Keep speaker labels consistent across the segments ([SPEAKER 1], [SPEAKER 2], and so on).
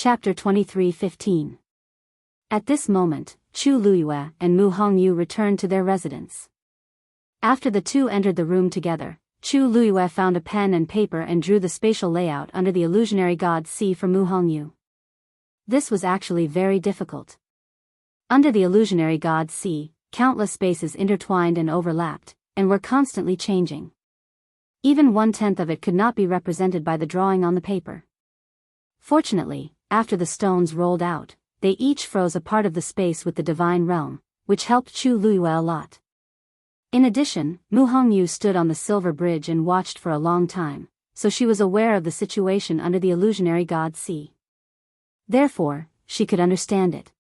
[SPEAKER 1] Chapter 23:15. At this moment, Chu Luiyue and Mu Hongyu returned to their residence. After the two entered the room together, Chu Luiyue found a pen and paper and drew the spatial layout under the illusionary god C for Mu Hongyu. This was actually very difficult. Under the illusionary god C, countless spaces intertwined and overlapped, and were constantly changing. Even 1/10 of it could not be represented by the drawing on the paper. Fortunately, after the stones rolled out, they each froze a part of the space with the divine realm, which helped Chu Luiyue a lot. In addition, Mu Hongyu stood on the silver bridge and watched for a long time, so she was aware of the situation under the illusionary god C. Therefore, she could understand it.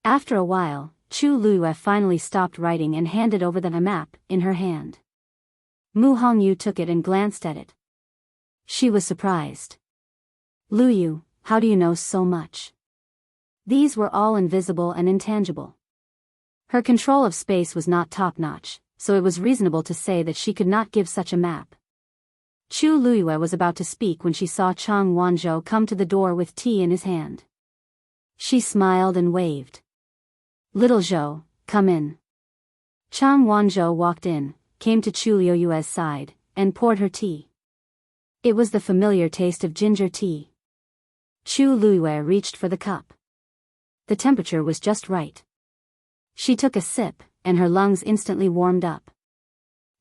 [SPEAKER 1] After a while, Chu Luiyue finally stopped writing and handed over the map in her hand. Mu Hongyu took it and glanced at it. She was surprised. "Luyu, how do you know so much?" These were all invisible and intangible. Her control of space was not top-notch, so it was reasonable to say that she could not give such a map. Chu Luiyue was about to speak when she saw Chang Wanzhou come to the door with tea in his hand. She smiled and waved. "Little Zhou, come in." Chang Wanzhou walked in, came to Chu Luiyue's side, and poured her tea. It was the familiar taste of ginger tea. Chu Luiyue reached for the cup. The temperature was just right. She took a sip, and her lungs instantly warmed up.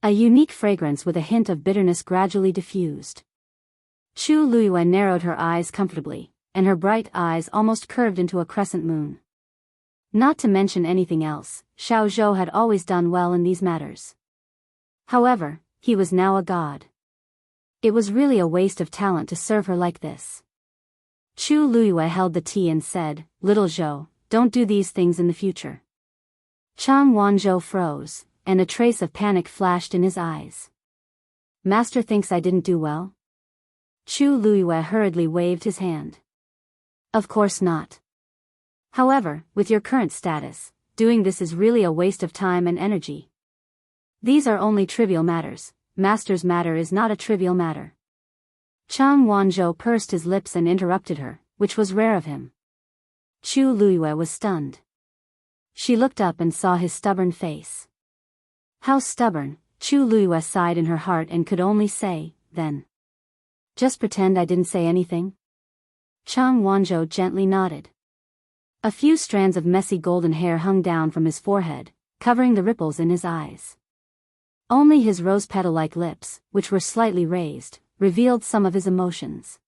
[SPEAKER 1] A unique fragrance with a hint of bitterness gradually diffused. Chu Luiyue narrowed her eyes comfortably, and her bright eyes almost curved into a crescent moon. Not to mention anything else, Xiao Zhou had always done well in these matters. However, he was now a god. It was really a waste of talent to serve her like this. Chu Luiyue held the tea and said, "Little Zhou, don't do these things in the future." Chang Wanzhou froze, and a trace of panic flashed in his eyes. "Master thinks I didn't do well?" Chu Luiyue hurriedly waved his hand. "Of course not. However, with your current status, doing this is really a waste of time and energy. These are only trivial matters. Master's matter is not a trivial matter." Chang Wanzhou pursed his lips and interrupted her, which was rare of him. Chu Luiyue was stunned. She looked up and saw his stubborn face. How stubborn, Chu Luiyue sighed in her heart and could only say, "Then just pretend I didn't say anything?" Chang Wanzhou gently nodded. A few strands of messy golden hair hung down from his forehead, covering the ripples in his eyes. Only his rose petal-like lips, which were slightly raised, revealed some of his emotions.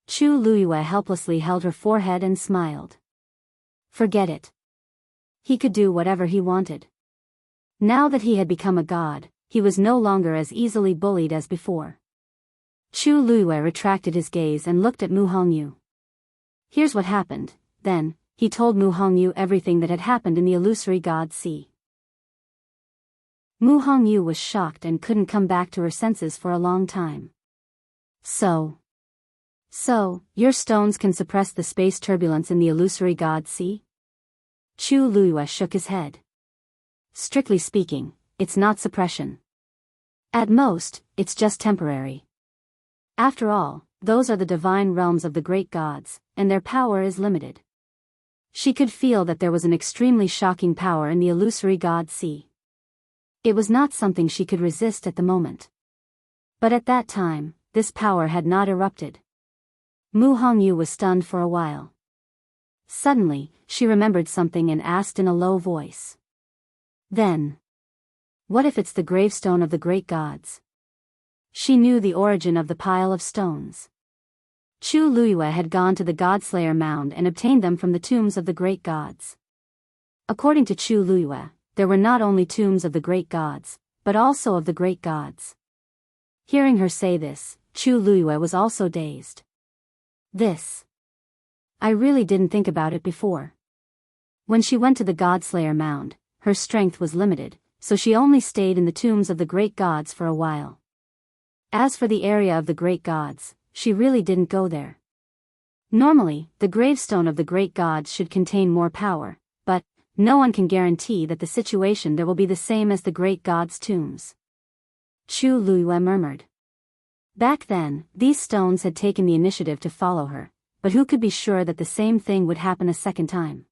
[SPEAKER 1] Chu Luiyue helplessly held her forehead and smiled. Forget it. He could do whatever he wanted. Now that he had become a god, he was no longer as easily bullied as before. Chu Luiyue retracted his gaze and looked at Mu Hongyu. Here's what happened. Then, he told Mu Hongyu everything that had happened in the illusory god sea. Mu Hongyu was shocked and couldn't come back to her senses for a long time. So, your stones can suppress the space turbulence in the illusory god sea? Chu Luiyue shook his head. Strictly speaking, it's not suppression. At most, it's just temporary. After all, those are the divine realms of the great gods, and their power is limited. She could feel that there was an extremely shocking power in the illusory god sea. It was not something she could resist at the moment. But at that time, this power had not erupted. Mu Hongyu was stunned for a while. Suddenly, she remembered something and asked in a low voice. Then, what if it's the gravestone of the great gods? She knew the origin of the pile of stones. Chu Luiyue had gone to the Godslayer mound and obtained them from the tombs of the great gods. According to Chu Luiyue, there were not only tombs of the great gods, but also of the great gods. Hearing her say this, Chu Luiyue was also dazed. I really didn't think about it before. When she went to the Godslayer mound, her strength was limited, so she only stayed in the tombs of the great gods for a while. As for the area of the great gods, she really didn't go there. Normally, the gravestone of the great gods should contain more power, but no one can guarantee that the situation there will be the same as the great gods' tombs. Chu Luiyue murmured. Back then, these stones had taken the initiative to follow her, but who could be sure that the same thing would happen a second time?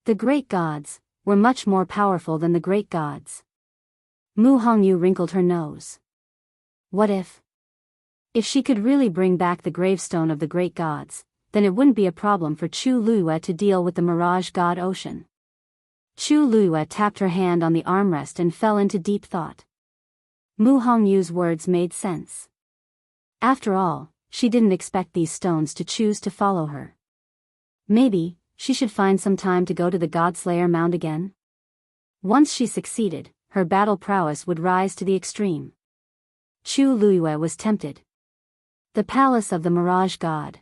[SPEAKER 1] The great gods were much more powerful than the great gods. Mu Hongyu wrinkled her nose. What if? If she could really bring back the gravestone of the great gods, then it wouldn't be a problem for Chu Luiyue to deal with the mirage god ocean. Chu Luiyue tapped her hand on the armrest and fell into deep thought. Mu Hongyu's words made sense. After all, she didn't expect these stones to choose to follow her. Maybe she should find some time to go to the Godslayer Mound again? Once she succeeded, her battle prowess would rise to the extreme. Chu Luiyue was tempted. The palace of the Mirage God.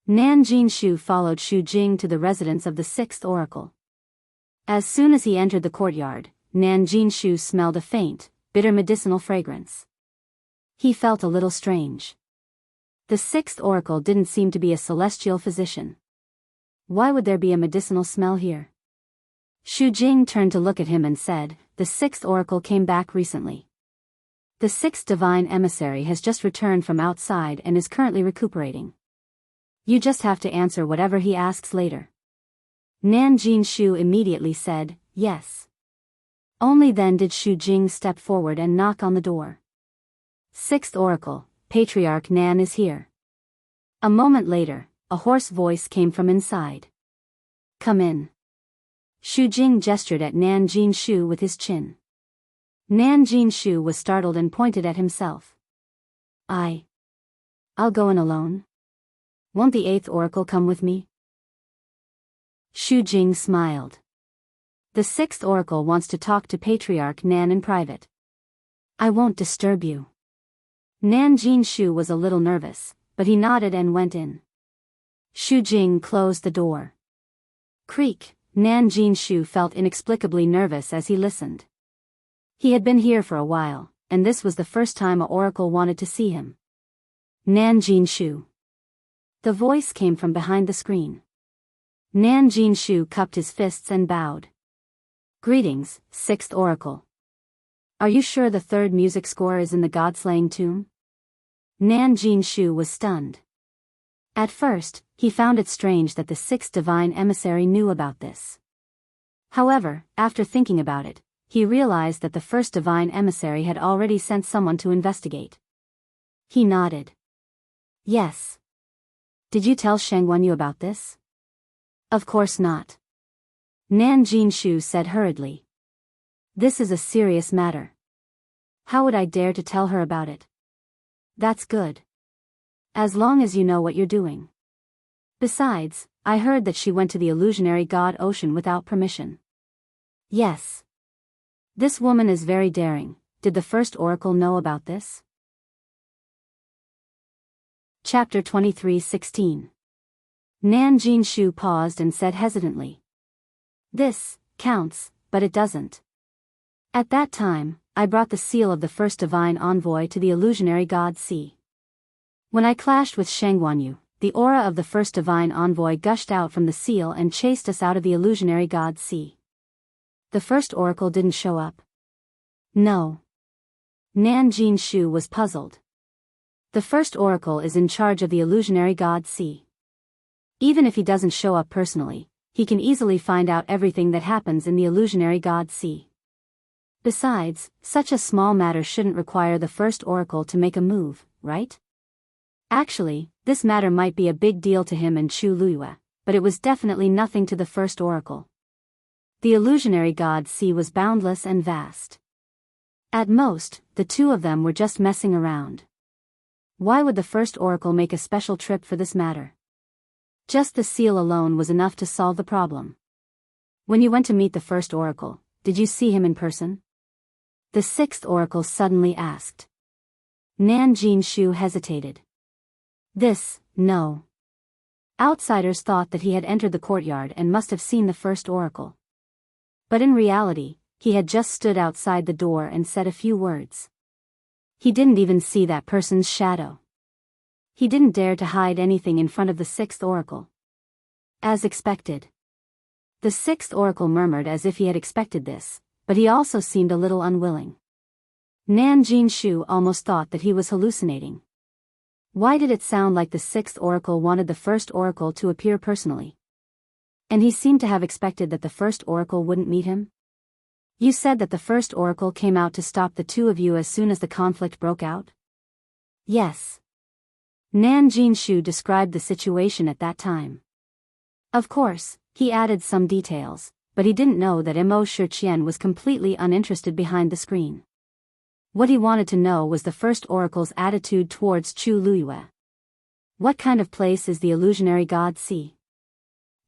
[SPEAKER 1] Nan Jinshu followed Xu Jing to the residence of the sixth oracle. As soon as he entered the courtyard, Nan Jinshu smelled a faint, bitter medicinal fragrance. He felt a little strange. The sixth oracle didn't seem to be a celestial physician. Why would there be a medicinal smell here? Xu Jing turned to look at him and said, "The sixth oracle came back recently. The sixth divine emissary has just returned from outside and is currently recuperating. You just have to answer whatever he asks later." Nan Jinshu immediately said, "Yes." Only then did Xu Jing step forward and knock on the door. "Sixth oracle, Patriarch Nan is here." A moment later, a hoarse voice came from inside. "Come in." Xu Jing gestured at Nan Jinshu with his chin. Nan Jinshu was startled and pointed at himself. I'll go in alone. Won't the eighth oracle come with me?" Xu Jing smiled. "The sixth oracle wants to talk to Patriarch Nan in private. I won't disturb you." Nan Jinshu was a little nervous, but he nodded and went in. Xu Jing closed the door. Creak. Nan Jinshu felt inexplicably nervous as he listened. He had been here for a while, and this was the first time an oracle wanted to see him. "Nan Jinshu." The voice came from behind the screen. Nan Jinshu cupped his fists and bowed. "Greetings, sixth oracle. Are you sure the third music score is in the God-slaying tomb?" Nan Jinshu was stunned. At first, he found it strange that the sixth divine emissary knew about this. However, after thinking about it, he realized that the first divine emissary had already sent someone to investigate. He nodded. "Yes. Did you tell Sheng Wenyu about this?" "Of course not." Nan Jinshu said hurriedly. "This is a serious matter. How would I dare to tell her about it?" "That's good. As long as you know what you're doing. Besides, I heard that she went to the illusionary god Ocean without permission." "Yes. This woman is very daring. Did the first oracle know about this?" Chapter 23:16. Nan Jinshu paused and said hesitantly. "This counts, but it doesn't. At that time, I brought the seal of the first divine envoy to the illusionary god Sea. When I clashed with Sheng Wenyu, the aura of the first divine envoy gushed out from the seal and chased us out of the illusionary god Sea. The first oracle didn't show up." "No." Nan Jinshu was puzzled. "The first oracle is in charge of the illusionary god Sea. Even if he doesn't show up personally, he can easily find out everything that happens in the illusionary god Sea. Besides, such a small matter shouldn't require the first oracle to make a move, right? Actually, this matter might be a big deal to him and Chu Luiyue, but it was definitely nothing to the first oracle. The illusionary god Sea was boundless and vast. At most, the two of them were just messing around. Why would the first oracle make a special trip for this matter? Just the seal alone was enough to solve the problem. "When you went to meet the first oracle, did you see him in person?" the sixth oracle suddenly asked. Nan Jinshu hesitated. No. Outsiders thought that he had entered the courtyard and must have seen the first oracle. But in reality, he had just stood outside the door and said a few words. He didn't even see that person's shadow. He didn't dare to hide anything in front of the sixth oracle. As expected. The sixth oracle murmured as if he had expected this, but he also seemed a little unwilling. Nan Jinshu almost thought that he was hallucinating. Why did it sound like the sixth oracle wanted the first oracle to appear personally? And he seemed to have expected that the first oracle wouldn't meet him? You said that the first oracle came out to stop the two of you as soon as the conflict broke out? Yes. Nan Jinshu described the situation at that time. Of course, he added some details, but he didn't know that Mo Shiqian was completely uninterested behind the screen. What he wanted to know was the first oracle's attitude towards Chu Luiyue. What kind of place is the illusionary god sea?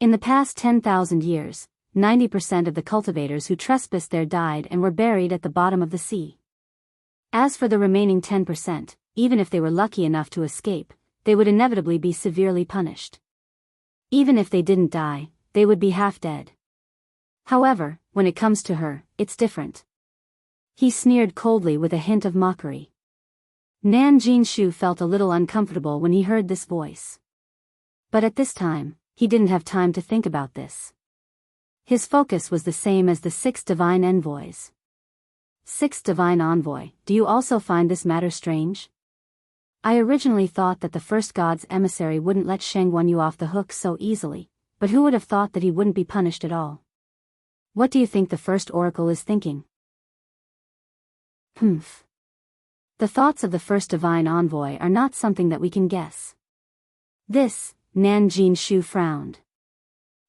[SPEAKER 1] In the past 10,000 years, 90% of the cultivators who trespassed there died and were buried at the bottom of the sea. As for the remaining 10%, even if they were lucky enough to escape, they would inevitably be severely punished. Even if they didn't die, they would be half dead. However, when it comes to her, it's different. He sneered coldly with a hint of mockery. Nan Jinshu felt a little uncomfortable when he heard this voice. But at this time, he didn't have time to think about this. His focus was the same as the six divine envoys. Sixth divine envoy, do you also find this matter strange? I originally thought that the first god's emissary wouldn't let Sheng Wan Yu off the hook so easily, but who would have thought that he wouldn't be punished at all? What do you think the first oracle is thinking? The thoughts of the first divine envoy are not something that we can guess. This, Nan Jinshu frowned.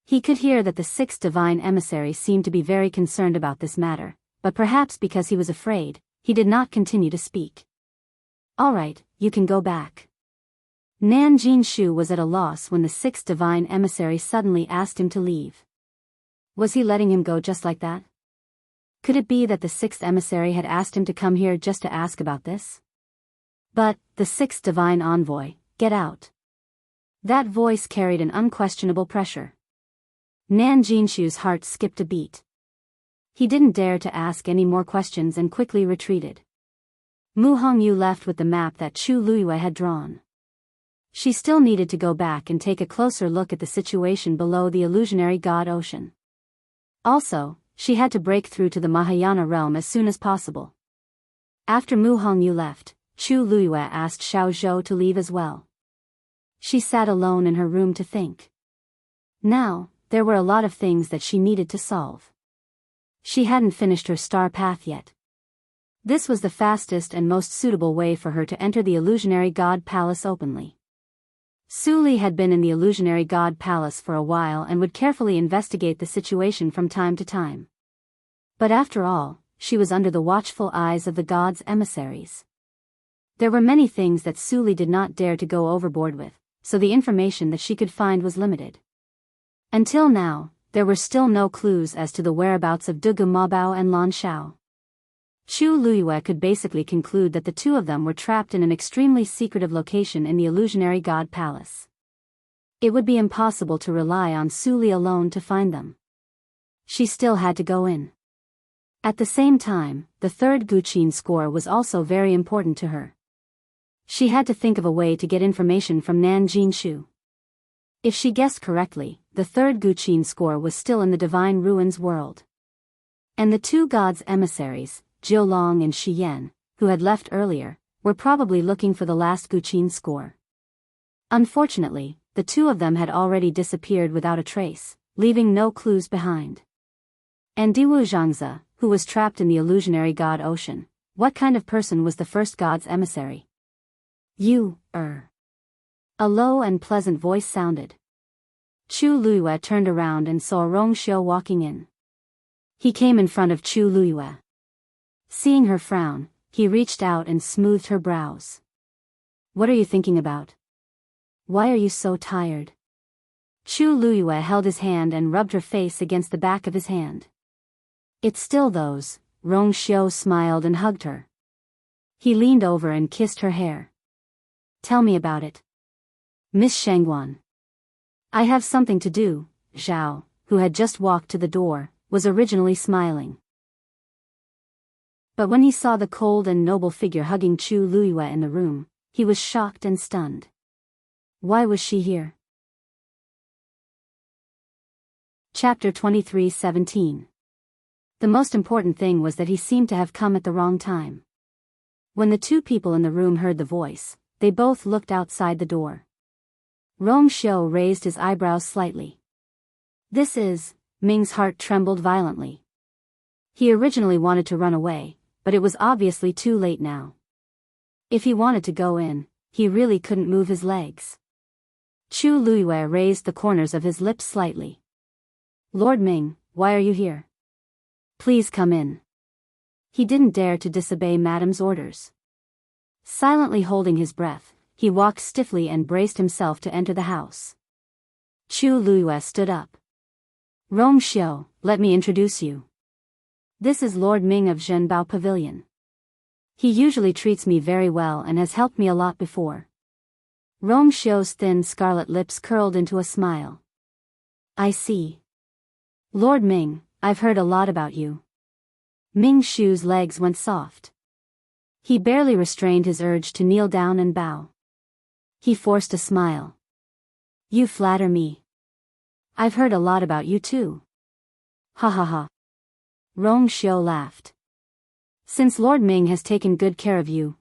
[SPEAKER 1] He could hear that the sixth divine emissary seemed to be very concerned about this matter, but perhaps because he was afraid, he did not continue to speak. All right, you can go back. Nan Jinshu was at a loss when the sixth divine emissary suddenly asked him to leave. Was he letting him go just like that? Could it be that the sixth emissary had asked him to come here just to ask about this? But, the sixth divine envoy, get out. That voice carried an unquestionable pressure. Nan Jinshu's heart skipped a beat. He didn't dare to ask any more questions and quickly retreated. Mu Hongyu left with the map that Chu Luiyue had drawn. She still needed to go back and take a closer look at the situation below the illusionary god ocean. Also, she had to break through to the Mahayana realm as soon as possible. After Mu Hongyu left, Chu Luiyue asked Xiao Zhou to leave as well. She sat alone in her room to think. Now, there were a lot of things that she needed to solve. She hadn't finished her star path yet. This was the fastest and most suitable way for her to enter the illusionary god palace openly. Su Li had been in the illusionary god palace for a while and would carefully investigate the situation from time to time. But after all, she was under the watchful eyes of the god's emissaries. There were many things that Su Li did not dare to go overboard with, so the information that she could find was limited. Until now, there were still no clues as to the whereabouts of Dugu Mabao and Lan Shao. Chu Luiyue could basically conclude that the two of them were trapped in an extremely secretive location in the illusionary god palace. It would be impossible to rely on Su Li alone to find them. She still had to go in. At the same time, the third Guqin score was also very important to her. She had to think of a way to get information from Nan Jinshu. If she guessed correctly, the third Guqin score was still in the Divine Ruins world. And the two gods' emissaries, Jiulong and Shiyan, who had left earlier, were probably looking for the last Guqin score. Unfortunately, the two of them had already disappeared without a trace, leaving no clues behind. And Diwu Zhangzi, who was trapped in the illusionary god ocean, what kind of person was the first god's emissary? A low and pleasant voice sounded. Chu Luiyue turned around and saw Rong Xiu walking in. He came in front of Chu Luiyue. Seeing her frown, he reached out and smoothed her brows. What are you thinking about? Why are you so tired? Chu Luiyue held his hand and rubbed her face against the back of his hand. It's still those. Rong Xiu smiled and hugged her. He leaned over and kissed her hair. Tell me about it. Miss Shengwan. I have something to do. Zhao, who had just walked to the door, was originally smiling. But when he saw the cold and noble figure hugging Chu Luiyue in the room, he was shocked and stunned. Why was she here? Chapter 23:17. The most important thing was that he seemed to have come at the wrong time. When the two people in the room heard the voice, they both looked outside the door. Rong Xiu raised his eyebrows slightly. This is... Ming's heart trembled violently. He originally wanted to run away, but it was obviously too late now. If he wanted to go in, he really couldn't move his legs. Chu Luiyue raised the corners of his lips slightly. Lord Ming, why are you here? Please come in. He didn't dare to disobey Madame's orders. Silently holding his breath, he walked stiffly and braced himself to enter the house. Chu Luiyue stood up. Rong Xiu, let me introduce you. This is Lord Ming of Zhenbao Pavilion. He usually treats me very well and has helped me a lot before. Rong Xiu's thin scarlet lips curled into a smile. I see. Lord Ming, I've heard a lot about you. Ming Shu's legs went soft. He barely restrained his urge to kneel down and bow. He forced a smile. You flatter me. I've heard a lot about you too. Ha ha ha. Rong Xiu laughed. Since Lord Ming has taken good care of you,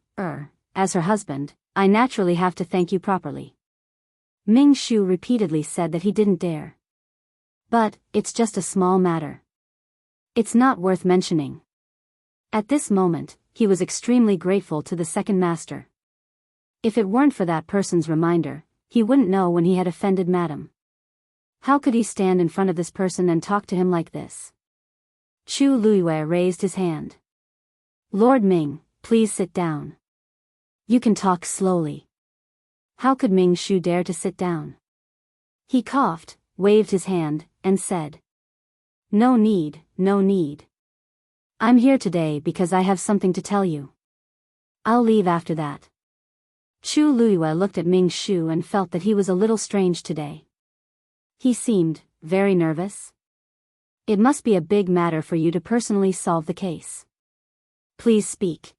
[SPEAKER 1] as her husband, I naturally have to thank you properly. Ming Shu repeatedly said that he didn't dare. But, it's just a small matter. It's not worth mentioning. At this moment, he was extremely grateful to the second master. If it weren't for that person's reminder, he wouldn't know when he had offended Madame. How could he stand in front of this person and talk to him like this? Chu Luiyue raised his hand. Lord Ming, please sit down. You can talk slowly. How could Ming Shu dare to sit down? He coughed, waved his hand, and said. No need, no need. I'm here today because I have something to tell you. I'll leave after that. Chu Luiyue looked at Ming Shu and felt that he was a little strange today. He seemed very nervous. It must be a big matter for you to personally solve the case. Please speak.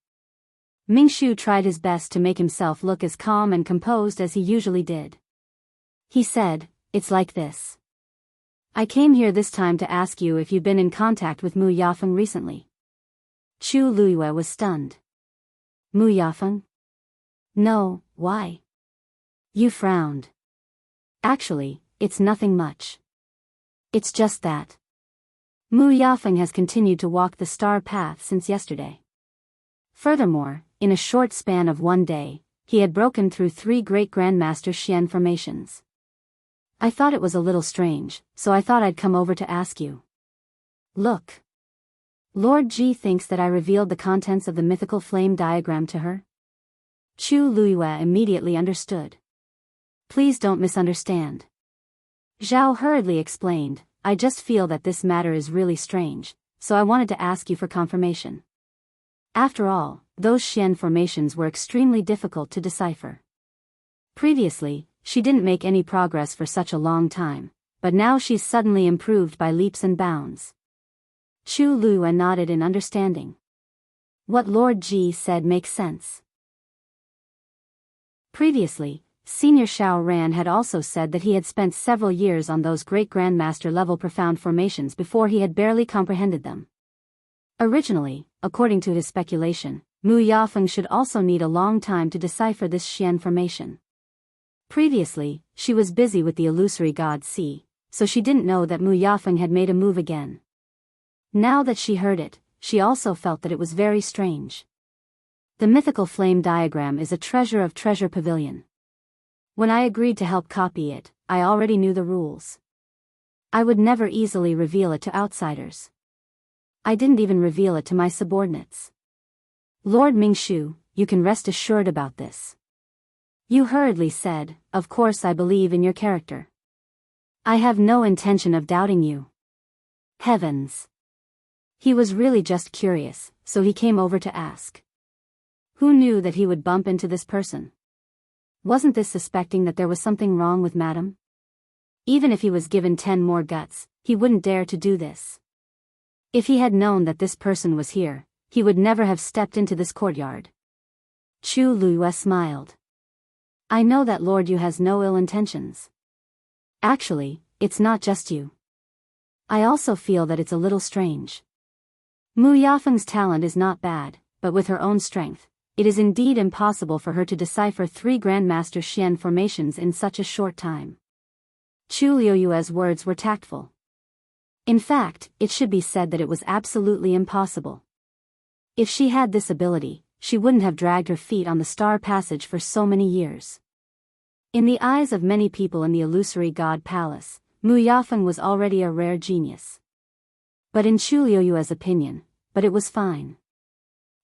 [SPEAKER 1] Ming Shu tried his best to make himself look as calm and composed as he usually did. He said, it's like this. I came here this time to ask you if you've been in contact with Mu Yafeng recently. Chu Luiyue was stunned. Mu Yafeng? No, why? You frowned. Actually, it's nothing much. It's just that Mu Yafeng has continued to walk the star path since yesterday. Furthermore, in a short span of one day, he had broken through 3 great Grandmaster Xian formations. I thought it was a little strange, so I thought I'd come over to ask you. Look. Lord Ji thinks that I revealed the contents of the mythical flame diagram to her. Chu Luiyue immediately understood. Please don't misunderstand. Zhao hurriedly explained, I just feel that this matter is really strange, so I wanted to ask you for confirmation. After all, those Xian formations were extremely difficult to decipher. Previously, she didn't make any progress for such a long time, but now she's suddenly improved by leaps and bounds. Chu Luiyue nodded in understanding. What Lord Ji said makes sense. Previously, Senior Xiao Ran had also said that he had spent several years on those great grandmaster level profound formations before he had barely comprehended them. Originally, according to his speculation, Mu Yafeng should also need a long time to decipher this Xian formation. Previously, she was busy with the illusory god Si, so she didn't know that Mu Yafeng had made a move again. Now that she heard it, she also felt that it was very strange. The mythical flame diagram is a treasure of Treasure Pavilion. When I agreed to help copy it, I already knew the rules. I would never easily reveal it to outsiders. I didn't even reveal it to my subordinates. Lord Ming Shu, you can rest assured about this. You hurriedly said, of course I believe in your character. I have no intention of doubting you. Heavens! He was really just curious, so he came over to ask. Who knew that he would bump into this person? Wasn't this suspecting that there was something wrong with Madame? Even if he was given 10 more guts, he wouldn't dare to do this. If he had known that this person was here, he would never have stepped into this courtyard. Chu Luiyue smiled. I know that Lord Yu has no ill intentions. Actually, it's not just you. I also feel that it's a little strange. Mu Yafeng's talent is not bad, but with her own strength, It is indeed impossible for her to decipher 3 Grandmaster Xian formations in such a short time. Chu Liuyue's words were tactful. In fact, it should be said that it was absolutely impossible. If she had this ability, she wouldn't have dragged her feet on the star passage for so many years. In the eyes of many people in the illusory god palace, Mu Yafeng was already a rare genius. But in Chu Liuyue's opinion, it was fine.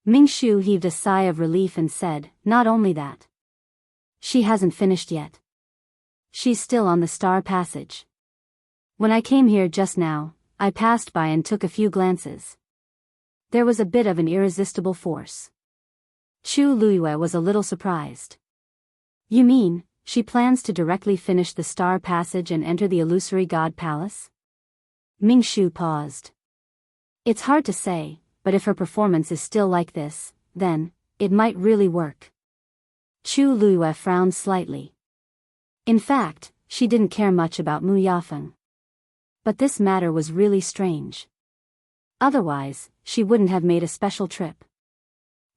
[SPEAKER 1] Ming Shu heaved a sigh of relief and said, "Not only that. She hasn't finished yet. She's still on the star passage. When I came here just now, I passed by and took a few glances. There was a bit of an irresistible force." Chu Luyue was a little surprised. "You mean, she plans to directly finish the star passage and enter the illusory god palace?" Ming Shu paused. "It's hard to say, but if her performance is still like this, then, it might really work." Chu Luyue frowned slightly. In fact, she didn't care much about Mu Yafeng. But this matter was really strange. Otherwise, she wouldn't have made a special trip.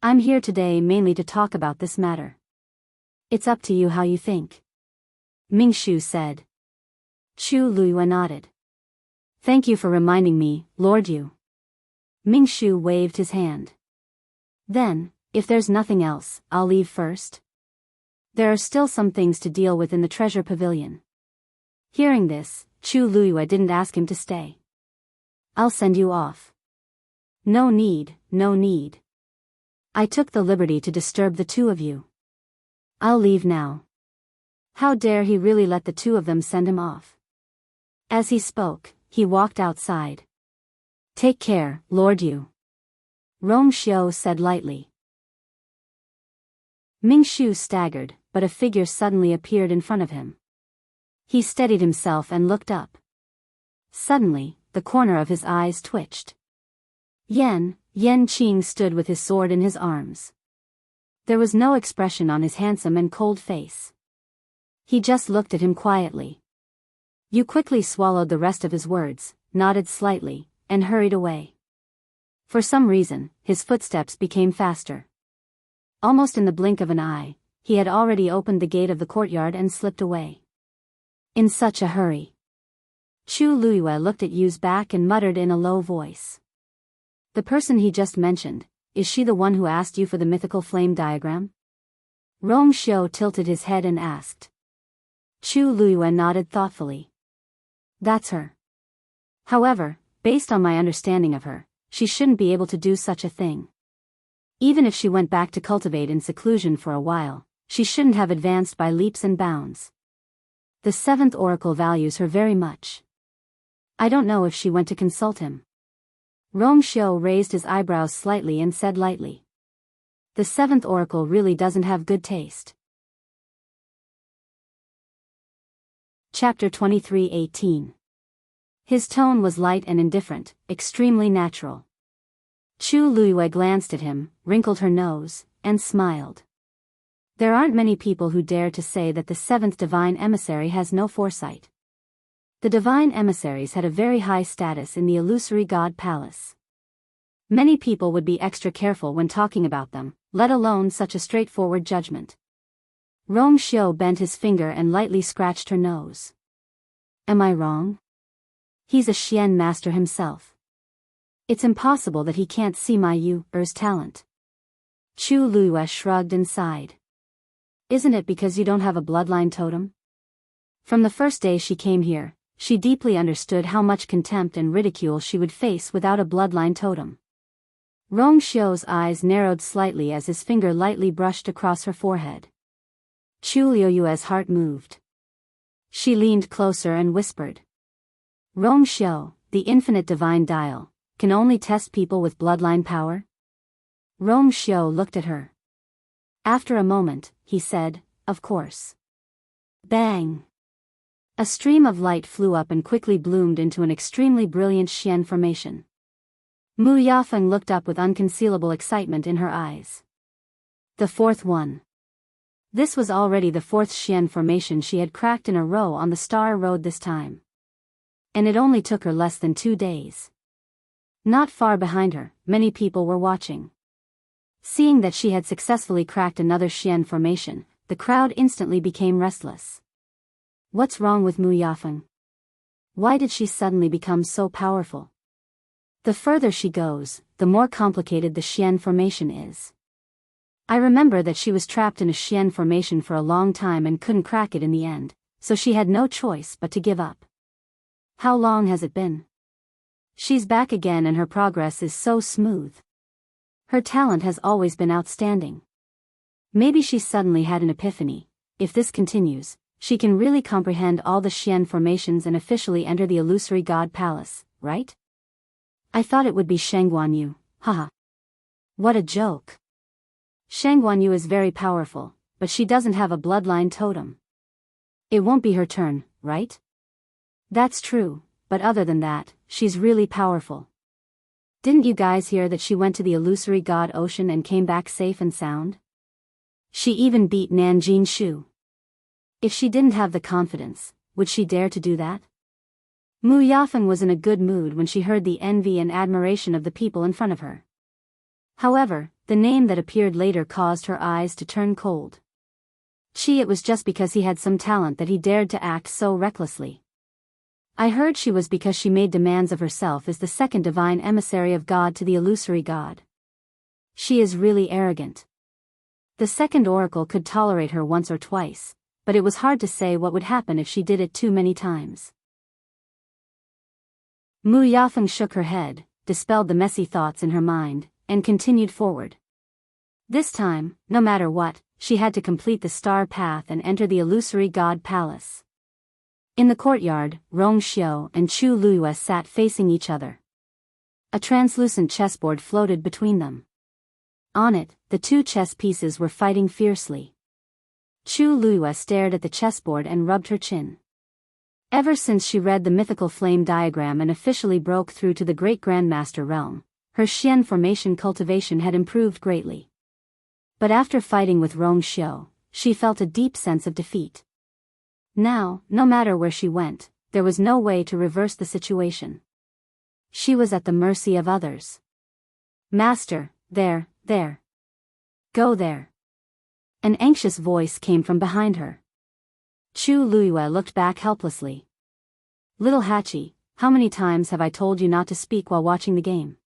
[SPEAKER 1] "I'm here today mainly to talk about this matter. It's up to you how you think," Ming Shu said. Chu Luyue nodded. "Thank you for reminding me, Lord Yu." Ming Shu waved his hand. "Then, if there's nothing else, I'll leave first. There are still some things to deal with in the treasure pavilion." Hearing this, Chu Luyue didn't ask him to stay. "I'll send you off." No need, no need. I took the liberty to disturb the 2 of you. I'll leave now." How dare he really let the 2 of them send him off? As he spoke, he walked outside. "Take care, Lord Yu," Rong Xiu said lightly. Ming Shu staggered, but a figure suddenly appeared in front of him. He steadied himself and looked up. Suddenly, the corner of his eyes twitched. Yan Qing stood with his sword in his arms. There was no expression on his handsome and cold face. He just looked at him quietly. Yu quickly swallowed the rest of his words, nodded slightly, and hurried away. For some reason, his footsteps became faster. Almost in the blink of an eye, he had already opened the gate of the courtyard and slipped away. In such a hurry. Chu Luyue looked at Yu's back and muttered in a low voice. "The person he just mentioned, is she the one who asked you for the mythical flame diagram?" Rong Xiu tilted his head and asked. Chu Luyue nodded thoughtfully. "That's her. However, based on my understanding of her, she shouldn't be able to do such a thing. Even if she went back to cultivate in seclusion for a while, she shouldn't have advanced by leaps and bounds. The 7th oracle values her very much. I don't know if she went to consult him." Rong Xiu raised his eyebrows slightly and said lightly. "The 7th oracle really doesn't have good taste." Chapter 23:18. His tone was light and indifferent, extremely natural. Chu Luyue glanced at him, wrinkled her nose, and smiled. There aren't many people who dare to say that the 7th divine emissary has no foresight. The divine emissaries had a very high status in the illusory god palace. Many people would be extra careful when talking about them, let alone such a straightforward judgment. Rong Xiu bent his finger and lightly scratched her nose. "Am I wrong? He's a Xian master himself. It's impossible that he can't see my Yu's talent." Chu Luyue shrugged and sighed. "Isn't it because you don't have a bloodline totem?" From the first day she came here, she deeply understood how much contempt and ridicule she would face without a bloodline totem. Rong Xiu's eyes narrowed slightly as his finger lightly brushed across her forehead. Chu Liuyue's heart moved. She leaned closer and whispered. "Rong Xiu, the infinite divine dial, can only test people with bloodline power?" Rong Xiu looked at her. After a moment, he said, "Of course." Bang! A stream of light flew up and quickly bloomed into an extremely brilliant Xian formation. Mu Yafeng looked up with unconcealable excitement in her eyes. The 4th one. This was already the 4th Xian formation she had cracked in a row on the Star Road this time. And it only took her less than 2 days. Not far behind her, many people were watching. Seeing that she had successfully cracked another Xian formation, the crowd instantly became restless. What's wrong with Mu Yafeng? Why did she suddenly become so powerful? The further she goes, the more complicated the Xian formation is. I remember that she was trapped in a Xian formation for a long time and couldn't crack it in the end, so she had no choice but to give up. How long has it been? She's back again and her progress is so smooth. Her talent has always been outstanding. Maybe she suddenly had an epiphany. If this continues, she can really comprehend all the Xian formations and officially enter the illusory god palace, right? I thought it would be Sheng Guanyu, haha. What a joke. Sheng Guanyu is very powerful, but she doesn't have a bloodline totem. It won't be her turn, right? That's true, but other than that, she's really powerful. Didn't you guys hear that she went to the illusory god ocean and came back safe and sound? She even beat Nanjing Shu. If she didn't have the confidence, would she dare to do that? Mu Yafeng was in a good mood when she heard the envy and admiration of the people in front of her. However, the name that appeared later caused her eyes to turn cold. It was just because he had some talent that he dared to act so recklessly. I heard she was because she made demands of herself as the second divine emissary of God to the illusory god. She is really arrogant. The second oracle could tolerate her once or twice, but it was hard to say what would happen if she did it too many times. Mu Yafeng shook her head, dispelled the messy thoughts in her mind, and continued forward. This time, no matter what, she had to complete the star path and enter the illusory god palace. In the courtyard, Rong Xiu and Chu Luiyue sat facing each other. A translucent chessboard floated between them. On it, the two chess pieces were fighting fiercely. Chu Luiyue stared at the chessboard and rubbed her chin. Ever since she read the mythical flame diagram and officially broke through to the great grandmaster realm, her Xian formation cultivation had improved greatly. But after fighting with Rong Xiu, she felt a deep sense of defeat. Now, no matter where she went, there was no way to reverse the situation. She was at the mercy of others. Master, there. Go there. An anxious voice came from behind her. Chu Luiyue looked back helplessly. Little Hachi, how many times have I told you not to speak while watching the game?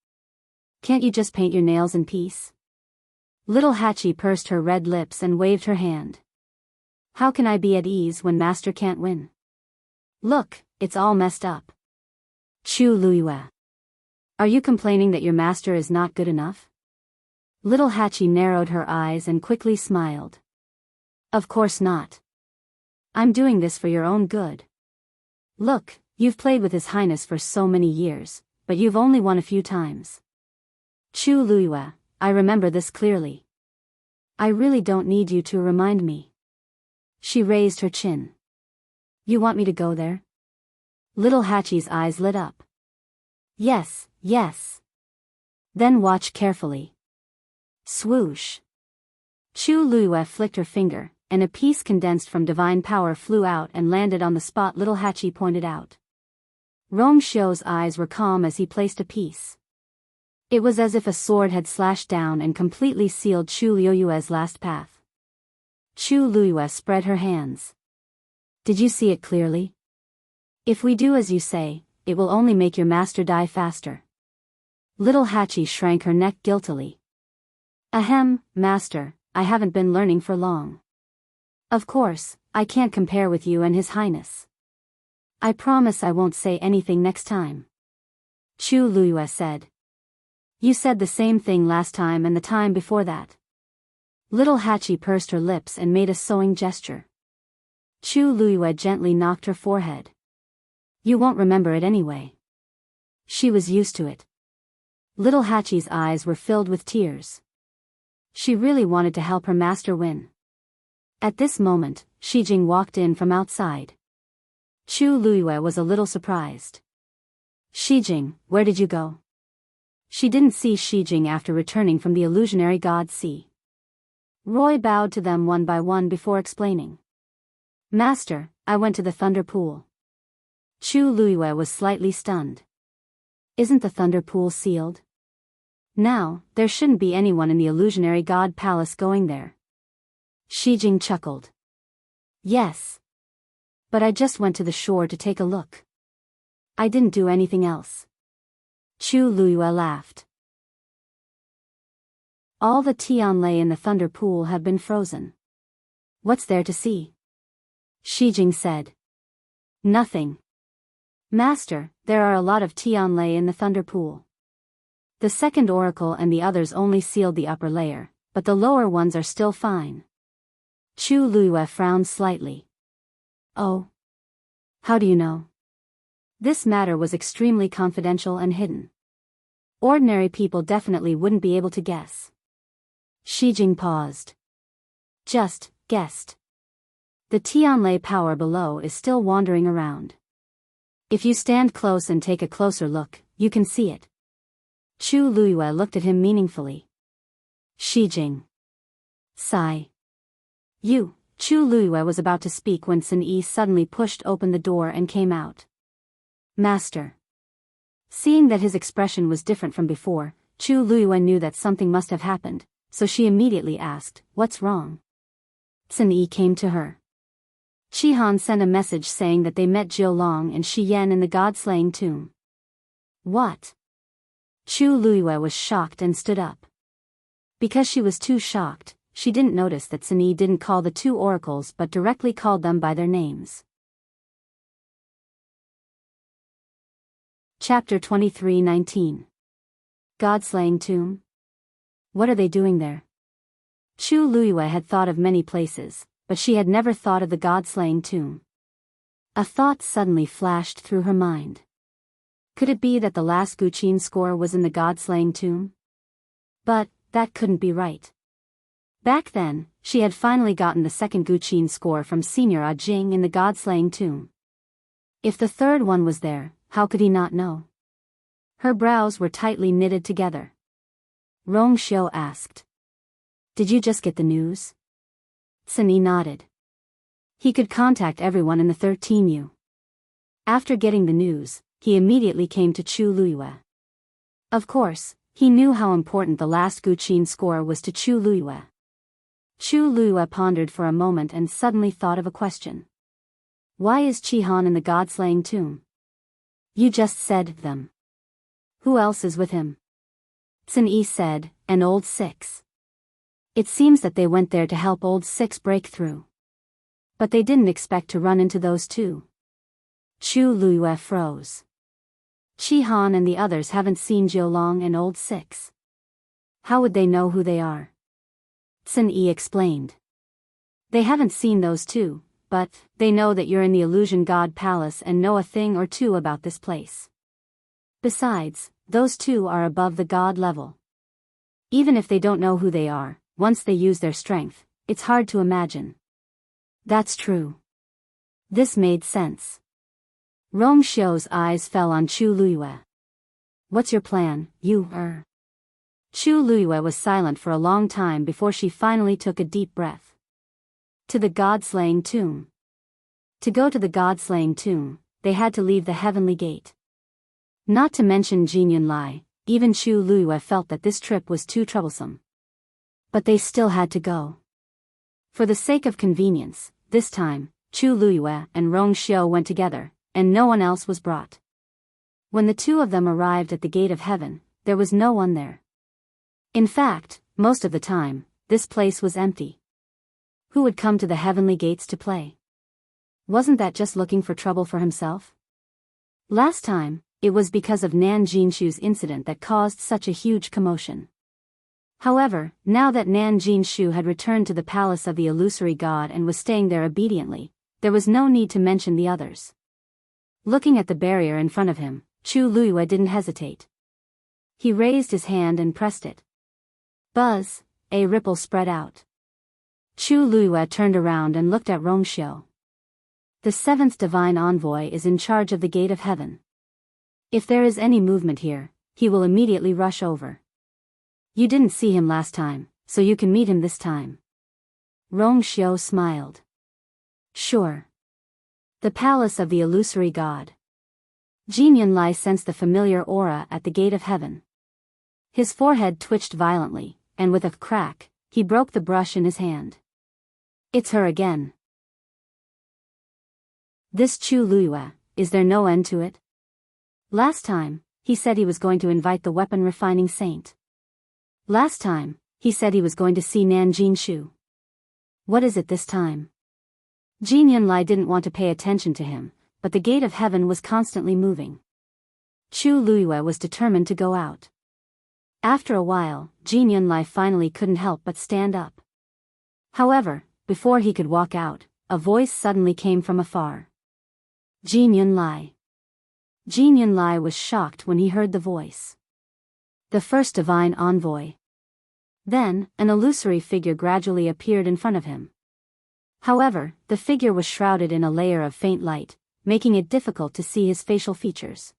[SPEAKER 1] Can't you just paint your nails in peace? Little Hachi pursed her red lips and waved her hand. How can I be at ease when master can't win? Look, it's all messed up. Chu Luiyue. Are you complaining that your master is not good enough? Little Hachi narrowed her eyes and quickly smiled. Of course not. I'm doing this for your own good. Look, you've played with His Highness for so many years, but you've only won a few times. Chu Luiyue, I remember this clearly. I really don't need you to remind me. She raised her chin. You want me to go there? Little Hachi's eyes lit up. Yes. Then watch carefully. Swoosh. Chu Luiyue flicked her finger, and a piece condensed from divine power flew out and landed on the spot Little Hachi pointed out. Rong Xiu's eyes were calm as he placed a piece. It was as if a sword had slashed down and completely sealed Chu Luiyue's last path. Chu Luiyue spread her hands. Did you see it clearly? If we do as you say, it will only make your master die faster. Little Hachi shrank her neck guiltily. Ahem, master, I haven't been learning for long. Of course, I can't compare with you and His Highness. I promise I won't say anything next time. Chu Luiyue said. You said the same thing last time and the time before that. Little Hachi pursed her lips and made a sewing gesture. Chu Luiyue gently knocked her forehead. You won't remember it anyway. She was used to it. Little Hachi's eyes were filled with tears. She really wanted to help her master win. At this moment, Shijing walked in from outside. Chu Luiyue was a little surprised. Shijing, where did you go? She didn't see Shijing after returning from the illusionary god sea. Roy bowed to them one by one before explaining. Master, I went to the thunder pool. Chu Luiyue was slightly stunned. Isn't the thunder pool sealed? Now, there shouldn't be anyone in the illusionary god palace going there. Shijing chuckled. Yes. But I just went to the shore to take a look. I didn't do anything else. Chu Luiyue laughed. All the Tianlei in the thunder pool have been frozen. What's there to see? Shijing said. Nothing. Master, there are a lot of Tianlei in the thunder pool. The second oracle and the others only sealed the upper layer, but the lower ones are still fine. Chu Luiyue frowned slightly. Oh. How do you know? This matter was extremely confidential and hidden. Ordinary people definitely wouldn't be able to guess. Shijing paused. Just guessed. The Tianlei power below is still wandering around. If you stand close and take a closer look, you can see it. Chu Luiyue looked at him meaningfully. Shijing. Sigh. You. Chu Luiyue was about to speak when Sun Yi suddenly pushed open the door and came out. Master. Seeing that his expression was different from before, Chu Luiyue knew that something must have happened, so she immediately asked, "What's wrong?" Sun Yi came to her. Qihan sent a message saying that they met Jiu Long and Shi Yan in the god-slaying tomb. What? Chu Luiyue was shocked and stood up. Because she was too shocked, she didn't notice that Sun Yi didn't call the two oracles but directly called them by their names. Chapter 23:19. God-slaying tomb? What are they doing there? Chu Luiyue had thought of many places, but she had never thought of the god-slaying tomb. A thought suddenly flashed through her mind. Could it be that the last Guqin score was in the god-slaying tomb? But that couldn't be right. Back then, she had finally gotten the second Guqin score from Senior Ah Jing in the god-slaying tomb. If the third one was there, how could he not know? Her brows were tightly knitted together. Rong Xiu asked. Did you just get the news? Sun Yi nodded. He could contact everyone in the 13U. After getting the news, he immediately came to Chu Luiyue. Of course, he knew how important the last Guqin score was to Chu Luiyue. Chu Luiyue pondered for a moment and suddenly thought of a question. Why is Qihan in the god-slaying tomb? You just said them. Who else is with him? Sun Yi said, an old six. It seems that they went there to help old six break through. But they didn't expect to run into those two. Chu Luiyue froze. Qihan and the others haven't seen Jiu Long and old six. How would they know who they are? Sun Yi explained. They haven't seen those two, but they know that you're in the Illusion God Palace and know a thing or two about this place. Besides, those two are above the god level. Even if they don't know who they are, once they use their strength, it's hard to imagine. That's true. This made sense. Rong Xiu's eyes fell on Chu Luiyue. What's your plan, you, Chu Luiyue was silent for a long time before she finally took a deep breath. To the god-slaying tomb. To go to the god-slaying tomb, they had to leave the heavenly gate. Not to mention Jin Yunlai, even Chu Luiyue felt that this trip was too troublesome. But they still had to go. For the sake of convenience, this time, Chu Luiyue and Rong Xiu went together, and no one else was brought. When the two of them arrived at the gate of heaven, there was no one there. In fact, most of the time, this place was empty. Who would come to the heavenly gates to play? Wasn't that just looking for trouble for himself? Last time, it was because of Nan Jinshu's incident that caused such a huge commotion. However, now that Nan Jinshu had returned to the palace of the illusory god and was staying there obediently, there was no need to mention the others. Looking at the barrier in front of him, Chu Luiyue didn't hesitate. He raised his hand and pressed it. Buzz, a ripple spread out. Chu Luiyue turned around and looked at Rong Xiu. The seventh divine envoy is in charge of the gate of heaven. If there is any movement here, he will immediately rush over. You didn't see him last time, so you can meet him this time. Rong Xiu smiled. Sure. The palace of the illusory god. Jin Yunlai sensed the familiar aura at the gate of heaven. His forehead twitched violently, and with a crack, he broke the brush in his hand. It's her again. This Chu Luiyue, is there no end to it? Last time, he said he was going to invite the weapon refining saint. Last time, he said he was going to see Nanjing Shu. What is it this time? Jin Yunlai didn't want to pay attention to him, but the gate of heaven was constantly moving. Chu Luiyue was determined to go out. After a while, Jin Yunlai finally couldn't help but stand up. However, before he could walk out, a voice suddenly came from afar. Jin Yunlai. Jin Yunlai was shocked when he heard the voice. The first divine envoy. Then, an illusory figure gradually appeared in front of him. However, the figure was shrouded in a layer of faint light, making it difficult to see his facial features.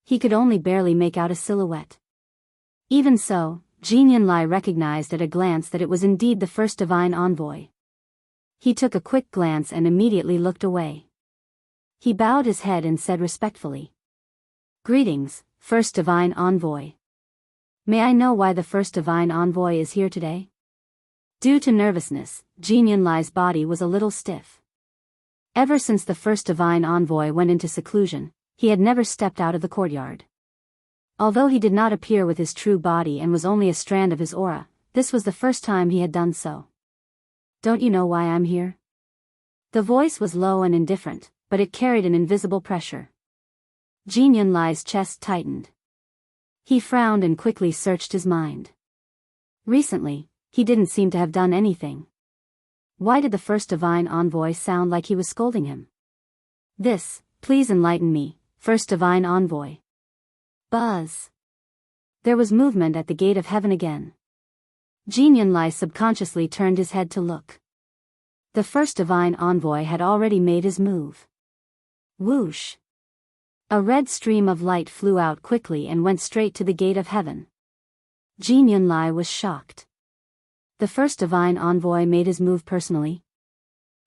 [SPEAKER 1] He could only barely make out a silhouette. Even so, Jin Yunlai recognized at a glance that it was indeed the first divine envoy. He took a quick glance and immediately looked away. He bowed his head and said respectfully, "Greetings, first divine envoy. May I know why the first divine envoy is here today?" Due to nervousness, Jin Yunlai's body was a little stiff. Ever since the first divine envoy went into seclusion, he had never stepped out of the courtyard. Although he did not appear with his true body and was only a strand of his aura, this was the first time he had done so. "Don't you know why I'm here?" The voice was low and indifferent, but it carried an invisible pressure. Jin Yunlai's chest tightened. He frowned and quickly searched his mind. Recently, he didn't seem to have done anything. Why did the first divine envoy sound like he was scolding him? "This, please enlighten me, first divine envoy." Buzz. There was movement at the gate of heaven again. Jin Yunlai subconsciously turned his head to look. The first divine envoy had already made his move. Whoosh! A red stream of light flew out quickly and went straight to the gate of heaven. Jin Yunlai was shocked. The first divine envoy made his move personally.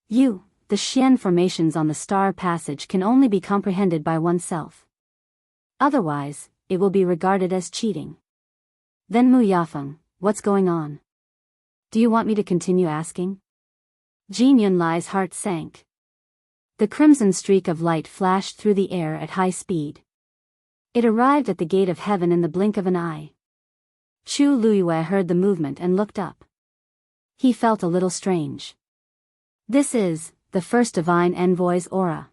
[SPEAKER 1] The Xian formations on the star passage can only be comprehended by oneself. Otherwise, it will be regarded as cheating. Then Mu Yafeng, what's going on? Do you want me to continue asking? Jin Yunlai's heart sank. The crimson streak of light flashed through the air at high speed. It arrived at the gate of heaven in the blink of an eye. Chu Luiyue heard the movement and looked up. He felt a little strange. This is the first divine envoy's aura.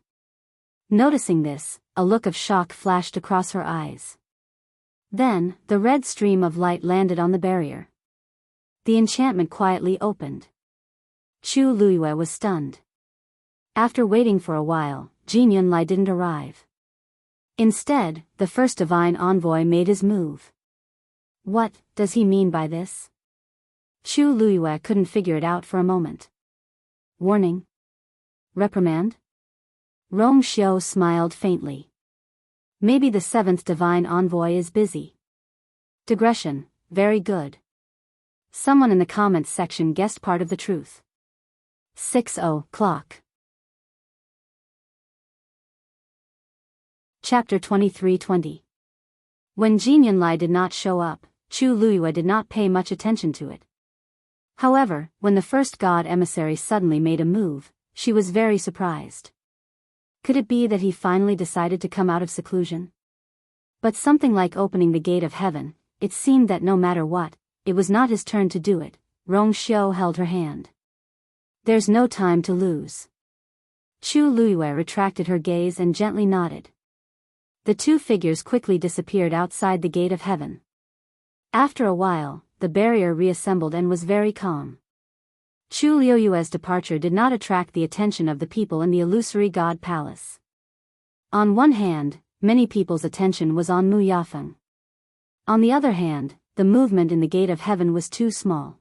[SPEAKER 1] Noticing this, a look of shock flashed across her eyes. Then, the red stream of light landed on the barrier. The enchantment quietly opened. Chu Luiyue was stunned. After waiting for a while, Jin Yunlai didn't arrive. Instead, the first divine envoy made his move. What does he mean by this? Chu Luiyue couldn't figure it out for a moment. Warning? Reprimand? Rong Xiao smiled faintly. Maybe the seventh divine envoy is busy. Digression, very good. Someone in the comments section guessed part of the truth. 6:00. Chapter 23:20. When Jin Yunlai did not show up, Chu Luiyue did not pay much attention to it. However, when the first god emissary suddenly made a move, she was very surprised. Could it be that he finally decided to come out of seclusion? But something like opening the gate of heaven, it seemed that no matter what, it was not his turn to do it. Rong Xiao held her hand. There's no time to lose. Chu Luiyue retracted her gaze and gently nodded. The two figures quickly disappeared outside the gate of heaven. After a while, the barrier reassembled and was very calm. Chu Luiyue's departure did not attract the attention of the people in the illusory god palace. On one hand, many people's attention was on Mu Yafeng. On the other hand, the movement in the gate of heaven was too small.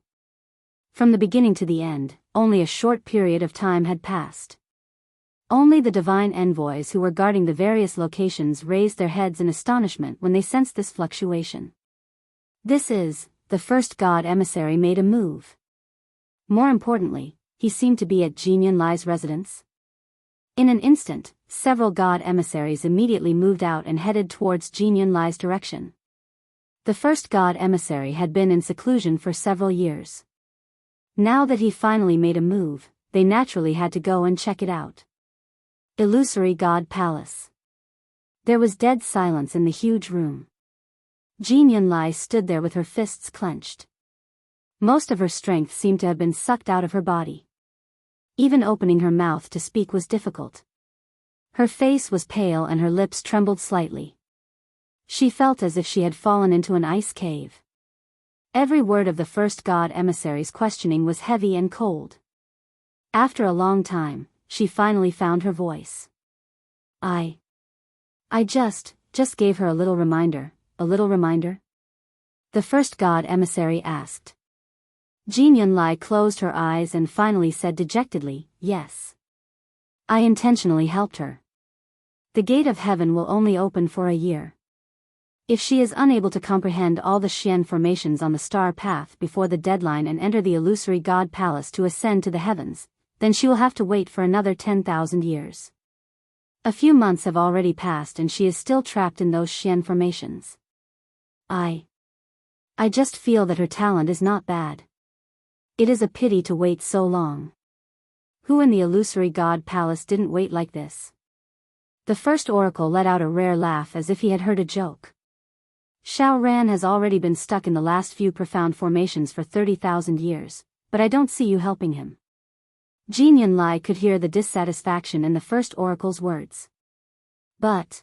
[SPEAKER 1] From the beginning to the end, only a short period of time had passed. Only the divine envoys who were guarding the various locations raised their heads in astonishment when they sensed this fluctuation. This is, the first god emissary made a move. More importantly, he seemed to be at Jin Yunlai's residence. In an instant, several god emissaries immediately moved out and headed towards Jin Yunlai's direction. The first god emissary had been in seclusion for several years. Now that he finally made a move, they naturally had to go and check it out. Illusory God Palace. There was dead silence in the huge room. Jin Yunlai stood there with her fists clenched. Most of her strength seemed to have been sucked out of her body. Even opening her mouth to speak was difficult. Her face was pale and her lips trembled slightly. She felt as if she had fallen into an ice cave. Every word of the first god emissary's questioning was heavy and cold. After a long time, she finally found her voice. I just gave her a little reminder, a little reminder? The first god emissary asked. Jin Yunlai closed her eyes and finally said dejectedly, yes. I intentionally helped her. The gate of heaven will only open for a year. If she is unable to comprehend all the Xian formations on the star path before the deadline and enter the illusory god palace to ascend to the heavens, then she will have to wait for another 10,000 years. A few months have already passed and she is still trapped in those Xian formations. I just feel that her talent is not bad. It is a pity to wait so long. Who in the illusory god palace didn't wait like this? The first oracle let out a rare laugh as if he had heard a joke. Xiao Ran has already been stuck in the last few profound formations for 30,000 years, but I don't see you helping him. Jin Yunlai could hear the dissatisfaction in the first oracle's words. But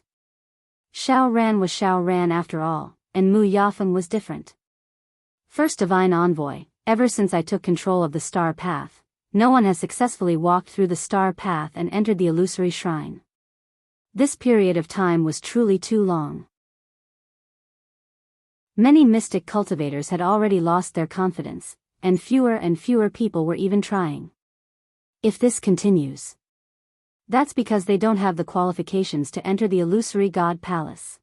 [SPEAKER 1] Xiao Ran was Xiao Ran after all, and Mu Yafeng was different. First divine envoy, ever since I took control of the star path, no one has successfully walked through the star path and entered the illusory shrine. This period of time was truly too long. Many mystic cultivators had already lost their confidence, and fewer people were even trying. If this continues, that's because they don't have the qualifications to enter the illusory god palace.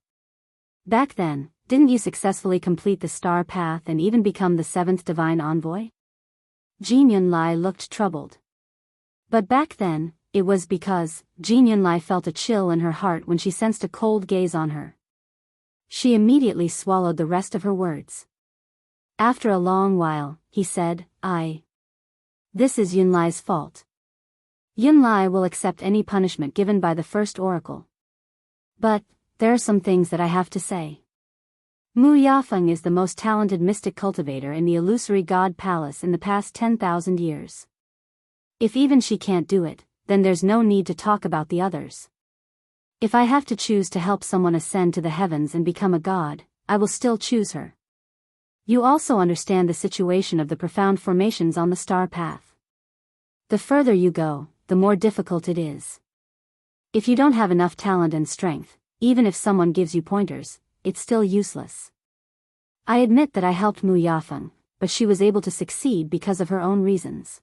[SPEAKER 1] Back then, didn't you successfully complete the star path and even become the 7th divine envoy? Jin Yunlai looked troubled. But back then, it was because Jin Yunlai felt a chill in her heart when she sensed a cold gaze on her. She immediately swallowed the rest of her words. After a long while, he said, This is Yunlai's fault. Yunlai will accept any punishment given by the first oracle. But there are some things that I have to say. Mu Yafeng is the most talented mystic cultivator in the illusory god palace in the past 10,000 years. If even she can't do it, then there's no need to talk about the others. If I have to choose to help someone ascend to the heavens and become a god, I will still choose her. You also understand the situation of the profound formations on the star path. The further you go, the more difficult it is. If you don't have enough talent and strength, even if someone gives you pointers, it's still useless. I admit that I helped Mu Yafeng, but she was able to succeed because of her own reasons.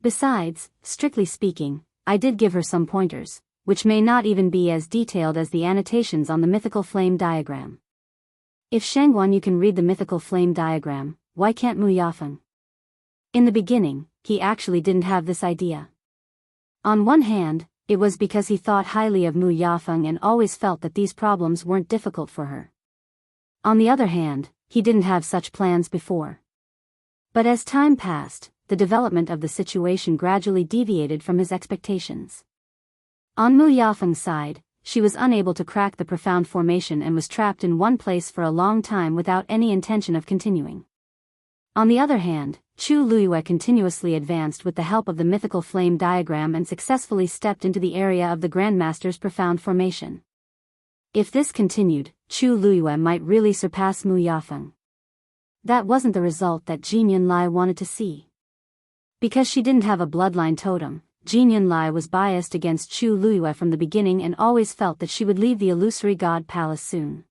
[SPEAKER 1] Besides, strictly speaking, I did give her some pointers, which may not even be as detailed as the annotations on the mythical flame diagram. If Shangguan you can read the mythical flame diagram, why can't Mu Yafeng? In the beginning, he actually didn't have this idea. On one hand, it was because he thought highly of Mu Yafeng and always felt that these problems weren't difficult for her. On the other hand, he didn't have such plans before. But as time passed, the development of the situation gradually deviated from his expectations. On Mu Yafeng's side, she was unable to crack the profound formation and was trapped in one place for a long time without any intention of continuing. On the other hand, Chu Luiyue continuously advanced with the help of the mythical flame diagram and successfully stepped into the area of the Grandmaster's profound formation. If this continued, Chu Luiyue might really surpass Mu Yafeng. That wasn't the result that Jin Yunlai wanted to see. Because she didn't have a bloodline totem, Jin Yunlai was biased against Chu Luiyue from the beginning and always felt that she would leave the illusory god palace soon.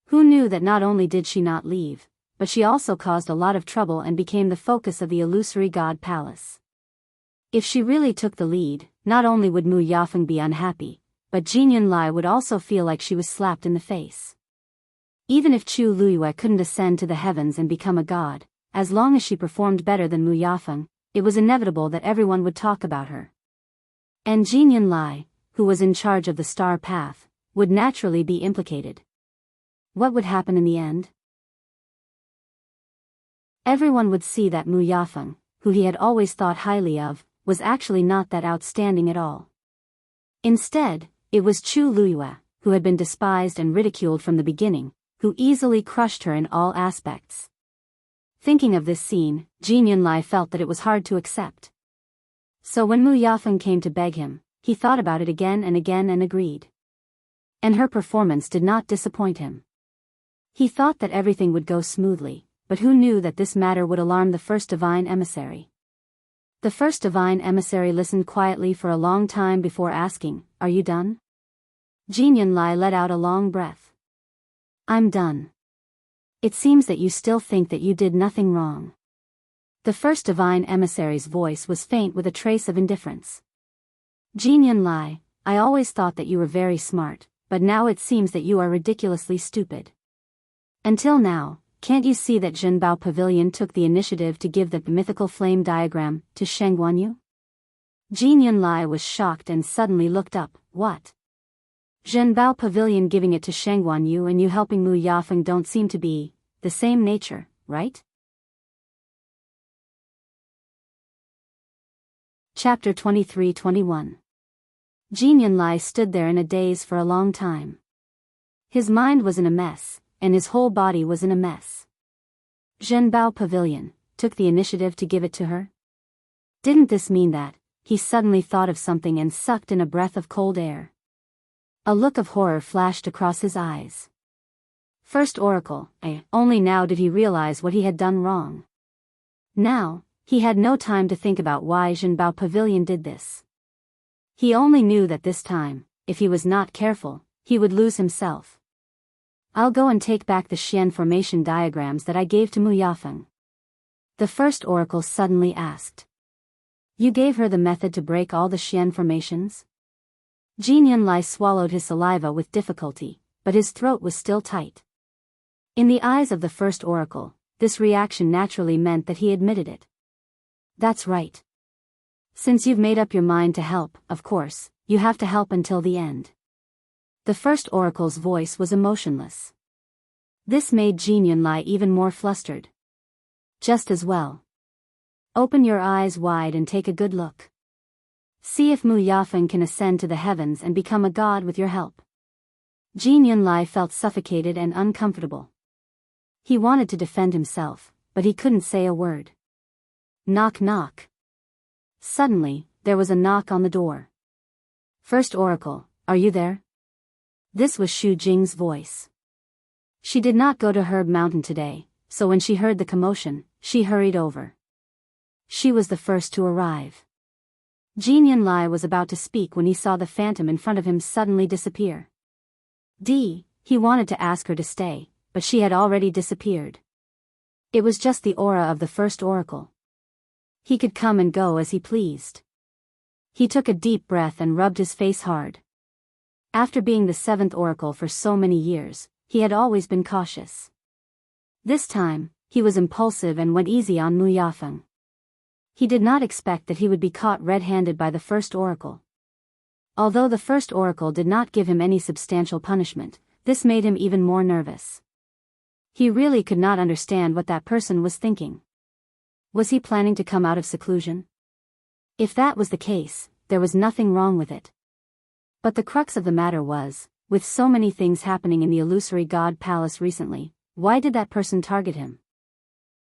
[SPEAKER 1] Who knew that not only did she not leave, but she also caused a lot of trouble and became the focus of the illusory god palace. If she really took the lead, not only would Mu Yafeng be unhappy, but Jin Yunlai would also feel like she was slapped in the face. Even if Chu Luiyue couldn't ascend to the heavens and become a god, as long as she performed better than Mu Yafeng, it was inevitable that everyone would talk about her. And Jin Yunlai, who was in charge of the star path, would naturally be implicated. What would happen in the end? Everyone would see that Mu Yafeng, who he had always thought highly of, was actually not that outstanding at all. Instead, it was Chu Luyue, who had been despised and ridiculed from the beginning, who easily crushed her in all aspects. Thinking of this scene, Jin Yunlai felt that it was hard to accept. So when Mu Yafeng came to beg him, he thought about it again and agreed. And her performance did not disappoint him. He thought that everything would go smoothly, but who knew that this matter would alarm the first divine emissary? The first divine emissary listened quietly for a long time before asking, "Are you done?" Jin Yunlai let out a long breath. "I'm done. It seems that you still think that you did nothing wrong." The first divine emissary's voice was faint with a trace of indifference. "Jin Yunlai, I always thought that you were very smart, but now it seems that you are ridiculously stupid. Until now, can't you see that Zhenbao Pavilion took the initiative to give the mythical flame diagram to Sheng Guanyu?" Jin Yunlai was shocked and suddenly looked up. "What? Zhenbao Pavilion giving it to Sheng Guanyu and you helping Mu Yafeng don't seem to be the same nature, right?" Chapter 23-21. Jin Yunlai stood there in a daze for a long time. His mind was in a mess, and his whole body was in a mess. Zhenbao Pavilion took the initiative to give it to her? Didn't this mean that he suddenly thought of something and sucked in a breath of cold air? A look of horror flashed across his eyes. First Oracle, only now did he realize what he had done wrong. Now, he had no time to think about why Zhenbao Pavilion did this. He only knew that this time, if he was not careful, he would lose himself. "I'll go and take back the Xian formation diagrams that I gave to Mu Yafeng." The first oracle suddenly asked. "You gave her the method to break all the Xian formations?" Jin Yunlai swallowed his saliva with difficulty, but his throat was still tight. In the eyes of the first oracle, this reaction naturally meant that he admitted it. "That's right. Since you've made up your mind to help, of course, you have to help until the end." The first oracle's voice was emotionless. This made Jin Yunlai even more flustered. "Just as well. Open your eyes wide and take a good look. See if Mu Yafeng can ascend to the heavens and become a god with your help." Jin Yunlai felt suffocated and uncomfortable. He wanted to defend himself, but he couldn't say a word. Knock knock. Suddenly, there was a knock on the door. "First Oracle, are you there?" This was Xu Jing's voice. She did not go to Herb Mountain today, so when she heard the commotion, she hurried over. She was the first to arrive. Jin Yunlai was about to speak when he saw the phantom in front of him suddenly disappear. He wanted to ask her to stay, but she had already disappeared. It was just the aura of the first oracle. He could come and go as he pleased. He took a deep breath and rubbed his face hard. After being the seventh oracle for so many years, he had always been cautious. This time, he was impulsive and went easy on Mu Yafeng. He did not expect that he would be caught red-handed by the first oracle. Although the first oracle did not give him any substantial punishment, this made him even more nervous. He really could not understand what that person was thinking. Was he planning to come out of seclusion? If that was the case, there was nothing wrong with it. But the crux of the matter was, with so many things happening in the illusory god palace recently, why did that person target him?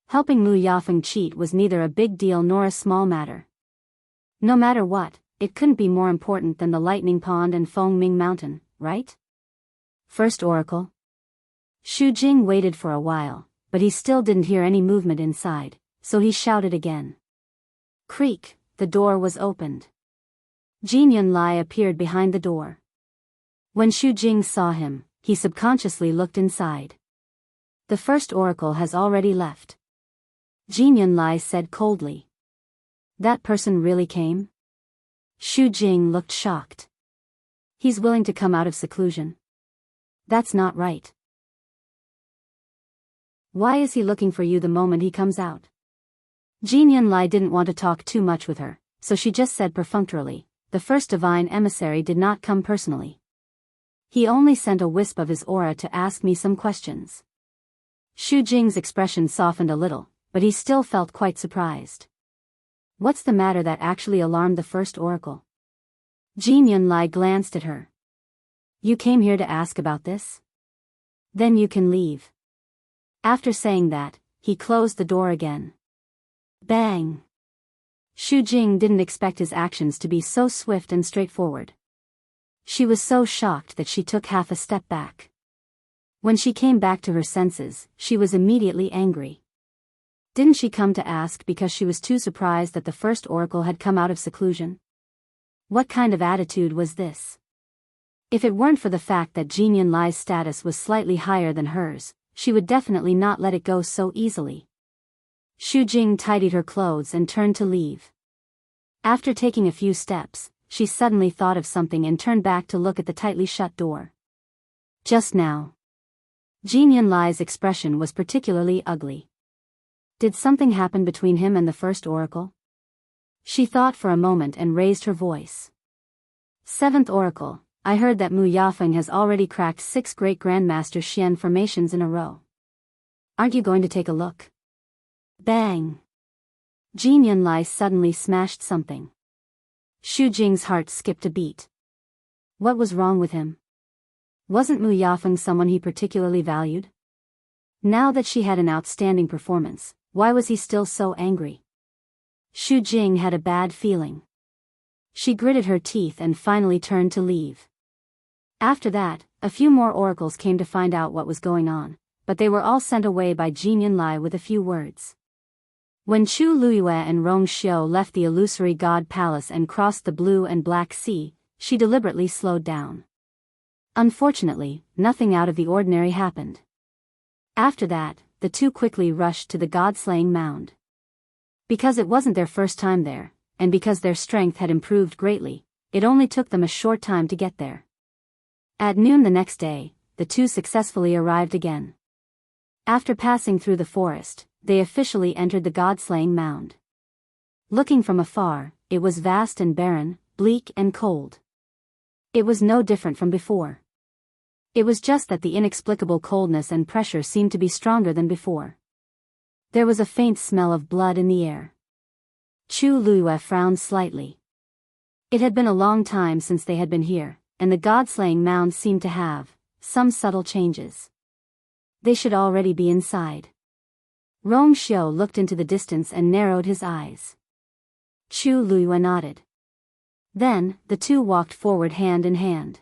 [SPEAKER 1] Helping Mu Yafeng cheat was neither a big deal nor a small matter. No matter what, it couldn't be more important than the Lightning Pond and Fengming Mountain, right? First Oracle. Xu Jing waited for a while, but he still didn't hear any movement inside, so he shouted again. Creak, the door was opened. Jin Yunlai appeared behind the door. When Xu Jing saw him, he subconsciously looked inside. The first oracle has already left. Jin Yunlai said coldly. That person really came? Xu Jing looked shocked. He's willing to come out of seclusion. That's not right. Why is he looking for you the moment he comes out? Jin Yunlai didn't want to talk too much with her, so she just said perfunctorily, the first divine emissary did not come personally. He only sent a wisp of his aura to ask me some questions. Xu Jing's expression softened a little, but he still felt quite surprised. What's the matter that actually alarmed the first oracle? Jin Yunlai glanced at her. You came here to ask about this? Then you can leave. After saying that, he closed the door again. Bang! Xu Jing didn't expect his actions to be so swift and straightforward. She was so shocked that she took half a step back. When she came back to her senses, she was immediately angry. Didn't she come to ask because she was too surprised that the first oracle had come out of seclusion? What kind of attitude was this? If it weren't for the fact that Jin Yunlai's status was slightly higher than hers, she would definitely not let it go so easily. Xu Jing tidied her clothes and turned to leave. After taking a few steps, she suddenly thought of something and turned back to look at the tightly shut door. Just now, Jin Yunlai's expression was particularly ugly. Did something happen between him and the first oracle? She thought for a moment and raised her voice. Seventh oracle, I heard that Mu Yafeng has already cracked 6 great grandmaster Xian formations in a row. Aren't you going to take a look? Bang! Jin Yunlai suddenly smashed something. Xu Jing's heart skipped a beat. What was wrong with him? Wasn't Mu Yafeng someone he particularly valued? Now that she had an outstanding performance, why was he still so angry? Xu Jing had a bad feeling. She gritted her teeth and finally turned to leave. After that, a few more oracles came to find out what was going on, but they were all sent away by Jin Yunlai with a few words. When Chu Luiyue and Rong Xiu left the illusory god palace and crossed the Blue and Black Sea, she deliberately slowed down. Unfortunately, nothing out of the ordinary happened. After that, the two quickly rushed to the god-slaying mound. Because it wasn't their first time there, and because their strength had improved greatly, it only took them a short time to get there. At noon the next day, the two successfully arrived again. After passing through the forest, they officially entered the god-slaying mound. Looking from afar, it was vast and barren, bleak and cold. It was no different from before. It was just that the inexplicable coldness and pressure seemed to be stronger than before. There was a faint smell of blood in the air. Chu Luiyue frowned slightly. It had been a long time since they had been here, and the god-slaying mound seemed to have some subtle changes. They should already be inside. Rong Xiu looked into the distance and narrowed his eyes. Chu Luiyue nodded. Then, the two walked forward hand in hand.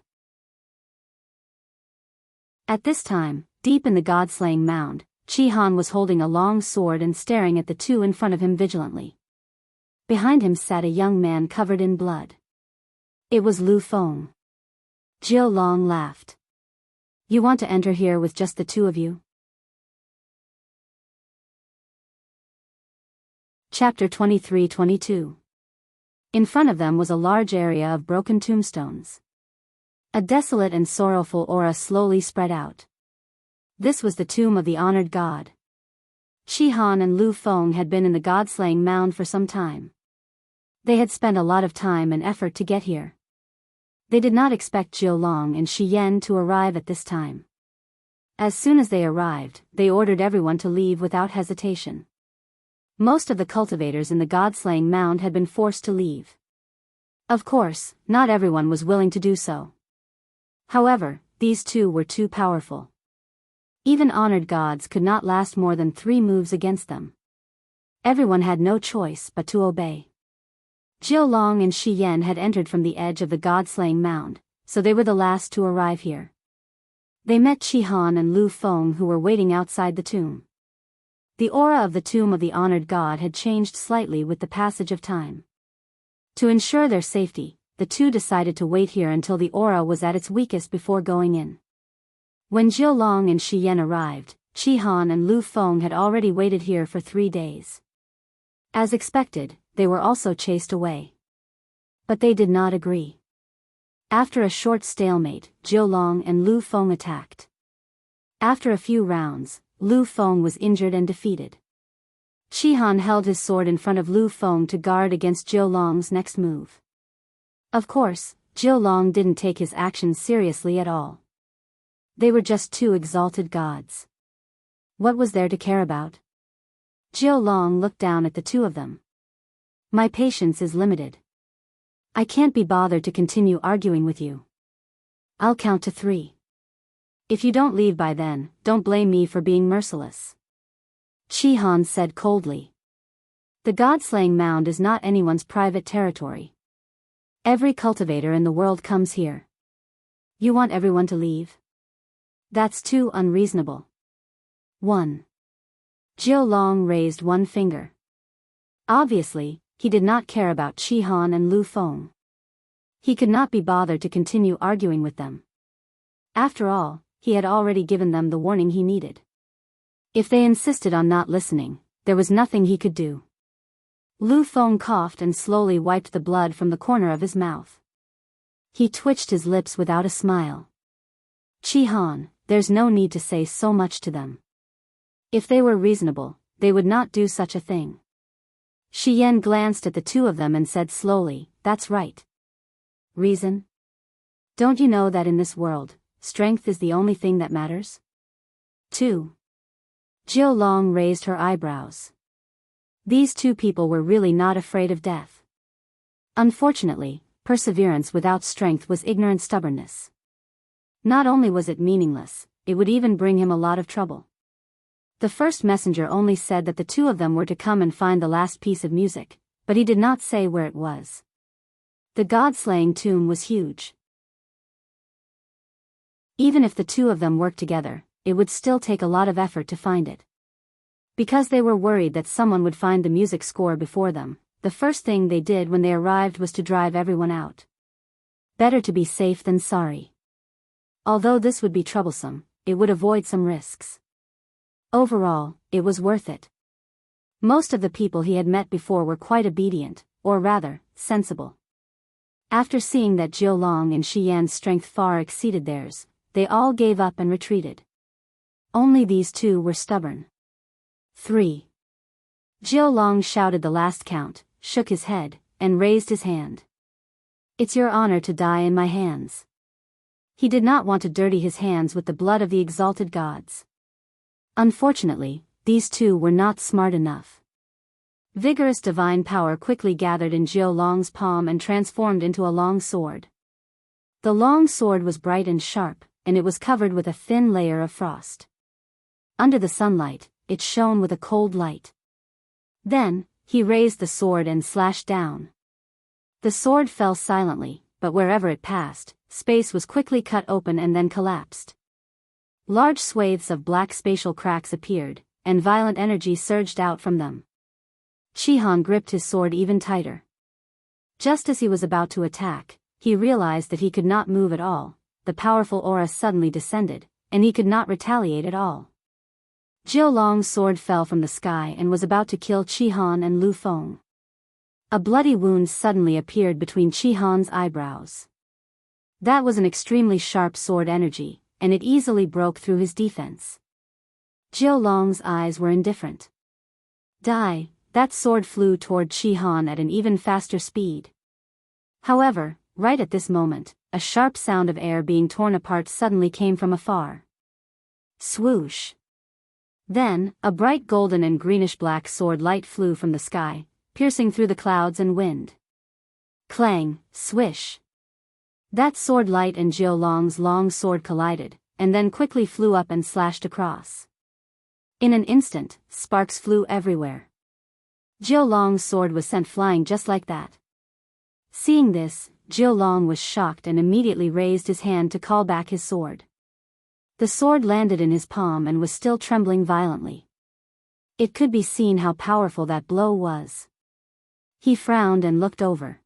[SPEAKER 1] At this time, deep in the god-slaying mound, Qi Han was holding a long sword and staring at the two in front of him vigilantly. Behind him sat a young man covered in blood. It was Lu Feng. Jiao Long laughed. You want to enter here with just the two of you? Chapter 23-22. In front of them was a large area of broken tombstones. A desolate and sorrowful aura slowly spread out. This was the tomb of the honored god. Qi Han and Lu Feng had been in the god-slaying mound for some time. They had spent a lot of time and effort to get here. They did not expect Jiao Long and Shi Yan to arrive at this time. As soon as they arrived, they ordered everyone to leave without hesitation. Most of the cultivators in the god-slaying mound had been forced to leave. Of course, not everyone was willing to do so. However, these two were too powerful. Even honored gods could not last more than 3 moves against them. Everyone had no choice but to obey. Jiao Long and Shi Yan had entered from the edge of the god-slaying mound, so they were the last to arrive here. They met Qi Han and Lu Feng, who were waiting outside the tomb. The aura of the tomb of the honored god had changed slightly with the passage of time. To ensure their safety, the two decided to wait here until the aura was at its weakest before going in. When Jiao Long and Shi Yan arrived, Qi Han and Lu Feng had already waited here for 3 days. As expected, they were also chased away. But they did not agree. After a short stalemate, Jiao Long and Lu Feng attacked. After a few rounds, Lu Feng was injured and defeated. Qi Han held his sword in front of Lu Feng to guard against Jiao Long's next move. Of course, Jiao Long didn't take his actions seriously at all. They were just two exalted gods. What was there to care about? Jiao Long looked down at the two of them. My patience is limited. I can't be bothered to continue arguing with you. I'll count to 3. If you don't leave by then, don't blame me for being merciless. Qi Han said coldly. The god-slaying mound is not anyone's private territory. Every cultivator in the world comes here. You want everyone to leave? That's too unreasonable. 1. Jiao Long raised one finger. Obviously, he did not care about Qi Han and Lu Feng. He could not be bothered to continue arguing with them. After all, he had already given them the warning he needed. If they insisted on not listening, there was nothing he could do. Lu Feng coughed and slowly wiped the blood from the corner of his mouth. He twitched his lips without a smile. Qi Han, there's no need to say so much to them. If they were reasonable, they would not do such a thing. Shi Yan glanced at the two of them and said slowly, that's right. Reason? Don't you know that in this world, strength is the only thing that matters? 2. Jiao Long raised her eyebrows. These two people were really not afraid of death. Unfortunately, perseverance without strength was ignorant stubbornness. Not only was it meaningless, it would even bring him a lot of trouble. The first messenger only said that the two of them were to come and find the last piece of music, but he did not say where it was. The god-slaying tomb was huge. Even if the two of them worked together, it would still take a lot of effort to find it. Because they were worried that someone would find the music score before them, the first thing they did when they arrived was to drive everyone out. Better to be safe than sorry. Although this would be troublesome, it would avoid some risks. Overall, it was worth it. Most of the people he had met before were quite obedient, or rather, sensible. After seeing that Jiao Long and Shi Yan's strength far exceeded theirs, they all gave up and retreated. Only these two were stubborn. 3. Jiao Long shouted the last count, shook his head, and raised his hand. It's your honor to die in my hands. He did not want to dirty his hands with the blood of the exalted gods. Unfortunately, these two were not smart enough. Vigorous divine power quickly gathered in Jiao Long's palm and transformed into a long sword. The long sword was bright and sharp, and it was covered with a thin layer of frost. Under the sunlight, it shone with a cold light. Then, he raised the sword and slashed down. The sword fell silently, but wherever it passed, space was quickly cut open and then collapsed. Large swathes of black spatial cracks appeared, and violent energy surged out from them. Qi Han gripped his sword even tighter. Just as he was about to attack, he realized that he could not move at all. The powerful aura suddenly descended, and he could not retaliate at all. Jiao Long's sword fell from the sky and was about to kill Qi Han and Lu Feng. A bloody wound suddenly appeared between Qi Han's eyebrows. That was an extremely sharp sword energy, and it easily broke through his defense. Jiao Long's eyes were indifferent. Die, that sword flew toward Qi Han at an even faster speed. However, right at this moment, a sharp sound of air being torn apart suddenly came from afar. Swoosh! Then, a bright golden and greenish-black sword light flew from the sky, piercing through the clouds and wind. Clang, swish! That sword light and Jiao Long's long sword collided, and then quickly flew up and slashed across. In an instant, sparks flew everywhere. Jiao Long's sword was sent flying just like that. Seeing this, Jiao Long was shocked and immediately raised his hand to call back his sword. The sword landed in his palm and was still trembling violently. It could be seen how powerful that blow was. He frowned and looked over.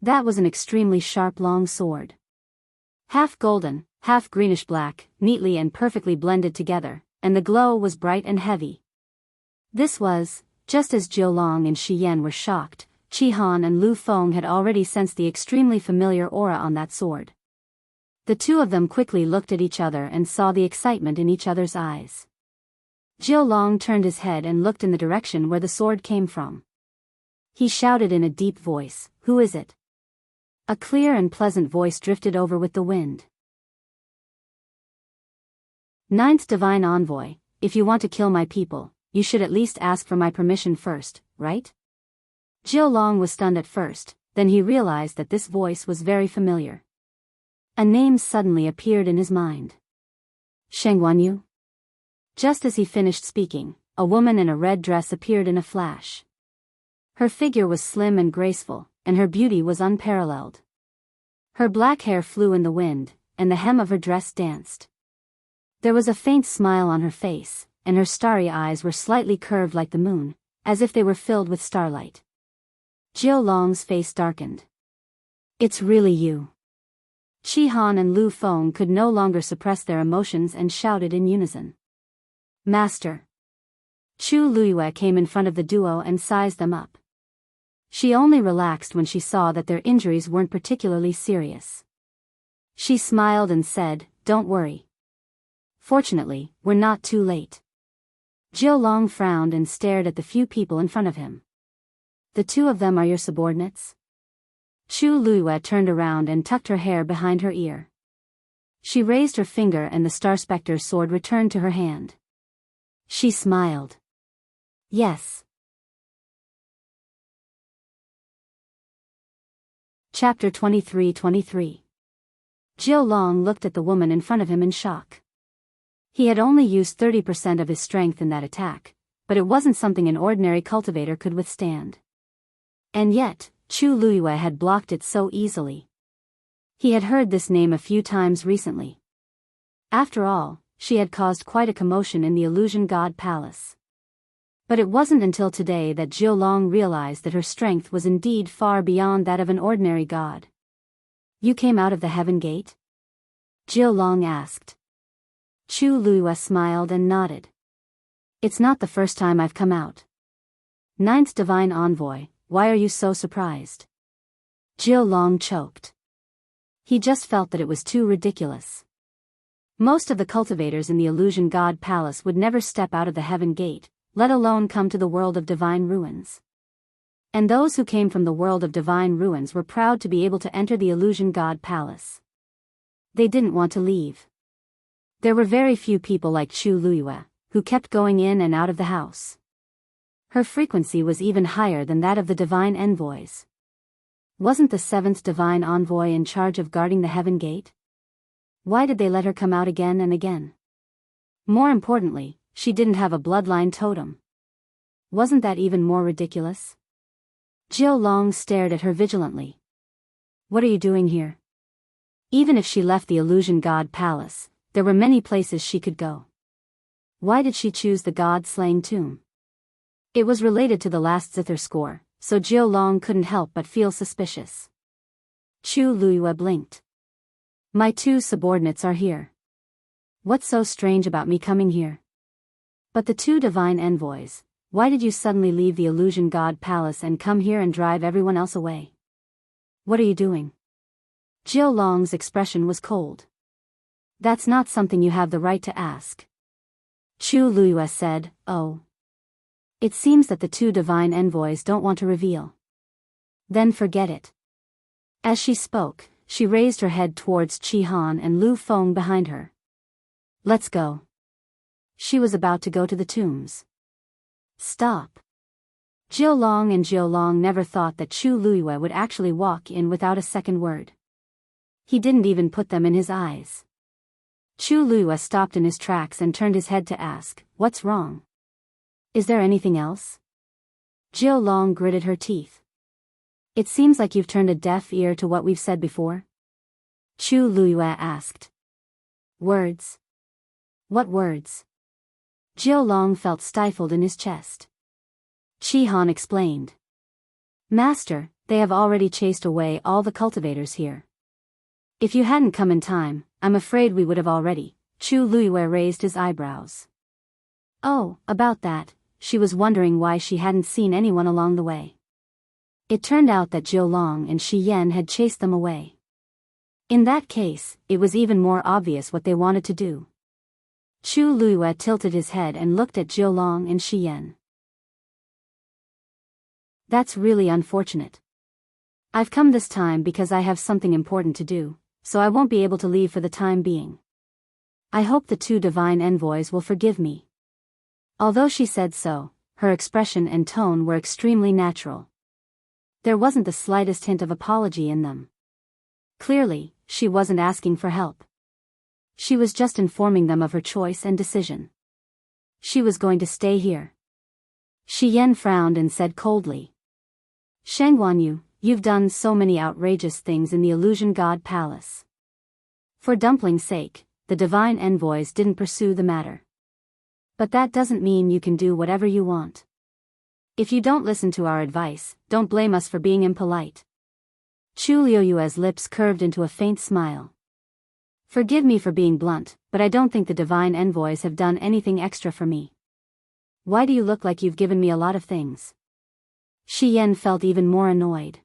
[SPEAKER 1] That was an extremely sharp long sword. Half golden, half greenish-black, neatly and perfectly blended together, and the glow was bright and heavy. This was, just as Jiao Long and Shi Yan were shocked, Qi Han and Lu Feng had already sensed the extremely familiar aura on that sword. The two of them quickly looked at each other and saw the excitement in each other's eyes. Jiao Long turned his head and looked in the direction where the sword came from. He shouted in a deep voice, "Who is it?" A clear and pleasant voice drifted over with the wind. Ninth Divine Envoy, if you want to kill my people, you should at least ask for my permission first, right? Jiao Long was stunned at first, then he realized that this voice was very familiar. A name suddenly appeared in his mind. Sheng Wanyu? Just as he finished speaking, a woman in a red dress appeared in a flash. Her figure was slim and graceful, and her beauty was unparalleled. Her black hair flew in the wind, and the hem of her dress danced. There was a faint smile on her face, and her starry eyes were slightly curved like the moon, as if they were filled with starlight. Jiao Long's face darkened. It's really you. Qi Han and Lu Feng could no longer suppress their emotions and shouted in unison. Master. Chu Luiyue came in front of the duo and sized them up. She only relaxed when she saw that their injuries weren't particularly serious. She smiled and said, "Don't worry. Fortunately, we're not too late." Jiao Long frowned and stared at the few people in front of him. The two of them are your subordinates? Chu Luiyue turned around and tucked her hair behind her ear. She raised her finger and the Star Spectre's sword returned to her hand. She smiled. Yes. Chapter 23-23. Jiao Long looked at the woman in front of him in shock. He had only used 30% of his strength in that attack, but it wasn't something an ordinary cultivator could withstand. And yet, Chu Luiyue had blocked it so easily. He had heard this name a few times recently. After all, she had caused quite a commotion in the Illusion God Palace. But it wasn't until today that Jiao Long realized that her strength was indeed far beyond that of an ordinary god. You came out of the Heaven Gate? Jiao Long asked. Chu Luiyue smiled and nodded. It's not the first time I've come out. Ninth Divine Envoy, why are you so surprised? Jiao Long choked. He just felt that it was too ridiculous. Most of the cultivators in the Illusion God Palace would never step out of the Heaven Gate, let alone come to the world of Divine Ruins. And those who came from the world of Divine Ruins were proud to be able to enter the Illusion God Palace. They didn't want to leave. There were very few people like Chu Luiyue, who kept going in and out of the house. Her frequency was even higher than that of the Divine Envoys. Wasn't the seventh Divine Envoy in charge of guarding the Heaven Gate? Why did they let her come out again and again? More importantly, she didn't have a bloodline totem. Wasn't that even more ridiculous? Jiao Long stared at her vigilantly. What are you doing here? Even if she left the Illusion God Palace, there were many places she could go. Why did she choose the God-slaying tomb? It was related to the last Zither score, so Jiao Long couldn't help but feel suspicious. Chu Luiyue blinked. My two subordinates are here. What's so strange about me coming here? But the two Divine Envoys, why did you suddenly leave the Illusion God Palace and come here and drive everyone else away? What are you doing? Jiao Long's expression was cold. That's not something you have the right to ask. Chu Luiyue said, Oh. It seems that the two Divine Envoys don't want to reveal. Then forget it. As she spoke, she raised her head towards Qi Han and Lu Feng behind her. Let's go. She was about to go to the tombs. Stop. Jiao Long never thought that Chu Luiyue would actually walk in without a second word. He didn't even put them in his eyes. Chu Luiyue stopped in his tracks and turned his head to ask, What's wrong? Is there anything else? Jiao Long gritted her teeth. It seems like you've turned a deaf ear to what we've said before. Chu Luiyue asked. Words? What words? Jiao Long felt stifled in his chest. Qi Han explained. Master, they have already chased away all the cultivators here. If you hadn't come in time, I'm afraid we would have already. Chu Luiyue raised his eyebrows. Oh, about that, she was wondering why she hadn't seen anyone along the way. It turned out that Jiao Long and Shi Yan had chased them away. In that case, it was even more obvious what they wanted to do. Chu Luiyue tilted his head and looked at Jiao Long and Shi Yan. That's really unfortunate. I've come this time because I have something important to do, so I won't be able to leave for the time being. I hope the two divine envoys will forgive me. Although she said so, her expression and tone were extremely natural. There wasn't the slightest hint of apology in them. Clearly, she wasn't asking for help. She was just informing them of her choice and decision. She was going to stay here. Shi Yan frowned and said coldly. Shangguanyu, you've done so many outrageous things in the Illusion God Palace. For Dumpling's sake, the divine envoys didn't pursue the matter. But that doesn't mean you can do whatever you want. If you don't listen to our advice, don't blame us for being impolite. Chu Liuyue's lips curved into a faint smile. Forgive me for being blunt, but I don't think the divine envoys have done anything extra for me. Why do you look like you've given me a lot of things? Shi Yan felt even more annoyed.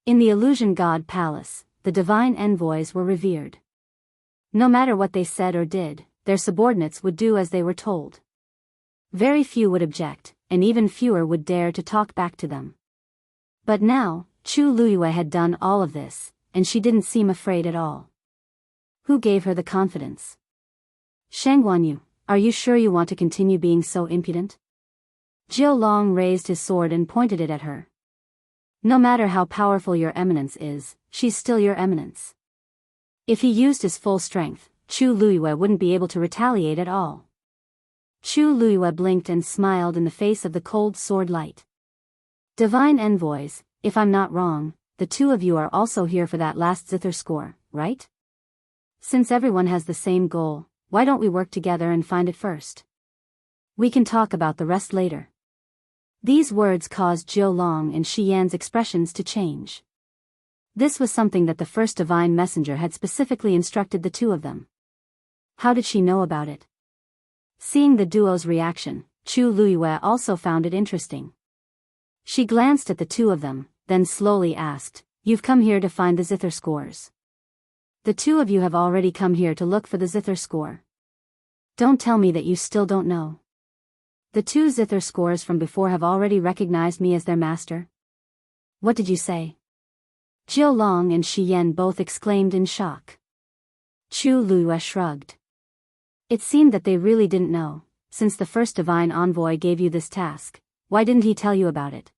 [SPEAKER 1] In the Illusion God Palace, the divine envoys were revered. No matter what they said or did, their subordinates would do as they were told. Very few would object, and even fewer would dare to talk back to them. But now, Chu Luyue had done all of this, and she didn't seem afraid at all. Who gave her the confidence? Shangguanyu, are you sure you want to continue being so impudent? Jiao Long raised his sword and pointed it at her. No matter how powerful your eminence is, she's still your eminence. If he used his full strength, Chu Luyue wouldn't be able to retaliate at all. Chu Luyue blinked and smiled in the face of the cold sword light. Divine envoys, if I'm not wrong, the two of you are also here for that last zither score, right? Since everyone has the same goal, why don't we work together and find it first? We can talk about the rest later. These words caused Jiao Long and Shi Yan's expressions to change. This was something that the first divine messenger had specifically instructed the two of them. How did she know about it? Seeing the duo's reaction, Chu Luyue also found it interesting. She glanced at the two of them, then slowly asked, "You've come here to find the zither scores. The two of you have already come here to look for the zither score. Don't tell me that you still don't know. The two zither scores from before have already recognized me as their master." What did you say? Jiao Long and Shi Yan both exclaimed in shock. Chu Luyue shrugged. It seemed that they really didn't know. Since the first divine envoy gave you this task, why didn't he tell you about it?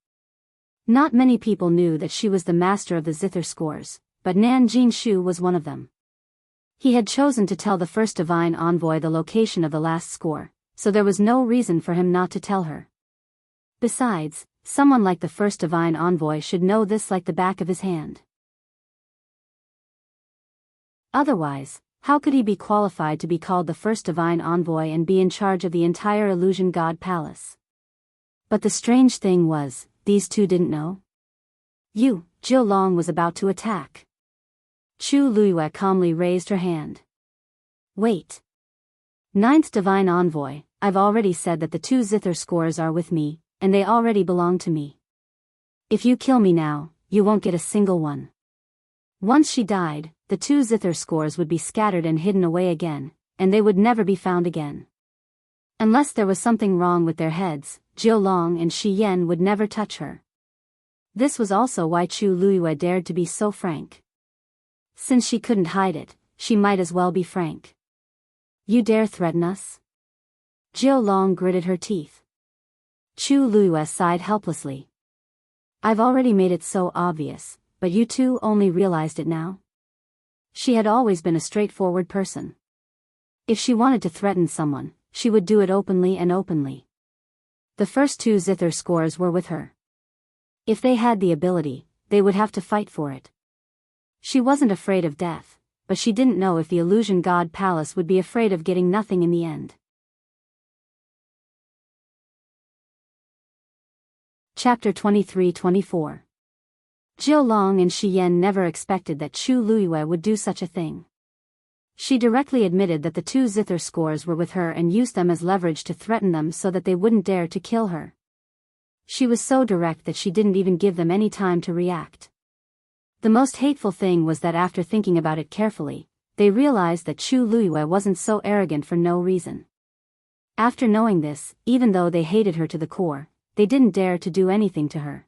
[SPEAKER 1] Not many people knew that she was the master of the zither scores, but Nan Jinshu was one of them. He had chosen to tell the first divine envoy the location of the last score, so there was no reason for him not to tell her. Besides, someone like the first divine envoy should know this like the back of his hand. Otherwise, how could he be qualified to be called the first divine envoy and be in charge of the entire Illusion God Palace? But the strange thing was, these two didn't know. Jiao Long was about to attack. Chu Luyue calmly raised her hand. Wait. Ninth divine envoy, I've already said that the two zither scores are with me, and they already belong to me. If you kill me now, you won't get a single one. Once she died, the two zither scores would be scattered and hidden away again, and they would never be found again. Unless there was something wrong with their heads, Jiao Long and Shi Yan would never touch her. This was also why Chu Luyue dared to be so frank. Since she couldn't hide it, she might as well be frank. You dare threaten us? Jiao Long gritted her teeth. Chu Luyue sighed helplessly. I've already made it so obvious, but you two only realized it now? She had always been a straightforward person. If she wanted to threaten someone, she would do it openly and openly. The first two zither scores were with her. If they had the ability, they would have to fight for it. She wasn't afraid of death, but she didn't know if the Illusion God Palace would be afraid of getting nothing in the end. Chapter 23-24. Jiao Long and Shi Yan never expected that Chu Luyue would do such a thing. She directly admitted that the two zither scores were with her and used them as leverage to threaten them so that they wouldn't dare to kill her. She was so direct that she didn't even give them any time to react. The most hateful thing was that after thinking about it carefully, they realized that Chu Luyue wasn't so arrogant for no reason. After knowing this, even though they hated her to the core, they didn't dare to do anything to her.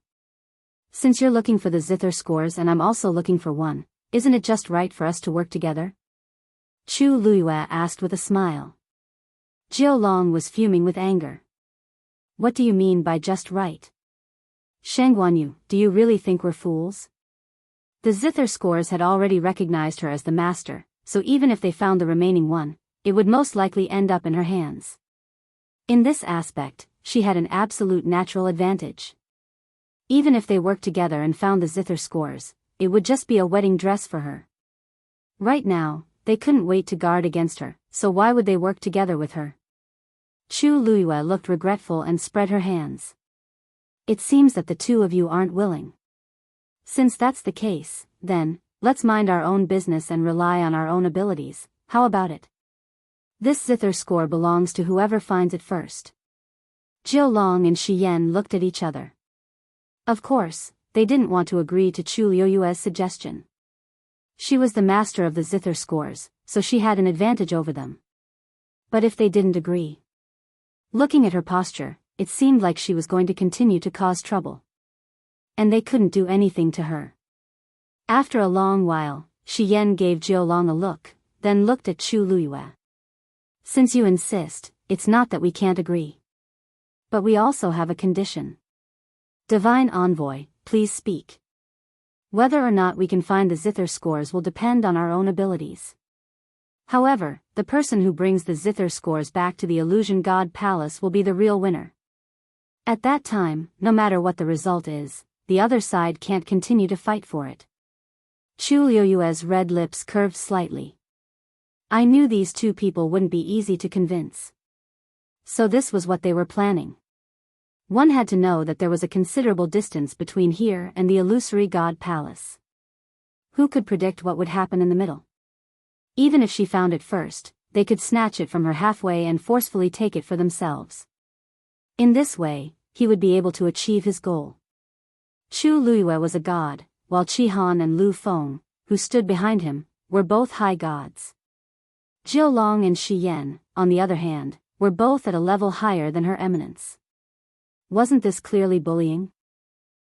[SPEAKER 1] Since you're looking for the zither scores and I'm also looking for one, isn't it just right for us to work together? Chu Luiyue asked with a smile. Jiao Long was fuming with anger. What do you mean by just right? Sheng Guanyu, do you really think we're fools? The zither scores had already recognized her as the master, so even if they found the remaining one, it would most likely end up in her hands. In this aspect, she had an absolute natural advantage. Even if they worked together and found the zither scores, it would just be a wedding dress for her. Right now, they couldn't wait to guard against her, so why would they work together with her? Chu Luiyue looked regretful and spread her hands. It seems that the two of you aren't willing. Since that's the case, then, let's mind our own business and rely on our own abilities, how about it? This zither score belongs to whoever finds it first. Jiao Long and Shi Yan looked at each other. Of course, they didn't want to agree to Chu Luiyue's suggestion. She was the master of the zither scores, so she had an advantage over them. But if they didn't agree? Looking at her posture, it seemed like she was going to continue to cause trouble. And they couldn't do anything to her. After a long while, Shi Yan gave Jiao Long a look, then looked at Chu Luiyue. Since you insist, it's not that we can't agree. But we also have a condition. Divine Envoy, please speak. Whether or not we can find the zither scores will depend on our own abilities. However, the person who brings the zither scores back to the Illusion God Palace will be the real winner. At that time, no matter what the result is, the other side can't continue to fight for it. Chu Luiyue's red lips curved slightly. I knew these two people wouldn't be easy to convince. So this was what they were planning. One had to know that there was a considerable distance between here and the Illusory God Palace. Who could predict what would happen in the middle? Even if she found it first, they could snatch it from her halfway and forcefully take it for themselves. In this way, he would be able to achieve his goal. Chu Luiyue was a god, while Qi Han and Lu Feng, who stood behind him, were both high gods. Jiao Long and Shi Yan, on the other hand, were both at a level higher than her eminence. Wasn't this clearly bullying?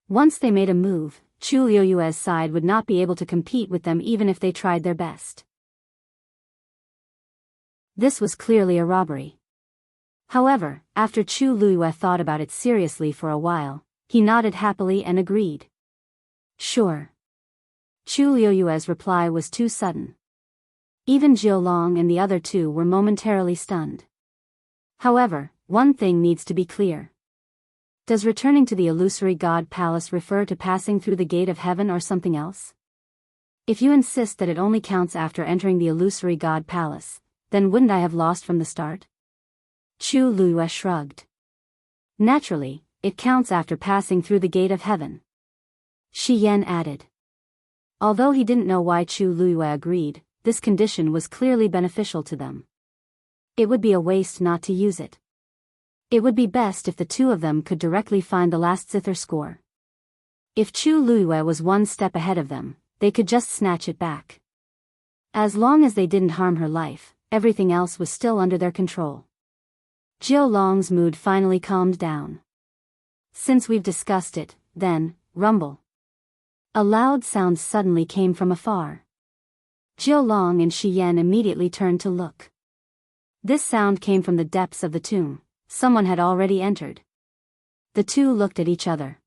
[SPEAKER 1] Once they made a move, Chu Luiyue's side would not be able to compete with them even if they tried their best. This was clearly a robbery. However, after Chu Luiyue thought about it seriously for a while, he nodded happily and agreed. Sure. Chu Luiyue's reply was too sudden. Even Jiao Long and the other two were momentarily stunned. However, one thing needs to be clear. Does returning to the Illusory God Palace refer to passing through the gate of heaven or something else? If you insist that it only counts after entering the Illusory God Palace, then wouldn't I have lost from the start? Chu Luiyue shrugged. Naturally, it counts after passing through the gate of heaven. Shi Yan added. Although he didn't know why Chu Luiyue agreed, this condition was clearly beneficial to them. It would be a waste not to use it. It would be best if the two of them could directly find the last zither score. If Chu Luiyue was one step ahead of them, they could just snatch it back. As long as they didn't harm her life, everything else was still under their control. Jiao Long's mood finally calmed down. Since we've discussed it, then, rumble. A loud sound suddenly came from afar. Jiao Long and Shi Yan immediately turned to look. This sound came from the depths of the tomb. Someone had already entered. The two looked at each other.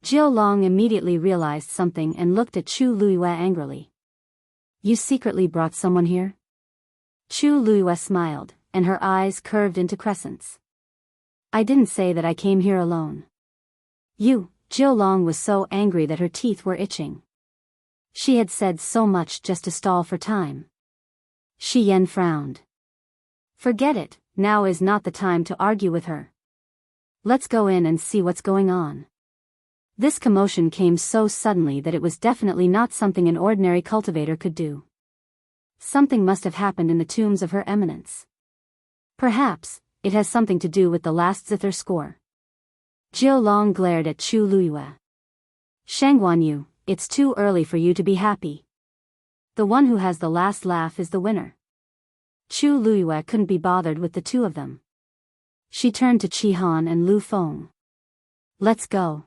[SPEAKER 1] Jiao Long immediately realized something and looked at Chu Luiyue angrily. You secretly brought someone here? Chu Luiyue smiled, and her eyes curved into crescents. I didn't say that I came here alone. Jiao Long was so angry that her teeth were itching. She had said so much just to stall for time. Shi Yan frowned. Forget it, now is not the time to argue with her. Let's go in and see what's going on. This commotion came so suddenly that it was definitely not something an ordinary cultivator could do. Something must have happened in the tombs of Her Eminence. Perhaps, it has something to do with the last zither score. Jiao Long glared at Chu Luiyue. Sheng Guanyu, it's too early for you to be happy. The one who has the last laugh is the winner. Chu Luiyue couldn't be bothered with the two of them. She turned to Qi Han and Lu Feng. Let's go.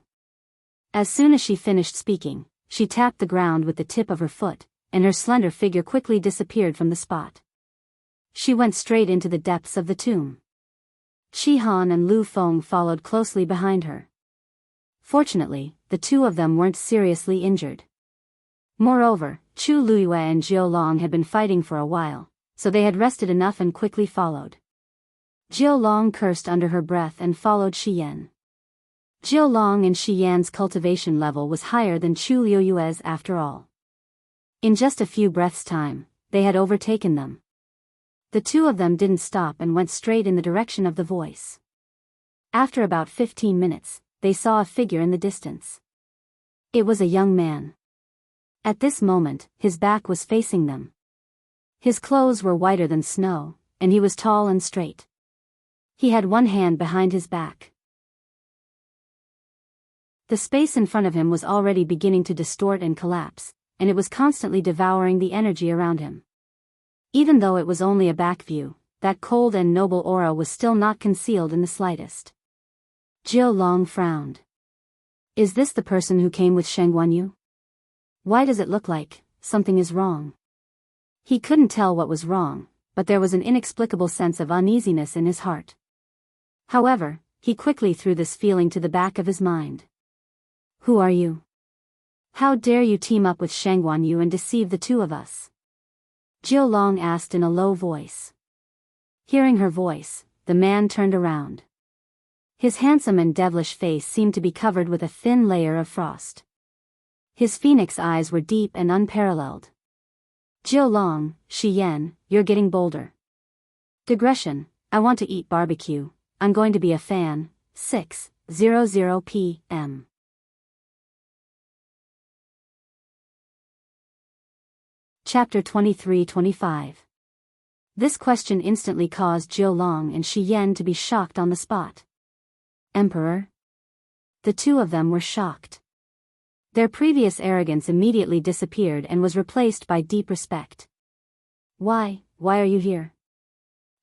[SPEAKER 1] As soon as she finished speaking, she tapped the ground with the tip of her foot, and her slender figure quickly disappeared from the spot. She went straight into the depths of the tomb. Qi Han and Lu Feng followed closely behind her. Fortunately, the two of them weren't seriously injured. Moreover, Chu Luiyue and Jiao Long had been fighting for a while, so they had rested enough and quickly followed. Jiao Long cursed under her breath and followed Shi Yan. Jiao Long and Shi Yan's cultivation level was higher than Chu Luiyue's after all. In just a few breaths' time, they had overtaken them. The two of them didn't stop and went straight in the direction of the voice. After about 15 minutes, they saw a figure in the distance. It was a young man. At this moment, his back was facing them. His clothes were whiter than snow, and he was tall and straight. He had one hand behind his back. The space in front of him was already beginning to distort and collapse, and it was constantly devouring the energy around him. Even though it was only a back view, that cold and noble aura was still not concealed in the slightest. Jiao Long frowned. Is this the person who came with Sheng Guanyu? Why does it look like something is wrong? He couldn't tell what was wrong, but there was an inexplicable sense of uneasiness in his heart. However, he quickly threw this feeling to the back of his mind. Who are you? How dare you team up with Sheng Guanyu and deceive the two of us? Jiao Long asked in a low voice. Hearing her voice, the man turned around. His handsome and devilish face seemed to be covered with a thin layer of frost. His phoenix eyes were deep and unparalleled. Jiao Long, Shi Yan, you're getting bolder. Digression, I want to eat barbecue, I'm going to be a fan, 6:00 p.m. Chapter 23-25. This question instantly caused Jiao Long and Shi Yan to be shocked on the spot. Emperor? The two of them were shocked. Their previous arrogance immediately disappeared and was replaced by deep respect. Why are you here?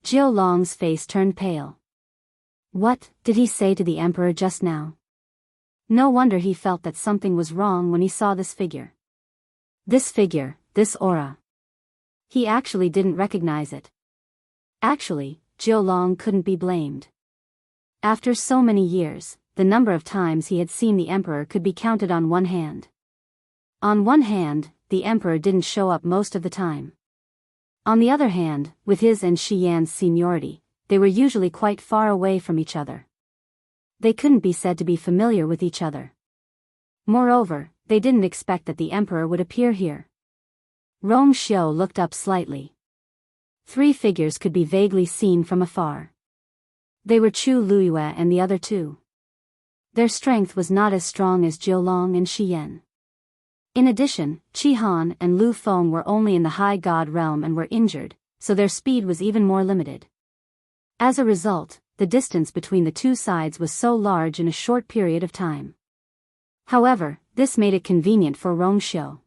[SPEAKER 1] Jiao Long's face turned pale. What did he say to the emperor just now? No wonder he felt that something was wrong when he saw this figure. This figure, this aura. He actually didn't recognize it. Actually, Jiao Long couldn't be blamed. After so many years, the number of times he had seen the emperor could be counted on one hand. On one hand, the emperor didn't show up most of the time. On the other hand, with his and Shi Yan's seniority, they were usually quite far away from each other. They couldn't be said to be familiar with each other. Moreover, they didn't expect that the emperor would appear here. Rong Xiu looked up slightly. Three figures could be vaguely seen from afar. They were Chu Luiyue and the other two. Their strength was not as strong as Jiao Long and Shi Yan. In addition, Qi Han and Lu Feng were only in the high god realm and were injured, so their speed was even more limited. As a result, the distance between the two sides was so large in a short period of time. However, this made it convenient for Rong Xiu.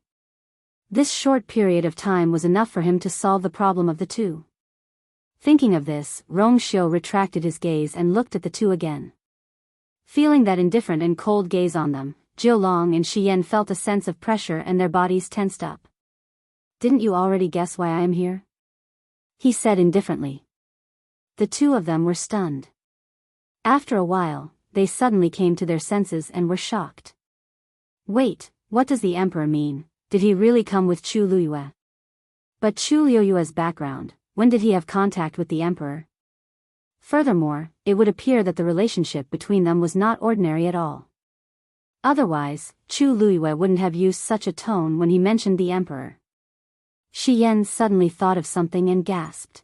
[SPEAKER 1] This short period of time was enough for him to solve the problem of the two. Thinking of this, Rong Xiu retracted his gaze and looked at the two again. Feeling that indifferent and cold gaze on them, Jiao Long and Shi Yan felt a sense of pressure and their bodies tensed up. Didn't you already guess why I am here? He said indifferently. The two of them were stunned. After a while, they suddenly came to their senses and were shocked. Wait, what does the emperor mean? Did he really come with Chu Luiyue? But Chu Luiyue's background, when did he have contact with the emperor? Furthermore, it would appear that the relationship between them was not ordinary at all. Otherwise, Chu Luiyue wouldn't have used such a tone when he mentioned the emperor. Shi Yan suddenly thought of something and gasped.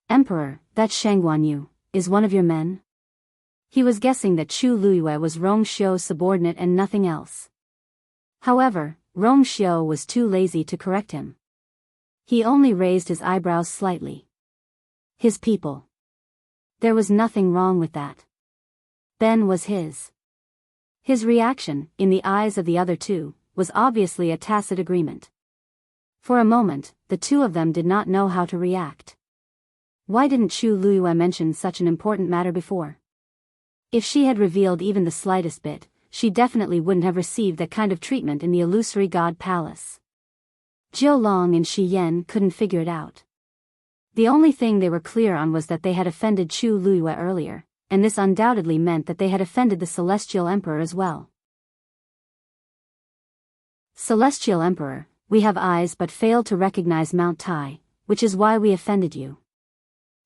[SPEAKER 1] Emperor, that Sheng Guanyu, is one of your men? He was guessing that Chu Luiyue was Rong Xiu's subordinate and nothing else. However, Rong Xiu was too lazy to correct him. He only raised his eyebrows slightly. His people. There was nothing wrong with that. Ben was his. His reaction, in the eyes of the other two, was obviously a tacit agreement. For a moment, the two of them did not know how to react. Why didn't Chu Luiyue mention such an important matter before? If she had revealed even the slightest bit, she definitely wouldn't have received that kind of treatment in the illusory god palace. Jiao Long and Shi Yan couldn't figure it out. The only thing they were clear on was that they had offended Chu Luiyue earlier, and this undoubtedly meant that they had offended the Celestial Emperor as well. Celestial Emperor, we have eyes but failed to recognize Mount Tai, which is why we offended you.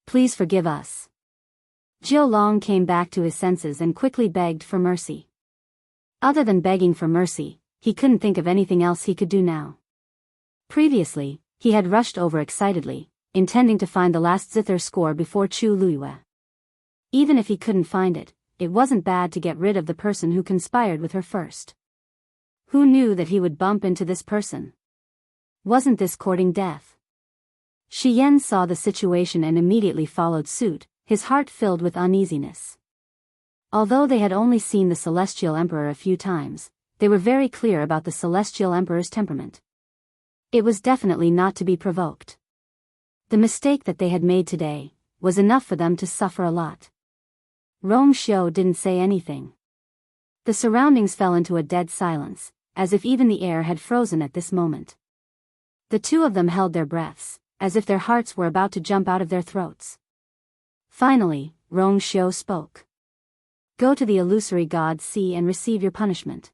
[SPEAKER 1] Please forgive us. Jiao Long came back to his senses and quickly begged for mercy. Other than begging for mercy, he couldn't think of anything else he could do now. Previously, he had rushed over excitedly, intending to find the last zither score before Chu Luiyue. Even if he couldn't find it, it wasn't bad to get rid of the person who conspired with her first. Who knew that he would bump into this person? Wasn't this courting death? Shi Yan saw the situation and immediately followed suit, his heart filled with uneasiness. Although they had only seen the Celestial Emperor a few times, they were very clear about the Celestial Emperor's temperament. It was definitely not to be provoked. The mistake that they had made today was enough for them to suffer a lot. Rong Xiu didn't say anything. The surroundings fell into a dead silence, as if even the air had frozen at this moment. The two of them held their breaths, as if their hearts were about to jump out of their throats. Finally, Rong Xiu spoke. Go to the illusory god sea and receive your punishment.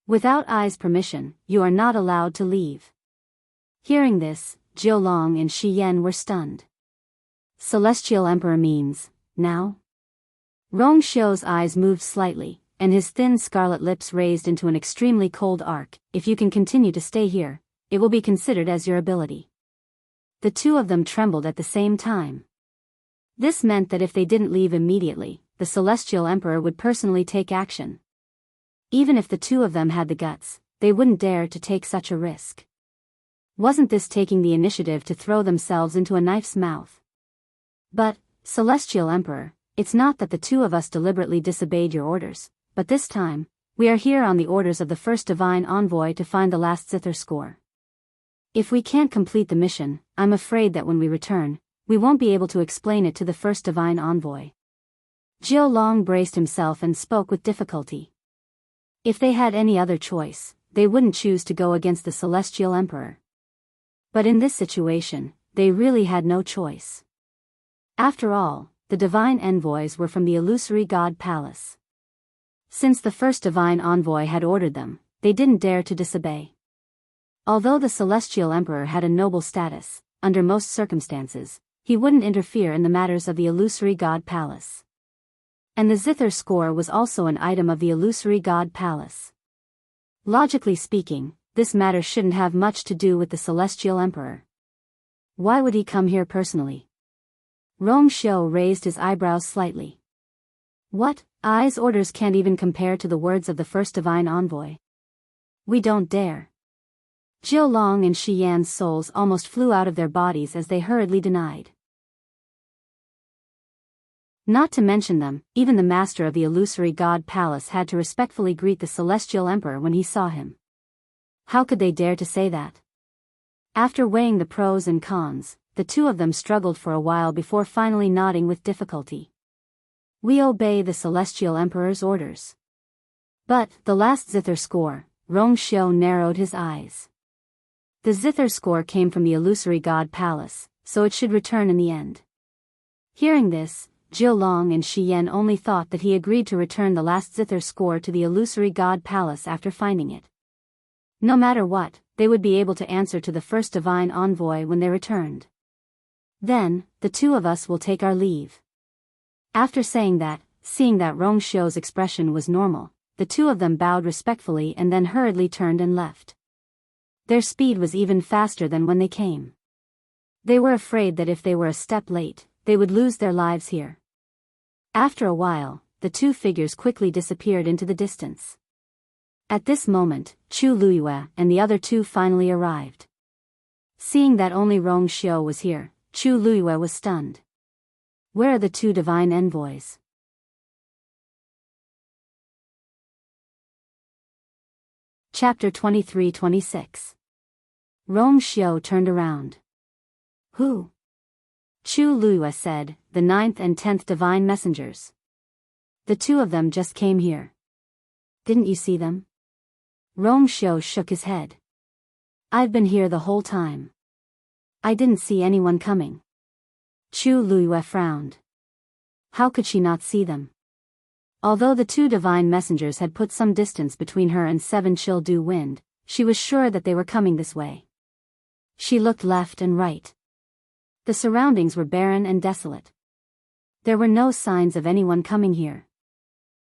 [SPEAKER 1] Without Ai's permission, you are not allowed to leave. Hearing this, Jiao Long and Shi Yan were stunned. Celestial Emperor means, now? Rong Xiu's eyes moved slightly, and his thin scarlet lips raised into an extremely cold arc. If you can continue to stay here, it will be considered as your ability. The two of them trembled at the same time. This meant that if they didn't leave immediately, the Celestial Emperor would personally take action. Even if the two of them had the guts, they wouldn't dare to take such a risk. Wasn't this taking the initiative to throw themselves into a knife's mouth? But, Celestial Emperor, it's not that the two of us deliberately disobeyed your orders, but this time, we are here on the orders of the first divine envoy to find the last zither score. If we can't complete the mission, I'm afraid that when we return, we won't be able to explain it to the first divine envoy. Jiao Long braced himself and spoke with difficulty. If they had any other choice, they wouldn't choose to go against the Celestial Emperor. But in this situation, they really had no choice. After all, the divine envoys were from the illusory god palace. Since the first divine envoy had ordered them, they didn't dare to disobey. Although the Celestial Emperor had a noble status, under most circumstances, he wouldn't interfere in the matters of the illusory god palace. And the zither score was also an item of the illusory god palace. Logically speaking, this matter shouldn't have much to do with the Celestial Emperor. Why would he come here personally? Rong Xiu raised his eyebrows slightly. What? Ai's orders can't even compare to the words of the first divine envoy. We don't dare. Jiao Long and Shi Yan's souls almost flew out of their bodies as they hurriedly denied. Not to mention them, even the master of the illusory god palace had to respectfully greet the Celestial Emperor when he saw him. How could they dare to say that? After weighing the pros and cons, the two of them struggled for a while before finally nodding with difficulty. We obey the Celestial Emperor's orders. But, the last zither score, Rong Xiu narrowed his eyes. The zither score came from the illusory god palace, so it should return in the end. Hearing this, Jiao Long and Shi Yan only thought that he agreed to return the last zither score to the illusory god palace after finding it. No matter what, they would be able to answer to the first divine envoy when they returned. Then, the two of us will take our leave. After saying that, seeing that Rong Xiu's expression was normal, the two of them bowed respectfully and then hurriedly turned and left. Their speed was even faster than when they came. They were afraid that if they were a step late, they would lose their lives here. After a while, the two figures quickly disappeared into the distance. At this moment, Chu Luiyue and the other two finally arrived. Seeing that only Rong Xiu was here, Chu Luiyue was stunned. Where are the two divine envoys? Chapter 23-26. Rong Xiu turned around. Who? Chu Luiyue said, the 9th and 10th divine messengers. The two of them just came here. Didn't you see them? Rong Xiu shook his head. I've been here the whole time. I didn't see anyone coming. Chu Luiyue frowned. How could she not see them? Although the two divine messengers had put some distance between her and Seven Chill Dew Wind, she was sure that they were coming this way. She looked left and right. The surroundings were barren and desolate. There were no signs of anyone coming here.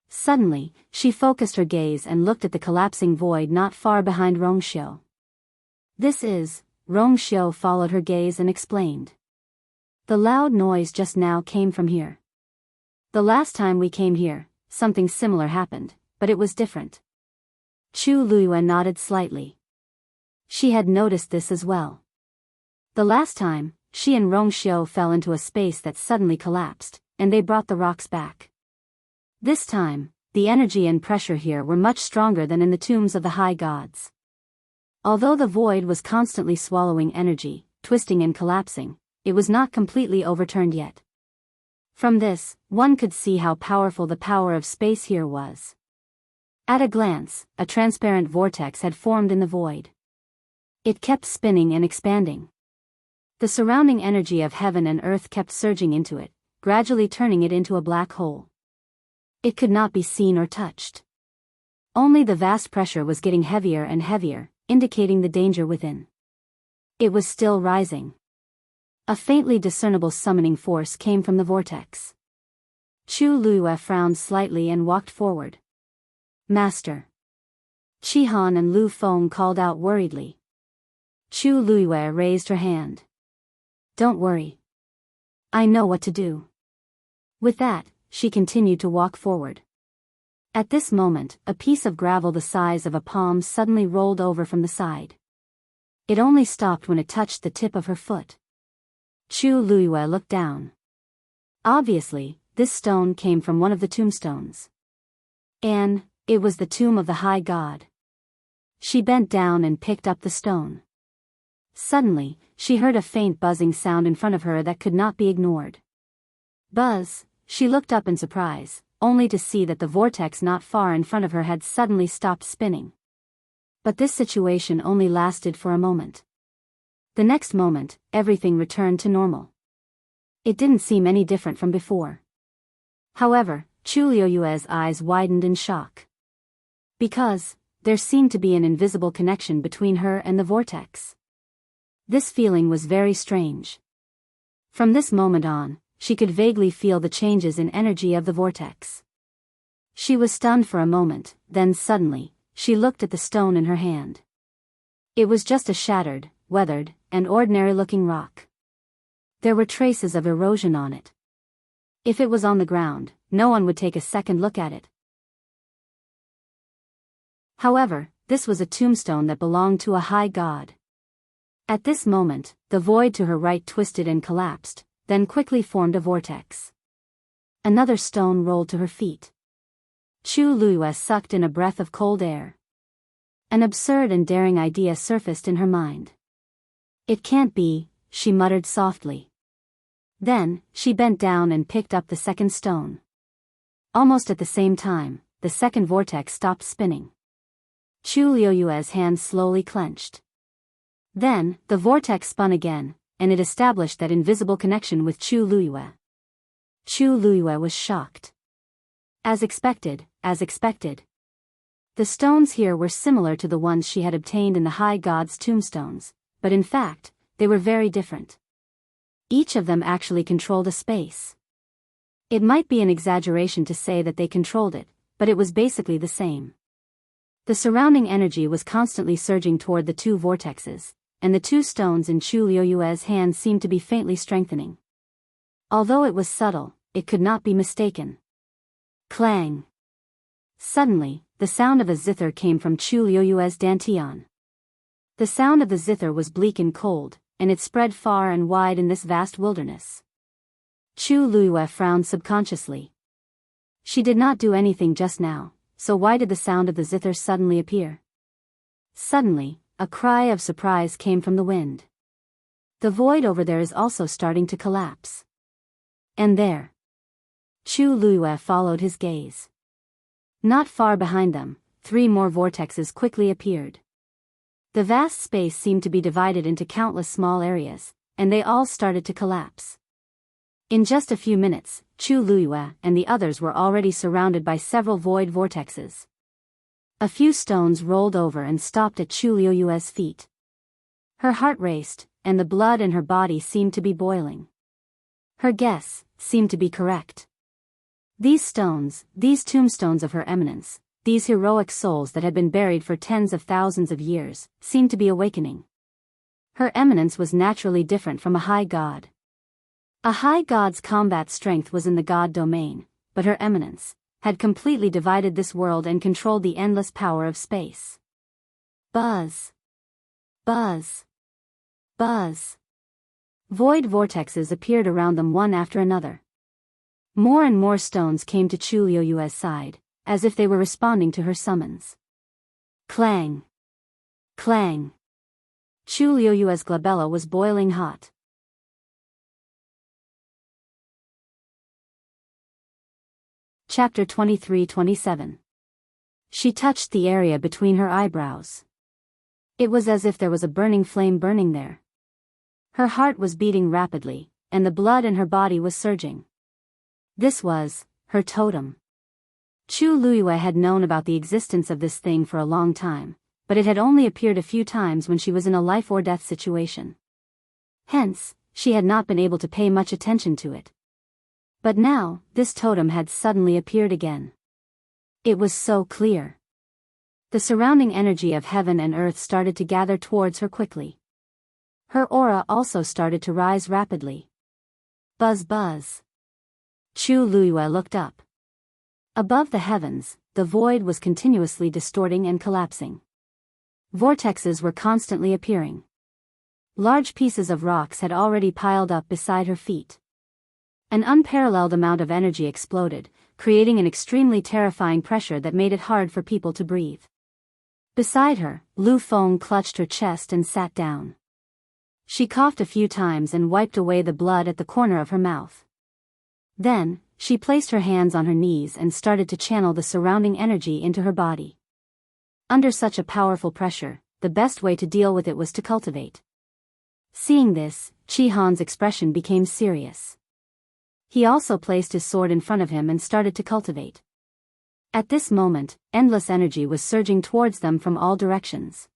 [SPEAKER 1] Suddenly, she focused her gaze and looked at the collapsing void not far behind Rongxiu. This is, Rongxiu followed her gaze and explained. The loud noise just now came from here. The last time we came here, something similar happened, but it was different. Chu Luiyue nodded slightly. She had noticed this as well. The last time, she and Rongxiu fell into a space that suddenly collapsed, and they brought the rocks back. This time, the energy and pressure here were much stronger than in the tombs of the high gods. Although the void was constantly swallowing energy, twisting and collapsing, it was not completely overturned yet. From this, one could see how powerful the power of space here was. At a glance, a transparent vortex had formed in the void. It kept spinning and expanding. The surrounding energy of heaven and earth kept surging into it, gradually turning it into a black hole. It could not be seen or touched. Only the vast pressure was getting heavier and heavier, indicating the danger within. It was still rising. A faintly discernible summoning force came from the vortex. Chu Luiyue frowned slightly and walked forward. Master. Qihan and Lu Feng called out worriedly. Chu Luiyue raised her hand. Don't worry. I know what to do. With that, she continued to walk forward. At this moment, a piece of gravel the size of a palm suddenly rolled over from the side. It only stopped when it touched the tip of her foot. Chu Luiyue looked down. Obviously, this stone came from one of the tombstones. And it was the tomb of the high god. She bent down and picked up the stone. Suddenly, she heard a faint buzzing sound in front of her that could not be ignored. Buzz, she looked up in surprise, only to see that the vortex not far in front of her had suddenly stopped spinning. But this situation only lasted for a moment. The next moment, everything returned to normal. It didn't seem any different from before. However, Chu Luiyue's eyes widened in shock. Because, there seemed to be an invisible connection between her and the vortex. This feeling was very strange. From this moment on, she could vaguely feel the changes in energy of the vortex. She was stunned for a moment, then suddenly, she looked at the stone in her hand. It was just a shattered, weathered, and ordinary-looking rock. There were traces of erosion on it. If it was on the ground, no one would take a second look at it. However, this was a tombstone that belonged to a high god. At this moment, the void to her right twisted and collapsed, then quickly formed a vortex. Another stone rolled to her feet. Chu Luiyue sucked in a breath of cold air. An absurd and daring idea surfaced in her mind. It can't be, she muttered softly. Then, she bent down and picked up the second stone. Almost at the same time, the second vortex stopped spinning. Chu Luiyue's hand slowly clenched. Then, the vortex spun again, and it established that invisible connection with Chu Luiyue. Chu Luiyue was shocked. As expected. The stones here were similar to the ones she had obtained in the high god's tombstones, but in fact, they were very different. Each of them actually controlled a space. It might be an exaggeration to say that they controlled it, but it was basically the same. The surrounding energy was constantly surging toward the two vortexes, and the two stones in Chu Luiyue's hand seemed to be faintly strengthening. Although it was subtle, it could not be mistaken. Clang! Suddenly, the sound of a zither came from Chu Luiyue's dantian. The sound of the zither was bleak and cold, and it spread far and wide in this vast wilderness. Chu Luiyue frowned subconsciously. She did not do anything just now, so why did the sound of the zither suddenly appear? Suddenly, a cry of surprise came from the wind. The void over there is also starting to collapse. And there. Chu Luiyue followed his gaze. Not far behind them, 3 more vortexes quickly appeared. The vast space seemed to be divided into countless small areas, and they all started to collapse. In just a few minutes, Chu Luiyue and the others were already surrounded by several void vortexes. A few stones rolled over and stopped at Chu Luiyue's feet. Her heart raced, and the blood in her body seemed to be boiling. Her guess seemed to be correct. These stones, these tombstones of Her Eminence, these heroic souls that had been buried for tens of thousands of years, seemed to be awakening. Her Eminence was naturally different from a high god. A high god's combat strength was in the god domain, but Her Eminence had completely divided this world and controlled the endless power of space. Buzz. Buzz. Buzz. Void vortexes appeared around them one after another. More and more stones came to Chu Luiyue's side, as if they were responding to her summons. Clang. Clang. Chu Luiyue's glabella was boiling hot. Chapter 23-27. She touched the area between her eyebrows. It was as if there was a burning flame burning there. Her heart was beating rapidly, and the blood in her body was surging. This was her totem. Chu Luiyue had known about the existence of this thing for a long time, but it had only appeared a few times when she was in a life-or-death situation. Hence, she had not been able to pay much attention to it. But now, this totem had suddenly appeared again. It was so clear. The surrounding energy of heaven and earth started to gather towards her quickly. Her aura also started to rise rapidly. Buzz buzz. Chu Luiyue looked up. Above the heavens, the void was continuously distorting and collapsing. Vortexes were constantly appearing. Large pieces of rocks had already piled up beside her feet. An unparalleled amount of energy exploded, creating an extremely terrifying pressure that made it hard for people to breathe. Beside her, Lu Feng clutched her chest and sat down. She coughed a few times and wiped away the blood at the corner of her mouth. Then, she placed her hands on her knees and started to channel the surrounding energy into her body. Under such a powerful pressure, the best way to deal with it was to cultivate. Seeing this, Qi Han's expression became serious. He also placed his sword in front of him and started to cultivate. At this moment, endless energy was surging towards them from all directions.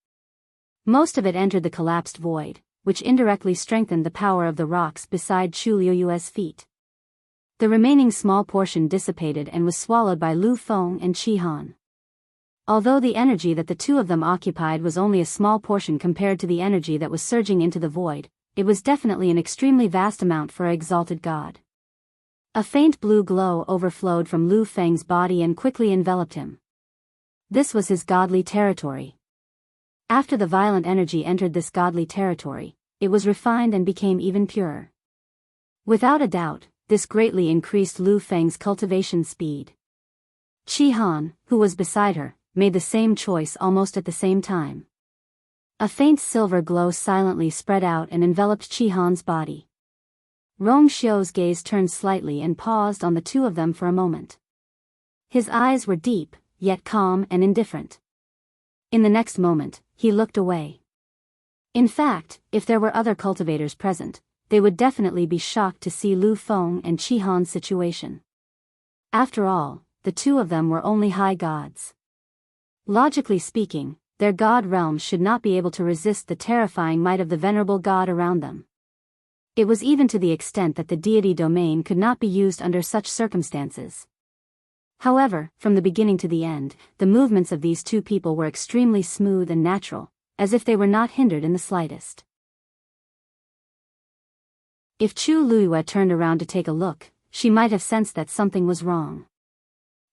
[SPEAKER 1] Most of it entered the collapsed void, which indirectly strengthened the power of the rocks beside Chu Luiyue's feet. The remaining small portion dissipated and was swallowed by Lu Feng and Qi Han. Although the energy that the two of them occupied was only a small portion compared to the energy that was surging into the void, it was definitely an extremely vast amount for an exalted god. A faint blue glow overflowed from Lu Feng's body and quickly enveloped him. This was his godly territory. After the violent energy entered this godly territory, it was refined and became even purer. Without a doubt, this greatly increased Lu Feng's cultivation speed. Qi Han, who was beside her, made the same choice almost at the same time. A faint silver glow silently spread out and enveloped Qi Han's body. Rong Xiu's gaze turned slightly and paused on the two of them for a moment. His eyes were deep, yet calm and indifferent. In the next moment, he looked away. In fact, if there were other cultivators present, they would definitely be shocked to see Lu Feng and Qi Han's situation. After all, the two of them were only high gods. Logically speaking, their god realm should not be able to resist the terrifying might of the venerable god around them. It was even to the extent that the deity domain could not be used under such circumstances. However, from the beginning to the end, the movements of these two people were extremely smooth and natural, as if they were not hindered in the slightest. If Chu Luiyue turned around to take a look, she might have sensed that something was wrong.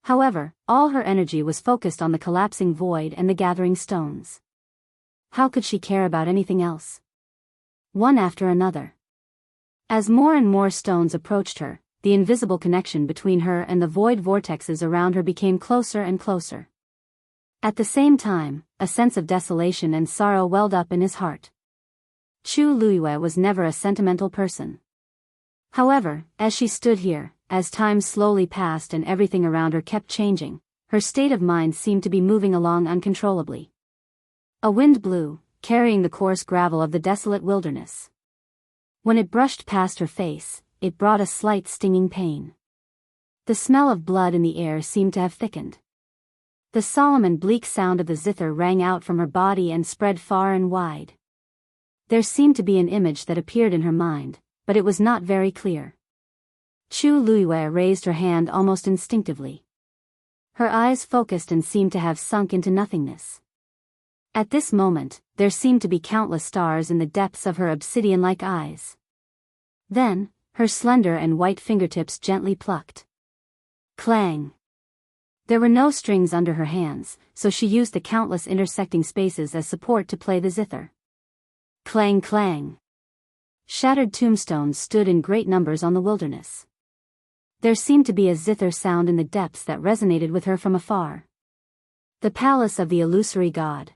[SPEAKER 1] However, all her energy was focused on the collapsing void and the gathering stones. How could she care about anything else? One after another. As more and more stones approached her, the invisible connection between her and the void vortexes around her became closer and closer. At the same time, a sense of desolation and sorrow welled up in his heart. Chu Luiyue was never a sentimental person. However, as she stood here, as time slowly passed and everything around her kept changing, her state of mind seemed to be moving along uncontrollably. A wind blew, carrying the coarse gravel of the desolate wilderness. When it brushed past her face, it brought a slight stinging pain. The smell of blood in the air seemed to have thickened. The solemn and bleak sound of the zither rang out from her body and spread far and wide. There seemed to be an image that appeared in her mind, but it was not very clear. Chu Luiyue raised her hand almost instinctively. Her eyes focused and seemed to have sunk into nothingness. At this moment, there seemed to be countless stars in the depths of her obsidian-like eyes. Then, her slender and white fingertips gently plucked. Clang! There were no strings under her hands, so she used the countless intersecting spaces as support to play the zither. Clang clang! Shattered tombstones stood in great numbers on the wilderness. There seemed to be a zither sound in the depths that resonated with her from afar. The palace of the illusory god.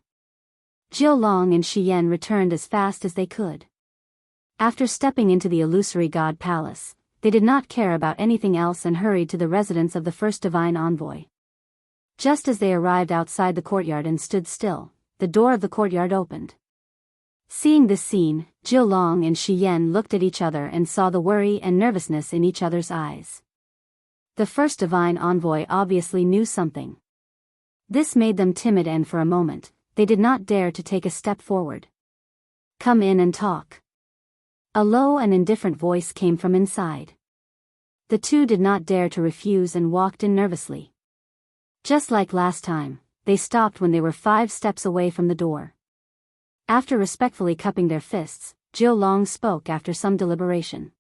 [SPEAKER 1] Jiao Long and Shi Yan returned as fast as they could. After stepping into the illusory god palace, they did not care about anything else and hurried to the residence of the first divine envoy. Just as they arrived outside the courtyard and stood still, the door of the courtyard opened. Seeing this scene, Jiao Long and Shi Yan looked at each other and saw the worry and nervousness in each other's eyes. The first divine envoy obviously knew something. This made them timid and for a moment, they did not dare to take a step forward. Come in and talk. A low and indifferent voice came from inside. The two did not dare to refuse and walked in nervously. Just like last time, they stopped when they were 5 steps away from the door. After respectfully cupping their fists, Jiao Long spoke after some deliberation.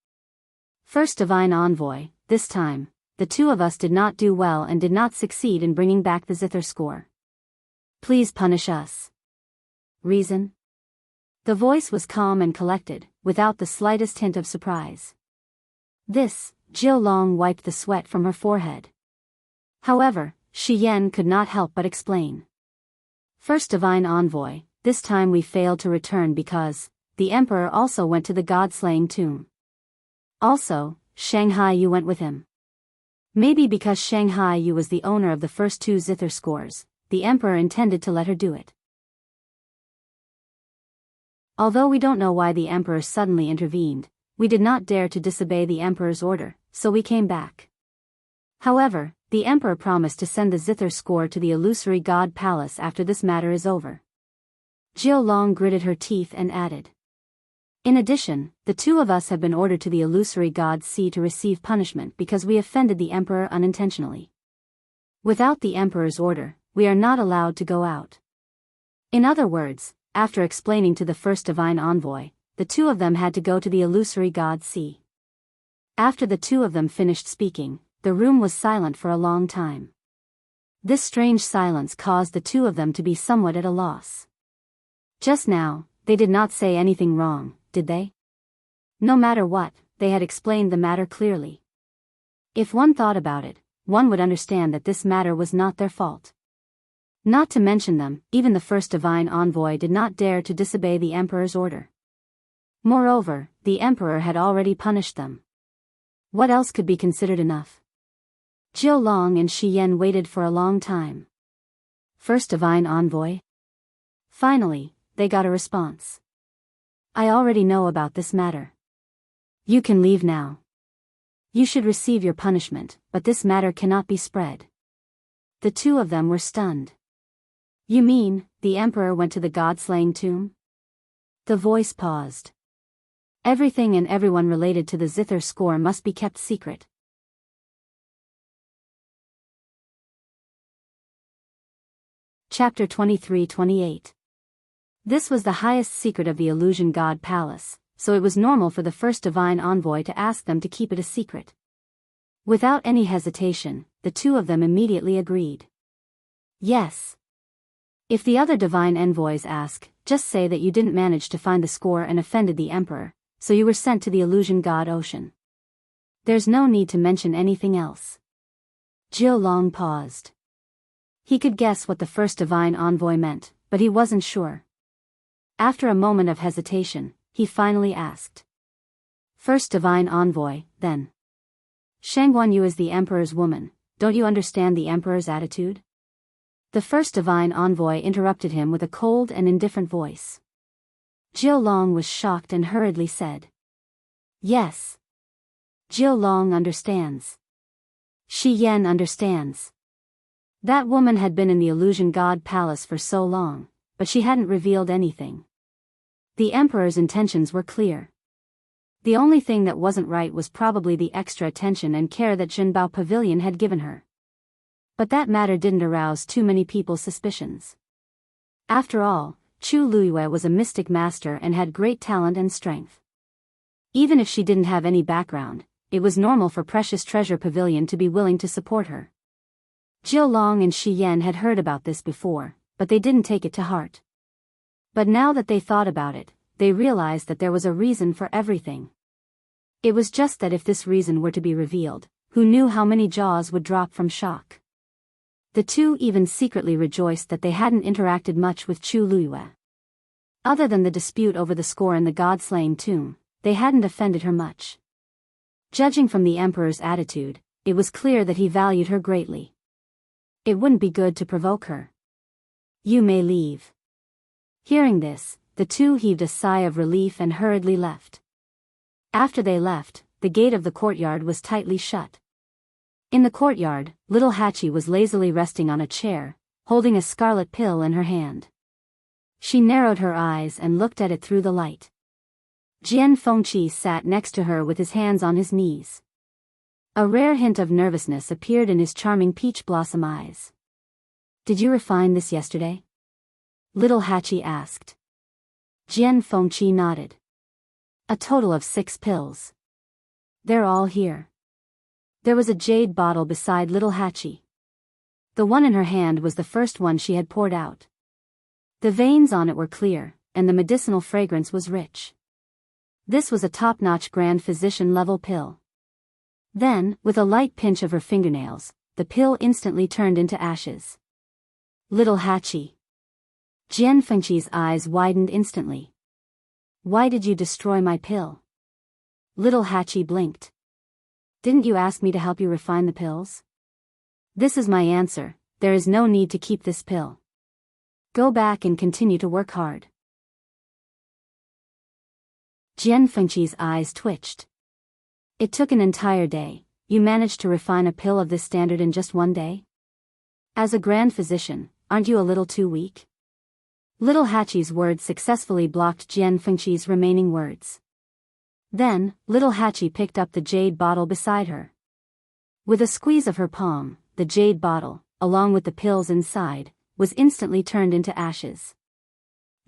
[SPEAKER 1] First divine envoy, this time, the two of us did not do well and did not succeed in bringing back the zither score. Please punish us. Reason? The voice was calm and collected, without the slightest hint of surprise. Jiao Long wiped the sweat from her forehead. However, Shi Yan could not help but explain. First divine envoy, this time we failed to return because the emperor also went to the god-slaying tomb. Also, Shanghai Yu went with him. Maybe because Shanghai Yu was the owner of the first 2 zither scores, the emperor intended to let her do it. Although we don't know why the emperor suddenly intervened, we did not dare to disobey the emperor's order, so we came back. However, the emperor promised to send the zither score to the illusory god palace after this matter is over. Jiao Long gritted her teeth and added. In addition, the 2 of us have been ordered to the illusory god sea to receive punishment because we offended the emperor unintentionally. Without the emperor's order, we are not allowed to go out. In other words, after explaining to the first divine envoy, the 2 of them had to go to the illusory god sea. After the 2 of them finished speaking, the room was silent for a long time. This strange silence caused the 2 of them to be somewhat at a loss. Just now, they did not say anything wrong, did they? No matter what, they had explained the matter clearly. If one thought about it, one would understand that this matter was not their fault. Not to mention them, even the first divine envoy did not dare to disobey the emperor's order. Moreover, the emperor had already punished them. What else could be considered enough? Jiao Long and Shi Yan waited for a long time. First divine envoy? Finally, they got a response. I already know about this matter. You can leave now. You should receive your punishment, but this matter cannot be spread. The 2 of them were stunned. You mean, the emperor went to the god-slaying tomb? The voice paused. Everything and everyone related to the zither score must be kept secret. Chapter 23-28. This was the highest secret of the illusion god palace, so it was normal for the first divine envoy to ask them to keep it a secret. Without any hesitation, the 2 of them immediately agreed. Yes. If the other divine envoys ask, just say that you didn't manage to find the score and offended the emperor, so you were sent to the illusion god ocean. There's no need to mention anything else. Jiao Long paused. He could guess what the first divine envoy meant, but he wasn't sure. After a moment of hesitation, he finally asked. First divine envoy, then. Shangguan Yu is the emperor's woman, don't you understand the emperor's attitude? The first divine envoy interrupted him with a cold and indifferent voice. Jiao Long was shocked and hurriedly said. Yes. Jiao Long understands. Shi Yan understands. That woman had been in the illusion god palace for so long, but she hadn't revealed anything. The emperor's intentions were clear. The only thing that wasn't right was probably the extra attention and care that Zhenbao Pavilion had given her. But that matter didn't arouse too many people's suspicions. After all, Chu Luiyue was a mystic master and had great talent and strength. Even if she didn't have any background, it was normal for Precious Treasure Pavilion to be willing to support her. Jiao Long and Shi Yan had heard about this before, but they didn't take it to heart. But now that they thought about it, they realized that there was a reason for everything. It was just that if this reason were to be revealed, who knew how many jaws would drop from shock. The two even secretly rejoiced that they hadn't interacted much with Chu Luiyue. Other than the dispute over the score in the god-slaying tomb, they hadn't offended her much. Judging from the emperor's attitude, it was clear that he valued her greatly. It wouldn't be good to provoke her. You may leave. Hearing this, the two heaved a sigh of relief and hurriedly left. After they left, the gate of the courtyard was tightly shut. In the courtyard, little Hachi was lazily resting on a chair, holding a scarlet pill in her hand. She narrowed her eyes and looked at it through the light. Jian Fengqi sat next to her with his hands on his knees. A rare hint of nervousness appeared in his charming peach blossom eyes. Did you refine this yesterday? Little Hachi asked. Jian Fengqi nodded. A total of 6 pills. They're all here. There was a jade bottle beside little Hachi. The one in her hand was the first one she had poured out. The veins on it were clear, and the medicinal fragrance was rich. This was a top-notch Grand Physician-level pill. Then, with a light pinch of her fingernails, the pill instantly turned into ashes. Little Hachi. Jian Fengqi's eyes widened instantly. Why did you destroy my pill? Little Hachi blinked. Didn't you ask me to help you refine the pills? This is my answer, there is no need to keep this pill. Go back and continue to work hard. Jian Fengqi's eyes twitched. It took an entire day. You managed to refine a pill of this standard in just one day? As a grand physician, aren't you a little too weak? Little Hachi's words successfully blocked Jian Fengqi's remaining words. Then, little Hachi picked up the jade bottle beside her. With a squeeze of her palm, the jade bottle, along with the pills inside, was instantly turned into ashes.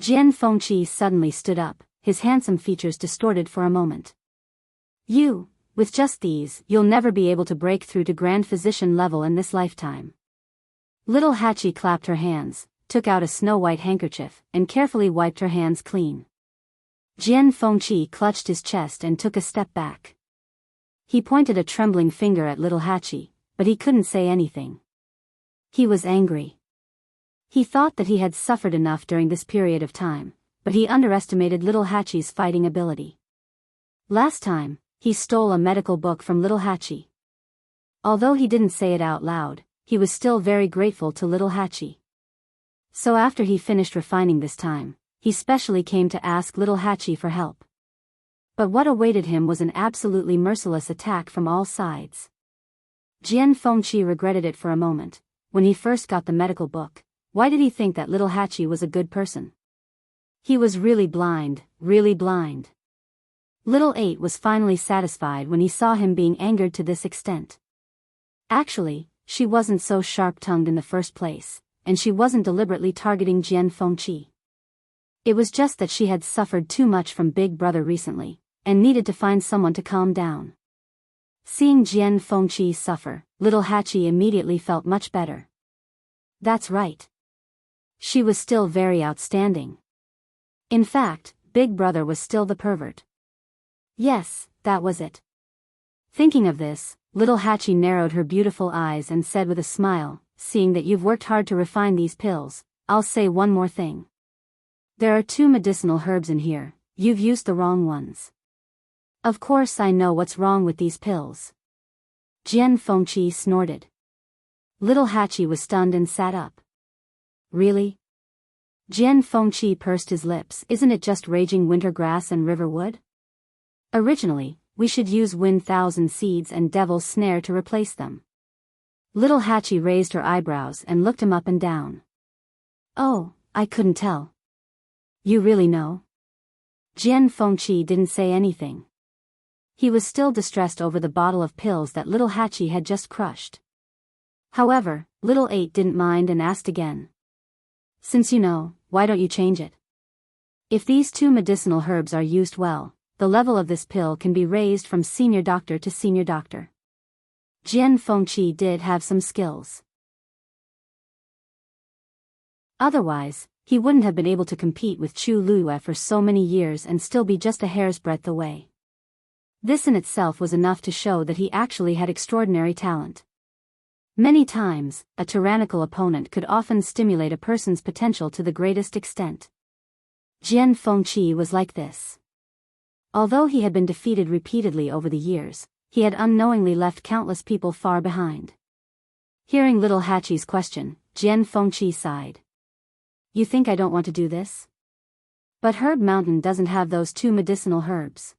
[SPEAKER 1] Jian Fengqi suddenly stood up, his handsome features distorted for a moment. With just these, you'll never be able to break through to Grand Physician level in this lifetime. Little Hachi clapped her hands, took out a snow-white handkerchief, and carefully wiped her hands clean. Jian Fengqi clutched his chest and took a step back. He pointed a trembling finger at little Hachi, but he couldn't say anything. He was angry. He thought that he had suffered enough during this period of time, but he underestimated little Hachi's fighting ability. Last time, he stole a medical book from little Hachi. Although he didn't say it out loud, he was still very grateful to little Hachi. So after he finished refining this time, he specially came to ask little Hachi for help. But what awaited him was an absolutely merciless attack from all sides. Jian Fengqi regretted it for a moment. When he first got the medical book, why did he think that little Hachi was a good person? He was really blind, really blind. Little 8 was finally satisfied when he saw him being angered to this extent. Actually, she wasn't so sharp-tongued in the first place, and she wasn't deliberately targeting Jian Fengqi. It was just that she had suffered too much from Big Brother recently, and needed to find someone to calm down. Seeing Jian Fengqi suffer, little Hachi immediately felt much better. That's right. She was still very outstanding. In fact, Big Brother was still the pervert. Yes, that was it. Thinking of this, little Hachi narrowed her beautiful eyes and said with a smile, seeing that you've worked hard to refine these pills, I'll say one more thing. There are 2 medicinal herbs in here, you've used the wrong ones. Of course I know what's wrong with these pills. Jian Fengqi snorted. Little Hachi was stunned and sat up. Really? Jian Fengqi pursed his lips. Isn't it just raging winter grass and river wood? Originally, we should use wind thousand seeds and devil's snare to replace them. Little Hachi raised her eyebrows and looked him up and down. Oh, I couldn't tell. You really know? Jian Fengqi didn't say anything. He was still distressed over the bottle of pills that little Hachi had just crushed. However, little 8 didn't mind and asked again. Since you know, why don't you change it? If these 2 medicinal herbs are used well, the level of this pill can be raised from senior doctor to senior doctor. Jian Fengqi did have some skills. Otherwise, he wouldn't have been able to compete with Chu Luiyue for so many years and still be just a hair's breadth away. This in itself was enough to show that he actually had extraordinary talent. Many times, a tyrannical opponent could often stimulate a person's potential to the greatest extent. Jian Fengqi was like this. Although he had been defeated repeatedly over the years, he had unknowingly left countless people far behind. Hearing little Hachi's question, Jian Fengqi sighed. You think I don't want to do this? But Herb Mountain doesn't have those 2 medicinal herbs.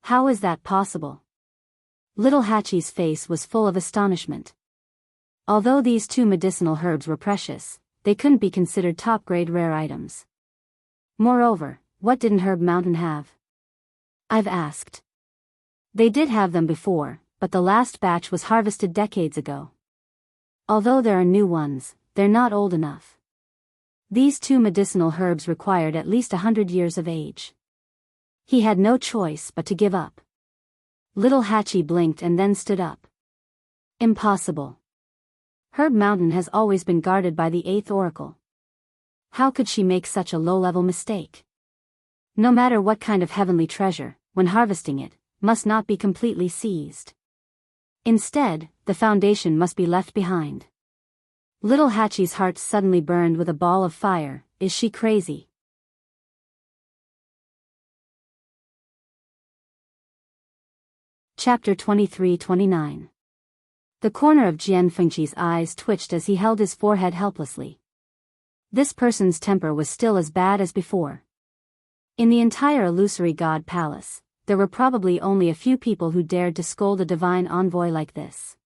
[SPEAKER 1] How is that possible? Little Hachi's face was full of astonishment. Although these 2 medicinal herbs were precious, they couldn't be considered top-grade rare items. Moreover, what didn't Herb Mountain have? I've asked. They did have them before, but the last batch was harvested decades ago. Although there are new ones, they're not old enough. These 2 medicinal herbs required at least 100 years of age. He had no choice but to give up. Little Hachi blinked and then stood up. Impossible. Herb Mountain has always been guarded by the 8th Oracle. How could she make such a low-level mistake? No matter what kind of heavenly treasure, when harvesting it, must not be completely seized. Instead, the foundation must be left behind. Little Hachi's heart suddenly burned with a ball of fire. Is she crazy? Chapter 23-29. The corner of Jian Fengqi's eyes twitched as he held his forehead helplessly. This person's temper was still as bad as before. In the entire illusory god palace, there were probably only a few people who dared to scold a divine envoy like this.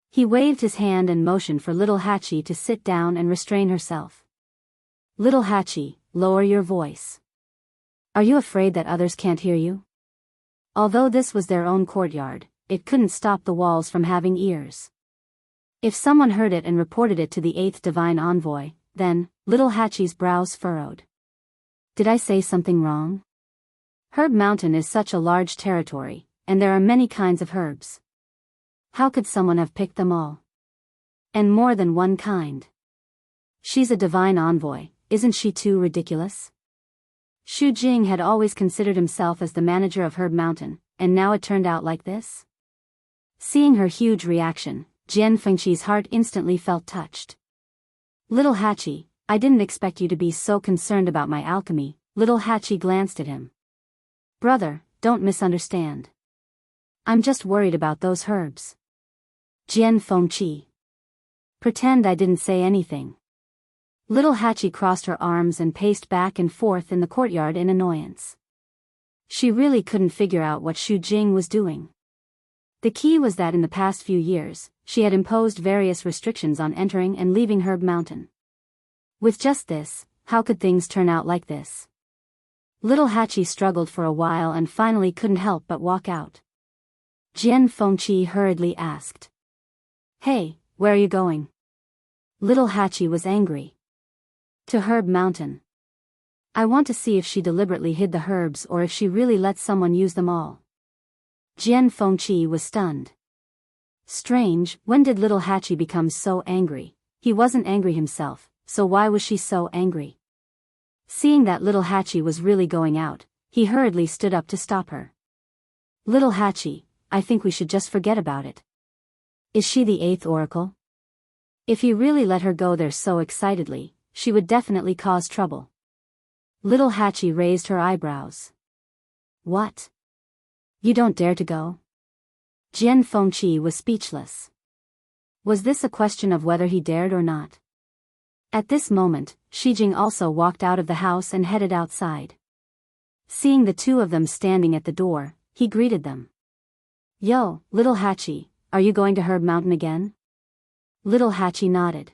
[SPEAKER 1] He waved his hand and motioned for little Hachi to sit down and restrain herself. Little Hachi, lower your voice. Are you afraid that others can't hear you? Although this was their own courtyard, it couldn't stop the walls from having ears. If someone heard it and reported it to the 8th divine envoy, then, little Hachi's brows furrowed. Did I say something wrong? Herb Mountain is such a large territory, and there are many kinds of herbs. How could someone have picked them all? And more than one kind. She's a divine envoy, isn't she too ridiculous? Xu Jing had always considered himself as the manager of Herb Mountain, and now it turned out like this? Seeing her huge reaction, Jian Fengqi's heart instantly felt touched. Little Hachi, I didn't expect you to be so concerned about my alchemy. Little Hachi glanced at him. Brother, don't misunderstand. I'm just worried about those herbs. Jian Fengqi. Pretend I didn't say anything. Little Hachi crossed her arms and paced back and forth in the courtyard in annoyance. She really couldn't figure out what Xu Jing was doing. The key was that in the past few years, she had imposed various restrictions on entering and leaving Herb Mountain. With just this, how could things turn out like this? Little Hachi struggled for a while and finally couldn't help but walk out. Jian Fengqi hurriedly asked. Hey, where are you going? Little Hachi was angry. To Herb Mountain. I want to see if she deliberately hid the herbs or if she really let someone use them all. Jian Fengqi was stunned. Strange, when did little Hachi become so angry? He wasn't angry himself, so why was she so angry? Seeing that little Hachi was really going out, he hurriedly stood up to stop her. Little Hachi, I think we should just forget about it. Is she the 8th Oracle? If he really let her go there so excitedly, she would definitely cause trouble. Little Hachi raised her eyebrows. What? You don't dare to go? Jian Fengqi was speechless. Was this a question of whether he dared or not? At this moment, Shijing also walked out of the house and headed outside. Seeing the two of them standing at the door, he greeted them. "Yo, little Hachi, are you going to Herb Mountain again?" Little Hachi nodded.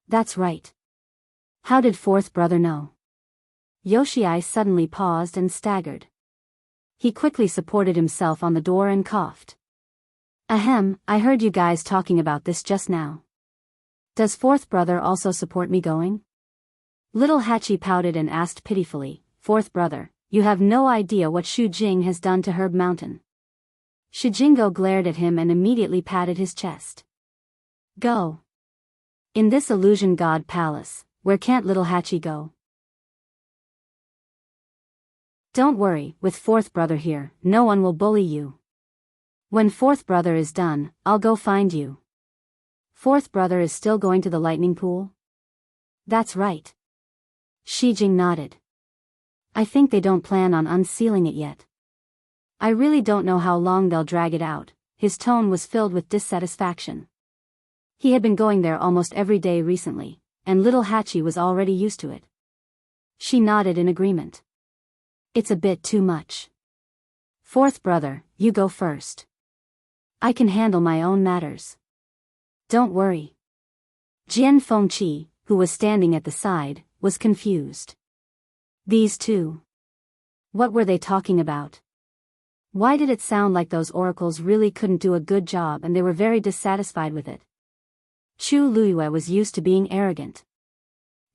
[SPEAKER 1] "That's right. How did fourth brother know?" Yoshii suddenly paused and staggered. He quickly supported himself on the door and coughed. "Ahem, I heard you guys talking about this just now. Does fourth brother also support me going?" Little Hachi pouted and asked pitifully, "Fourth brother, you have no idea what Shu Jing has done to Herb Mountain." Shijingo glared at him and immediately patted his chest. "Go. In this illusion god palace, where can't little Hachi go?" "Don't worry, with fourth brother here, no one will bully you. When fourth brother is done, I'll go find you." "Fourth brother is still going to the lightning pool?" "That's right." Shijing nodded. "I think they don't plan on unsealing it yet. I really don't know how long they'll drag it out." His tone was filled with dissatisfaction. He had been going there almost every day recently, and little Hachi was already used to it. She nodded in agreement. "It's a bit too much. Fourth brother, you go first. I can handle my own matters." "Don't worry." Jian Fengqi, who was standing at the side, was confused. These two. What were they talking about? Why did it sound like those oracles really couldn't do a good job and they were very dissatisfied with it? Chu Luiyue was used to being arrogant.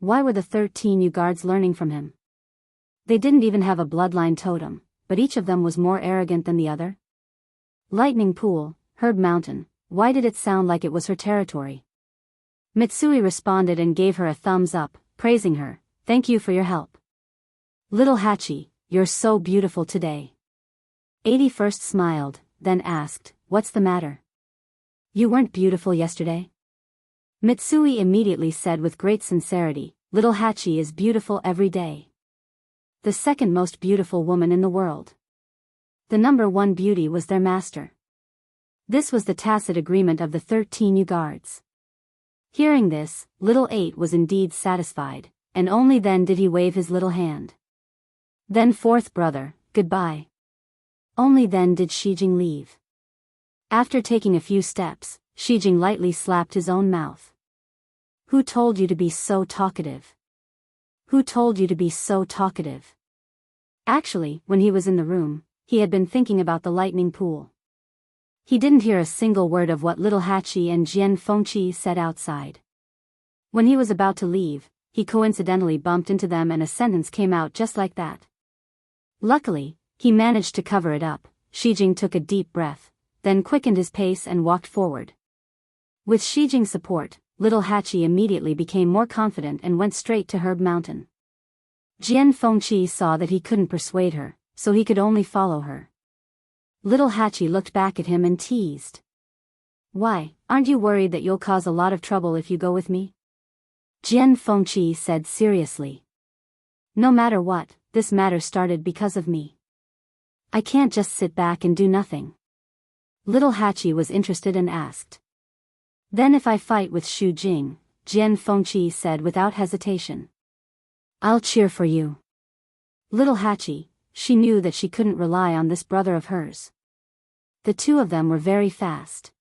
[SPEAKER 1] Why were the 13 Yu guards learning from him? They didn't even have a bloodline totem, but each of them was more arrogant than the other. Lightning Pool, Herb Mountain, why did it sound like it was her territory? Mitsui responded and gave her a thumbs up, praising her. "Thank you for your help. Little Hachi, you're so beautiful today." 81st smiled, then asked, "What's the matter? You weren't beautiful yesterday?" Mitsui immediately said with great sincerity, "Little Hachi is beautiful every day. The second most beautiful woman in the world. The number one beauty was their master." This was the tacit agreement of the 13 Yu guards. Hearing this, little 8 was indeed satisfied, and only then did he wave his little hand. "Then fourth brother, goodbye." Only then did Shijing leave. After taking a few steps, Shijing lightly slapped his own mouth. "Who told you to be so talkative? Who told you to be so talkative?" Actually, when he was in the room, he had been thinking about the lightning pool. He didn't hear a single word of what little Hachi and Jian Fengqi said outside. When he was about to leave, he coincidentally bumped into them and a sentence came out just like that. Luckily, he managed to cover it up. Shijing took a deep breath, then quickened his pace and walked forward. With Shijing's support, little Hachi immediately became more confident and went straight to Herb Mountain. Jian Fengqi saw that he couldn't persuade her, so he could only follow her. Little Hachi looked back at him and teased. "Why, aren't you worried that you'll cause a lot of trouble if you go with me?" Jian Fengqi said seriously. "No matter what, this matter started because of me. I can't just sit back and do nothing." Little Hachi was interested and asked. "Then if I fight with Shu Jing," Jian Fengqi said without hesitation. "I'll cheer for you." Little Hachi, she knew that she couldn't rely on this brother of hers. The two of them were very fast.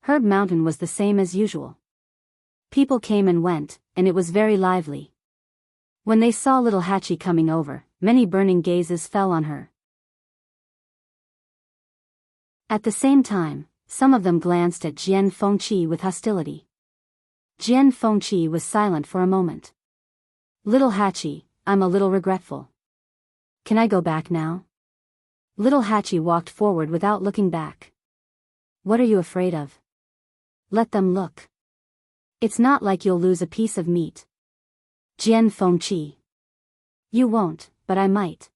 [SPEAKER 1] Herb Mountain was the same as usual. People came and went, and it was very lively. When they saw little Hachi coming over, many burning gazes fell on her. At the same time, some of them glanced at Jian Fengqi with hostility. Jian Fengqi was silent for a moment. "Little Hachi, I'm a little regretful. Can I go back now?" Little Hachi walked forward without looking back. "What are you afraid of? Let them look. It's not like you'll lose a piece of meat." Jian Fengqi. "You won't, but I might."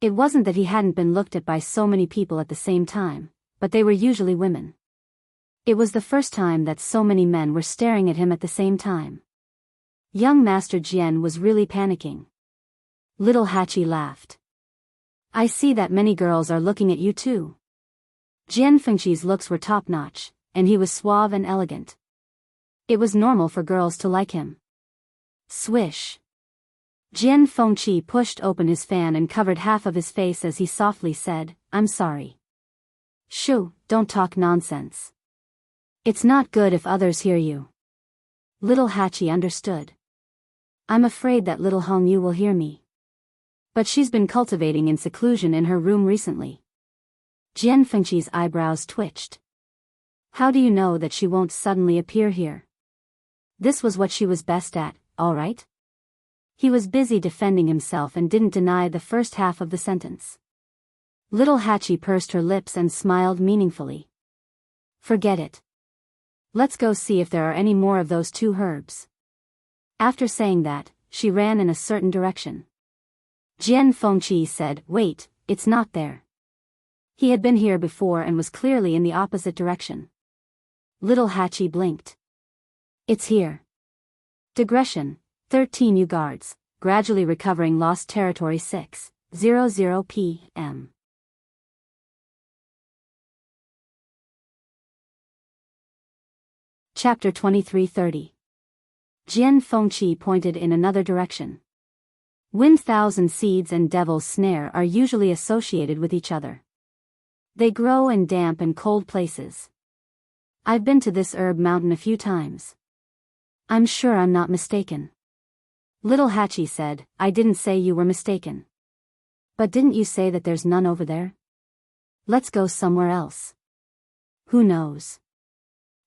[SPEAKER 1] It wasn't that he hadn't been looked at by so many people at the same time, but they were usually women. It was the first time that so many men were staring at him at the same time. Young Master Jian was really panicking. Little Hachi laughed. "I see that many girls are looking at you too." Jian Fengqi's looks were top-notch, and he was suave and elegant. It was normal for girls to like him. Swish. Jian Fengqi pushed open his fan and covered half of his face as he softly said, "I'm sorry." "Shoo, don't talk nonsense. It's not good if others hear you." Little Hachi understood. "I'm afraid that little Hongyu will hear me. But she's been cultivating in seclusion in her room recently." Jian Fengqi's eyebrows twitched. "How do you know that she won't suddenly appear here? This was what she was best at, all right?" He was busy defending himself and didn't deny the first half of the sentence. Little Hachi pursed her lips and smiled meaningfully. "Forget it. Let's go see if there are any more of those two herbs." After saying that, she ran in a certain direction. Jian Fengqi said, "Wait, it's not there." He had been here before and was clearly in the opposite direction. Little Hachi blinked. "It's here." Digression, 13 U guards, gradually recovering lost territory 6:00 p.m. Chapter 23:30. Jian Fengqi pointed in another direction. Wind thousand seeds and devil's snare are usually associated with each other. They grow in damp and cold places. I've been to this herb mountain a few times. I'm sure I'm not mistaken. Little Hachi said, "I didn't say you were mistaken. But didn't you say that there's none over there? Let's go somewhere else." "Who knows?"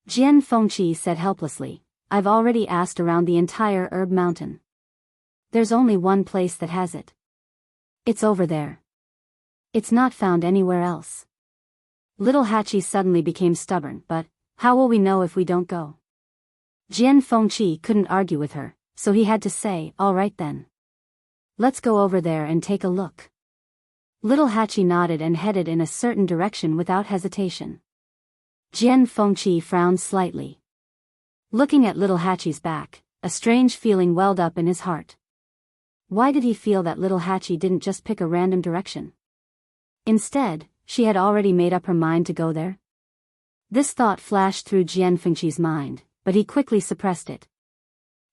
[SPEAKER 1] Jian Fengqi said helplessly, "I've already asked around the entire herb mountain. There's only one place that has it. It's over there. It's not found anywhere else." Little Hachi suddenly became stubborn, "But how will we know if we don't go?" Jian Fengqi couldn't argue with her, so he had to say, "All right then. Let's go over there and take a look." Little Hachi nodded and headed in a certain direction without hesitation. Jian Fengqi frowned slightly. Looking at Little Hachi's back, a strange feeling welled up in his heart. Why did he feel that Little Hachi didn't just pick a random direction? Instead, she had already made up her mind to go there? This thought flashed through Jian Fengqi's mind, but he quickly suppressed it.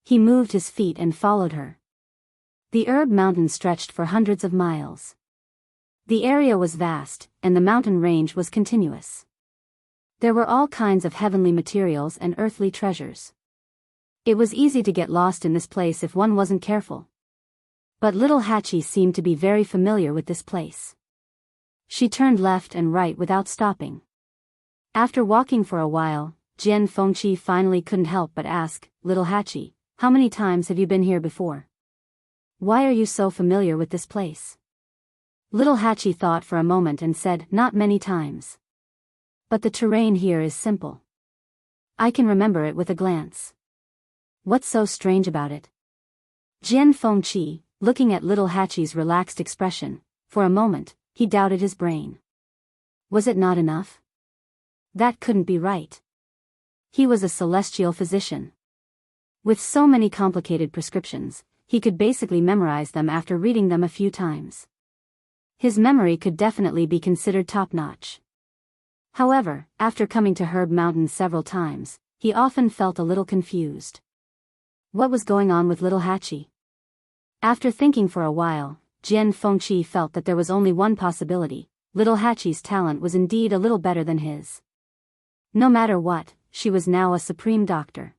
[SPEAKER 1] He moved his feet and followed her. The herb mountain stretched for hundreds of miles. The area was vast, and the mountain range was continuous. There were all kinds of heavenly materials and earthly treasures. It was easy to get lost in this place if one wasn't careful. But Little Hachi seemed to be very familiar with this place. She turned left and right without stopping. After walking for a while, Jian Fengqi finally couldn't help but ask, "Little Hachi, how many times have you been here before? Why are you so familiar with this place?" Little Hachi thought for a moment and said, "Not many times. But the terrain here is simple. I can remember it with a glance." "What's so strange about it?" Jian Fengqi, looking at Little Hachi's relaxed expression, for a moment, he doubted his brain. Was it not enough? That couldn't be right. He was a celestial physician. With so many complicated prescriptions, he could basically memorize them after reading them a few times. His memory could definitely be considered top-notch. However, after coming to Herb Mountain several times, he often felt a little confused. What was going on with Little Hachi? After thinking for a while, Jian Fengqi felt that there was only one possibility: Little Hachi's talent was indeed a little better than his. No matter what, she was now a supreme doctor.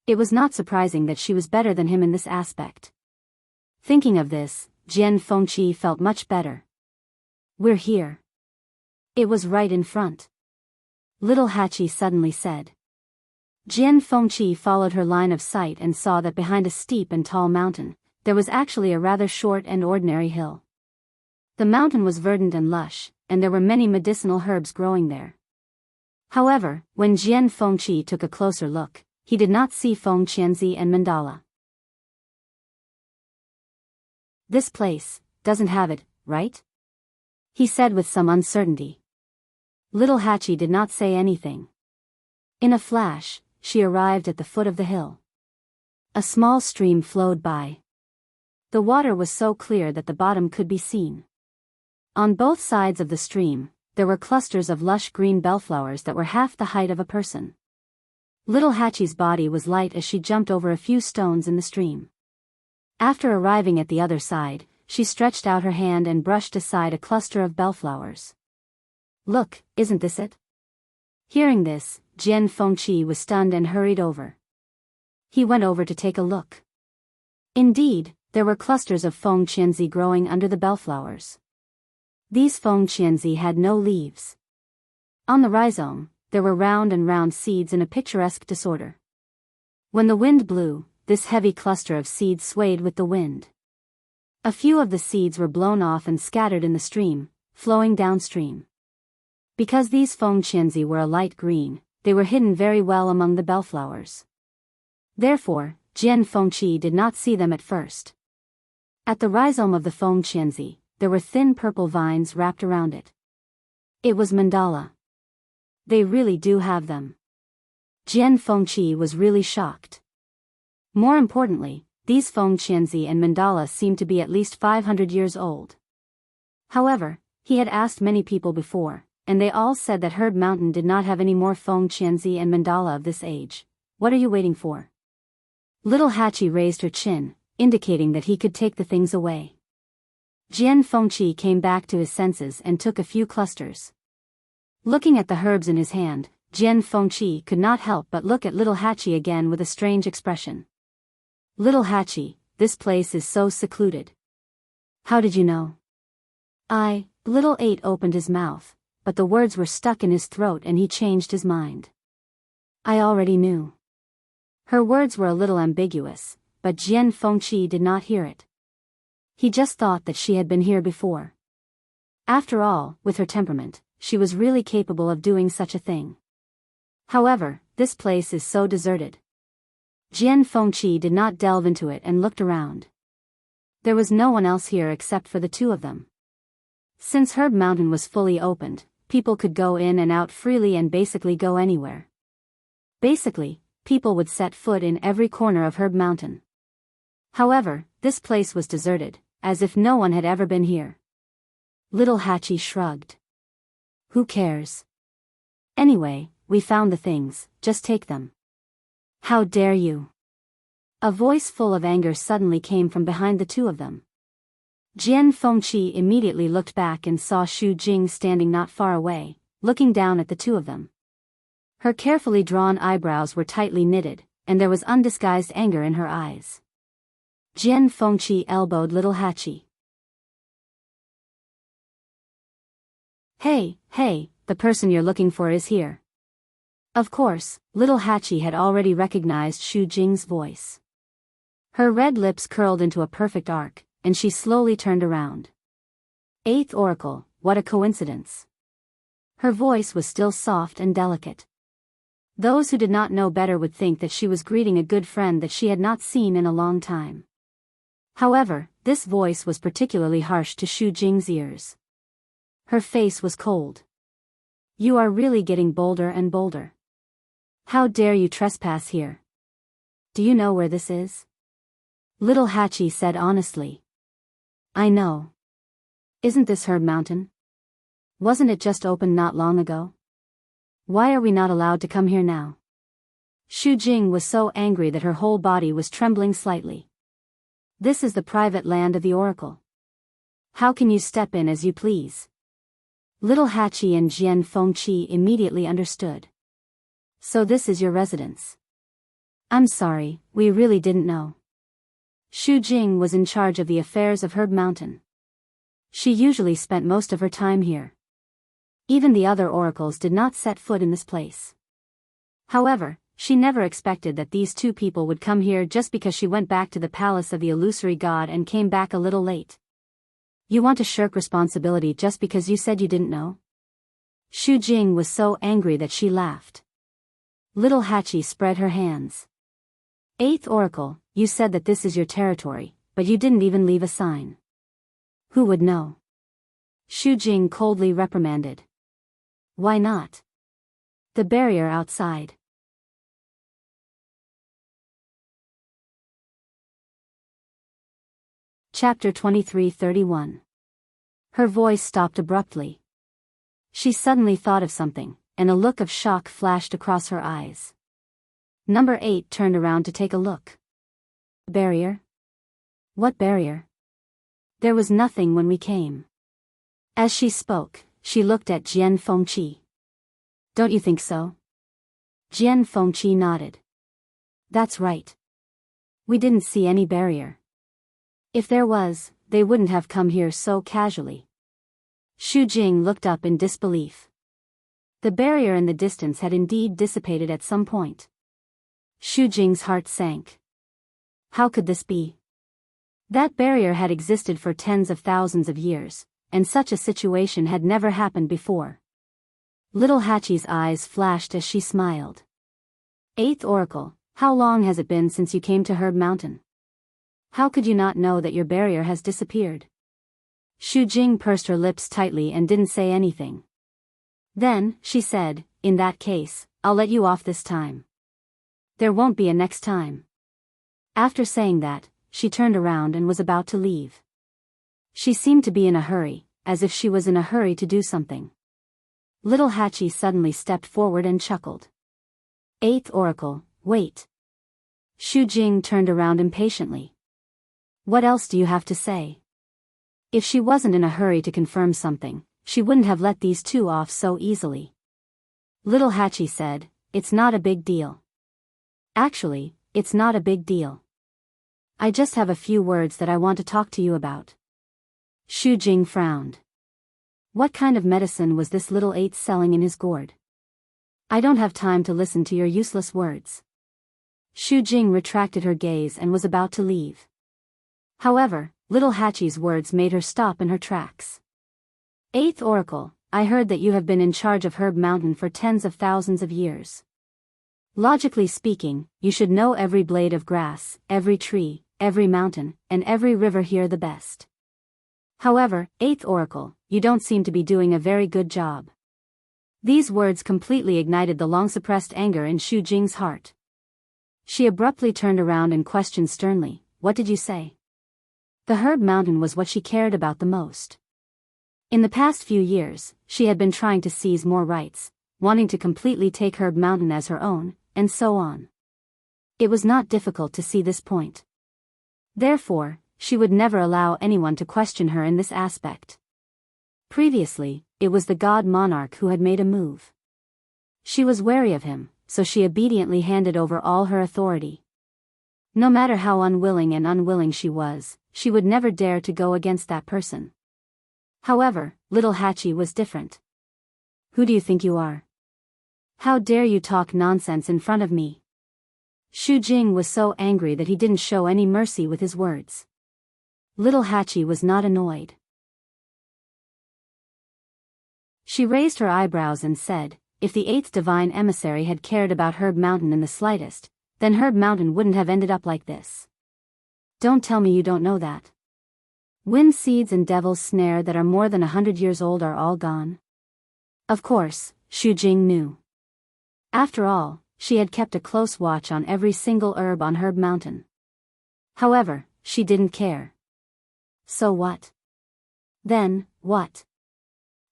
[SPEAKER 1] It was not surprising that she was better than him in this aspect. Thinking of this, Jian Fengqi felt much better. "We're here." It was right in front. Little Hachi suddenly said. Jian Fengqi followed her line of sight and saw that behind a steep and tall mountain, there was actually a rather short and ordinary hill. The mountain was verdant and lush, and there were many medicinal herbs growing there. However, when Jian Fengqi took a closer look, he did not see Feng Qianzi and mandala. "This place doesn't have it, right?" he said with some uncertainty. Little Hachi did not say anything. In a flash, she arrived at the foot of the hill. A small stream flowed by. The water was so clear that the bottom could be seen. On both sides of the stream, there were clusters of lush green bellflowers that were half the height of a person. Little Hachi's body was light as she jumped over a few stones in the stream. After arriving at the other side, she stretched out her hand and brushed aside a cluster of bellflowers. Look, isn't this it? Hearing this, Jian Fengqi was stunned and hurried over. He went over to take a look. Indeed, there were clusters of feng qianzi growing under the bellflowers. These feng qianzi had no leaves. On the rhizome, there were round and round seeds in a picturesque disorder. When the wind blew, this heavy cluster of seeds swayed with the wind. A few of the seeds were blown off and scattered in the stream, flowing downstream. Because these feng qianzi were a light green, they were hidden very well among the bellflowers. Therefore, Jian Fengqi did not see them at first. At the rhizome of the feng qianzi, there were thin purple vines wrapped around it. It was mandala. They really do have them. Jian Fengqi was really shocked. More importantly, these feng qianzi and mandala seemed to be at least 500 years old. However, he had asked many people before, and they all said that Herb Mountain did not have any more feng qianzi and mandala of this age. What are you waiting for? Little Hachi raised her chin, indicating that he could take the things away. Jian Fengqi came back to his senses and took a few clusters. Looking at the herbs in his hand, Jian Fengqi could not help but look at Little Hachi again with a strange expression. Little Hachi, this place is so secluded. How did you know? Little Eight opened his mouth, but the words were stuck in his throat and he changed his mind. I already knew. Her words were a little ambiguous, but Jian Fengqi did not hear it. He just thought that she had been here before. After all, with her temperament, she was really capable of doing such a thing. However, this place is so deserted. Jian Fengqi did not delve into it and looked around. There was no one else here except for the two of them. Since Herb Mountain was fully opened, people could go in and out freely and basically go anywhere. Basically, people would set foot in every corner of Herb Mountain. However, this place was deserted, as if no one had ever been here. Little Hachi shrugged. Who cares? Anyway, we found the things, just take them. How dare you? A voice full of anger suddenly came from behind the two of them. Jian Fengqi immediately looked back and saw Xu Jing standing not far away, looking down at the two of them. Her carefully drawn eyebrows were tightly knitted, and there was undisguised anger in her eyes. Jian Fengqi elbowed Little Hachi. Hey, the person you're looking for is here. Of course, Little Hachi had already recognized Xu Jing's voice. Her red lips curled into a perfect arc, and she slowly turned around. Eighth Oracle, what a coincidence. Her voice was still soft and delicate. Those who did not know better would think that she was greeting a good friend that she had not seen in a long time. However, this voice was particularly harsh to Xu Jing's ears. Her face was cold. You are really getting bolder and bolder. How dare you trespass here? Do you know where this is? Little Hachi said honestly. I know. Isn't this Herb Mountain? Wasn't it just opened not long ago? Why are we not allowed to come here now? Xu Jing was so angry that her whole body was trembling slightly. This is the private land of the Oracle. How can you step in as you please? Little Hachi and Jian Fengqi immediately understood. So this is your residence. I'm sorry, we really didn't know. Xu Jing was in charge of the affairs of Herb Mountain. She usually spent most of her time here. Even the other oracles did not set foot in this place. However, she never expected that these two people would come here just because she went back to the palace of the illusory god and came back a little late. You want to shirk responsibility just because you said you didn't know? Xu Jing was so angry that she laughed. Little Hachi spread her hands. Eighth Oracle, you said that this is your territory, but you didn't even leave a sign. Who would know? Xu Jing coldly reprimanded. Why not? The barrier outside. Chapter 23:31. Her voice stopped abruptly. She suddenly thought of something, and a look of shock flashed across her eyes. Number 8 turned around to take a look. Barrier? What barrier? There was nothing when we came. As she spoke, she looked at Jian Fengqi. Don't you think so? Jian Fengqi nodded. That's right. We didn't see any barrier. If there was, they wouldn't have come here so casually. Xu Jing looked up in disbelief. The barrier in the distance had indeed dissipated at some point. Xu Jing's heart sank. How could this be? That barrier had existed for tens of thousands of years, and such a situation had never happened before. Little Hachi's eyes flashed as she smiled. Eighth Oracle, how long has it been since you came to Herb Mountain? How could you not know that your barrier has disappeared? Xu Jing pursed her lips tightly and didn't say anything. Then, she said, in that case, I'll let you off this time. There won't be a next time. After saying that, she turned around and was about to leave. She seemed to be in a hurry, as if she was in a hurry to do something. Little Hachi suddenly stepped forward and chuckled. Eighth Oracle, wait. Xu Jing turned around impatiently. What else do you have to say? If she wasn't in a hurry to confirm something, she wouldn't have let these two off so easily. Little Hachi said, it's not a big deal. Actually, it's not a big deal. I just have a few words that I want to talk to you about. Xu Jing frowned. What kind of medicine was this little eighth selling in his gourd? I don't have time to listen to your useless words. Xu Jing retracted her gaze and was about to leave. However, little Hachi's words made her stop in her tracks. Eighth Oracle, I heard that you have been in charge of Herb Mountain for tens of thousands of years. Logically speaking, you should know every blade of grass, every tree, every mountain, and every river here the best. However, Eighth Oracle, you don't seem to be doing a very good job. These words completely ignited the long-suppressed anger in Xu Jing's heart. She abruptly turned around and questioned sternly, what did you say? The Herb Mountain was what she cared about the most. In the past few years, she had been trying to seize more rights, wanting to completely take Herb Mountain as her own, and so on. It was not difficult to see this point. Therefore, she would never allow anyone to question her in this aspect. Previously, it was the God Monarch who had made a move. She was wary of him, so she obediently handed over all her authority. No matter how unwilling she was, she would never dare to go against that person. However, little Hachi was different. Who do you think you are? How dare you talk nonsense in front of me? Xu Jing was so angry that he didn't show any mercy with his words. Little Hachi was not annoyed. She raised her eyebrows and said, if the eighth divine emissary had cared about Herb Mountain in the slightest, then Herb Mountain wouldn't have ended up like this. Don't tell me you don't know that. Wind seeds and devil's snare that are more than 100 years old are all gone. Of course, Xu Jing knew. After all, she had kept a close watch on every single herb on Herb Mountain. However, she didn't care. So what? Then, what?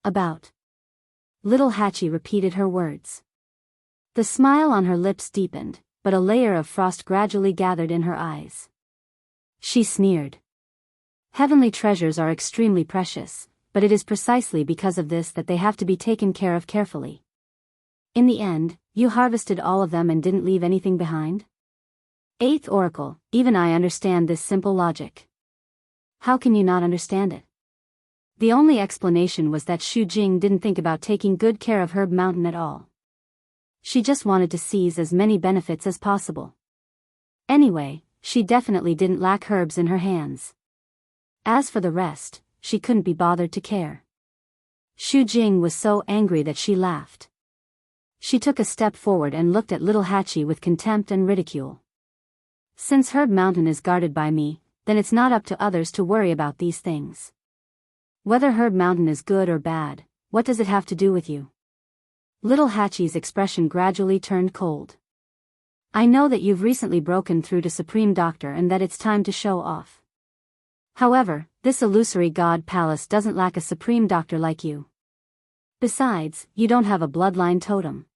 [SPEAKER 1] About? Little Hachi repeated her words. The smile on her lips deepened, but a layer of frost gradually gathered in her eyes. She sneered. Heavenly treasures are extremely precious, but it is precisely because of this that they have to be taken care of carefully. In the end, you harvested all of them and didn't leave anything behind? Eighth Oracle, even I understand this simple logic. How can you not understand it? The only explanation was that Xu Jing didn't think about taking good care of Herb Mountain at all. She just wanted to seize as many benefits as possible. Anyway, she definitely didn't lack herbs in her hands. As for the rest, she couldn't be bothered to care. Xu Jing was so angry that she laughed. She took a step forward and looked at little Hachi with contempt and ridicule. Since Herb Mountain is guarded by me, then it's not up to others to worry about these things. Whether Herb Mountain is good or bad, what does it have to do with you? Little Hachi's expression gradually turned cold. I know that you've recently broken through to Supreme Doctor and that it's time to show off. However, this illusory god palace doesn't lack a Supreme Doctor like you. Besides, you don't have a bloodline totem.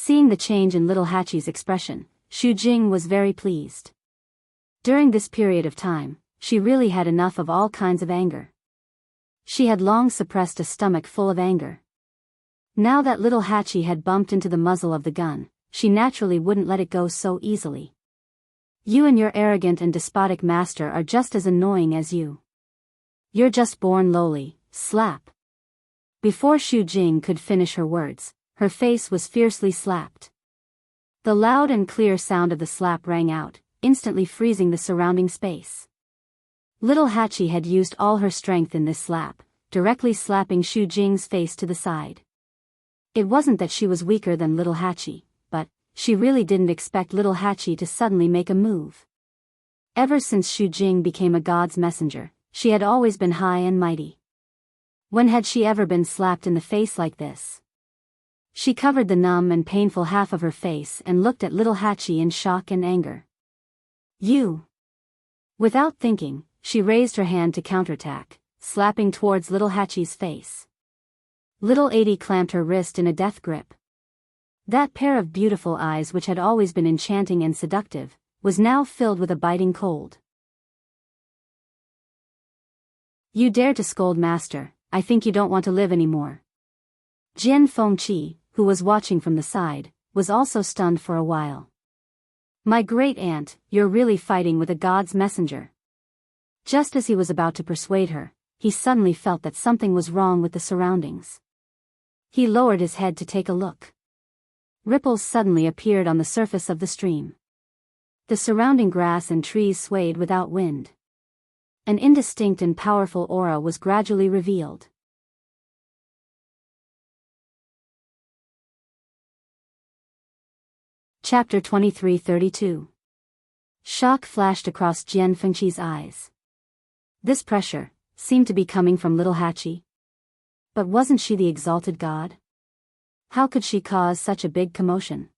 [SPEAKER 1] Seeing the change in little Hachi's expression, Xu Jing was very pleased. During this period of time, she really had enough of all kinds of anger. She had long suppressed a stomach full of anger. Now that little Hachi had bumped into the muzzle of the gun, she naturally wouldn't let it go so easily. You and your arrogant and despotic master are just as annoying as you. You're just born lowly, slap. Before Xu Jing could finish her words, her face was fiercely slapped. The loud and clear sound of the slap rang out, instantly freezing the surrounding space. Little Hachi had used all her strength in this slap, directly slapping Xu Jing's face to the side. It wasn't that she was weaker than little Hachi, but she really didn't expect little Hachi to suddenly make a move. Ever since Xu Jing became a god's messenger, she had always been high and mighty. When had she ever been slapped in the face like this? She covered the numb and painful half of her face and looked at little Hachi in shock and anger. You! Without thinking, she raised her hand to counterattack, slapping towards little Hachi's face. Little Adi clamped her wrist in a death grip. That pair of beautiful eyes, which had always been enchanting and seductive, was now filled with a biting cold. You dare to scold master, I think you don't want to live anymore. Jian Fengqi, who was watching from the side, was also stunned for a while. My great aunt, you're really fighting with a god's messenger. Just as he was about to persuade her, he suddenly felt that something was wrong with the surroundings. He lowered his head to take a look. Ripples suddenly appeared on the surface of the stream. The surrounding grass and trees swayed without wind. An indistinct and powerful aura was gradually revealed. Chapter 23-32. Shock flashed across Jian Fengqi's eyes. This pressure seemed to be coming from little Hachi. But wasn't she the exalted god? How could she cause such a big commotion?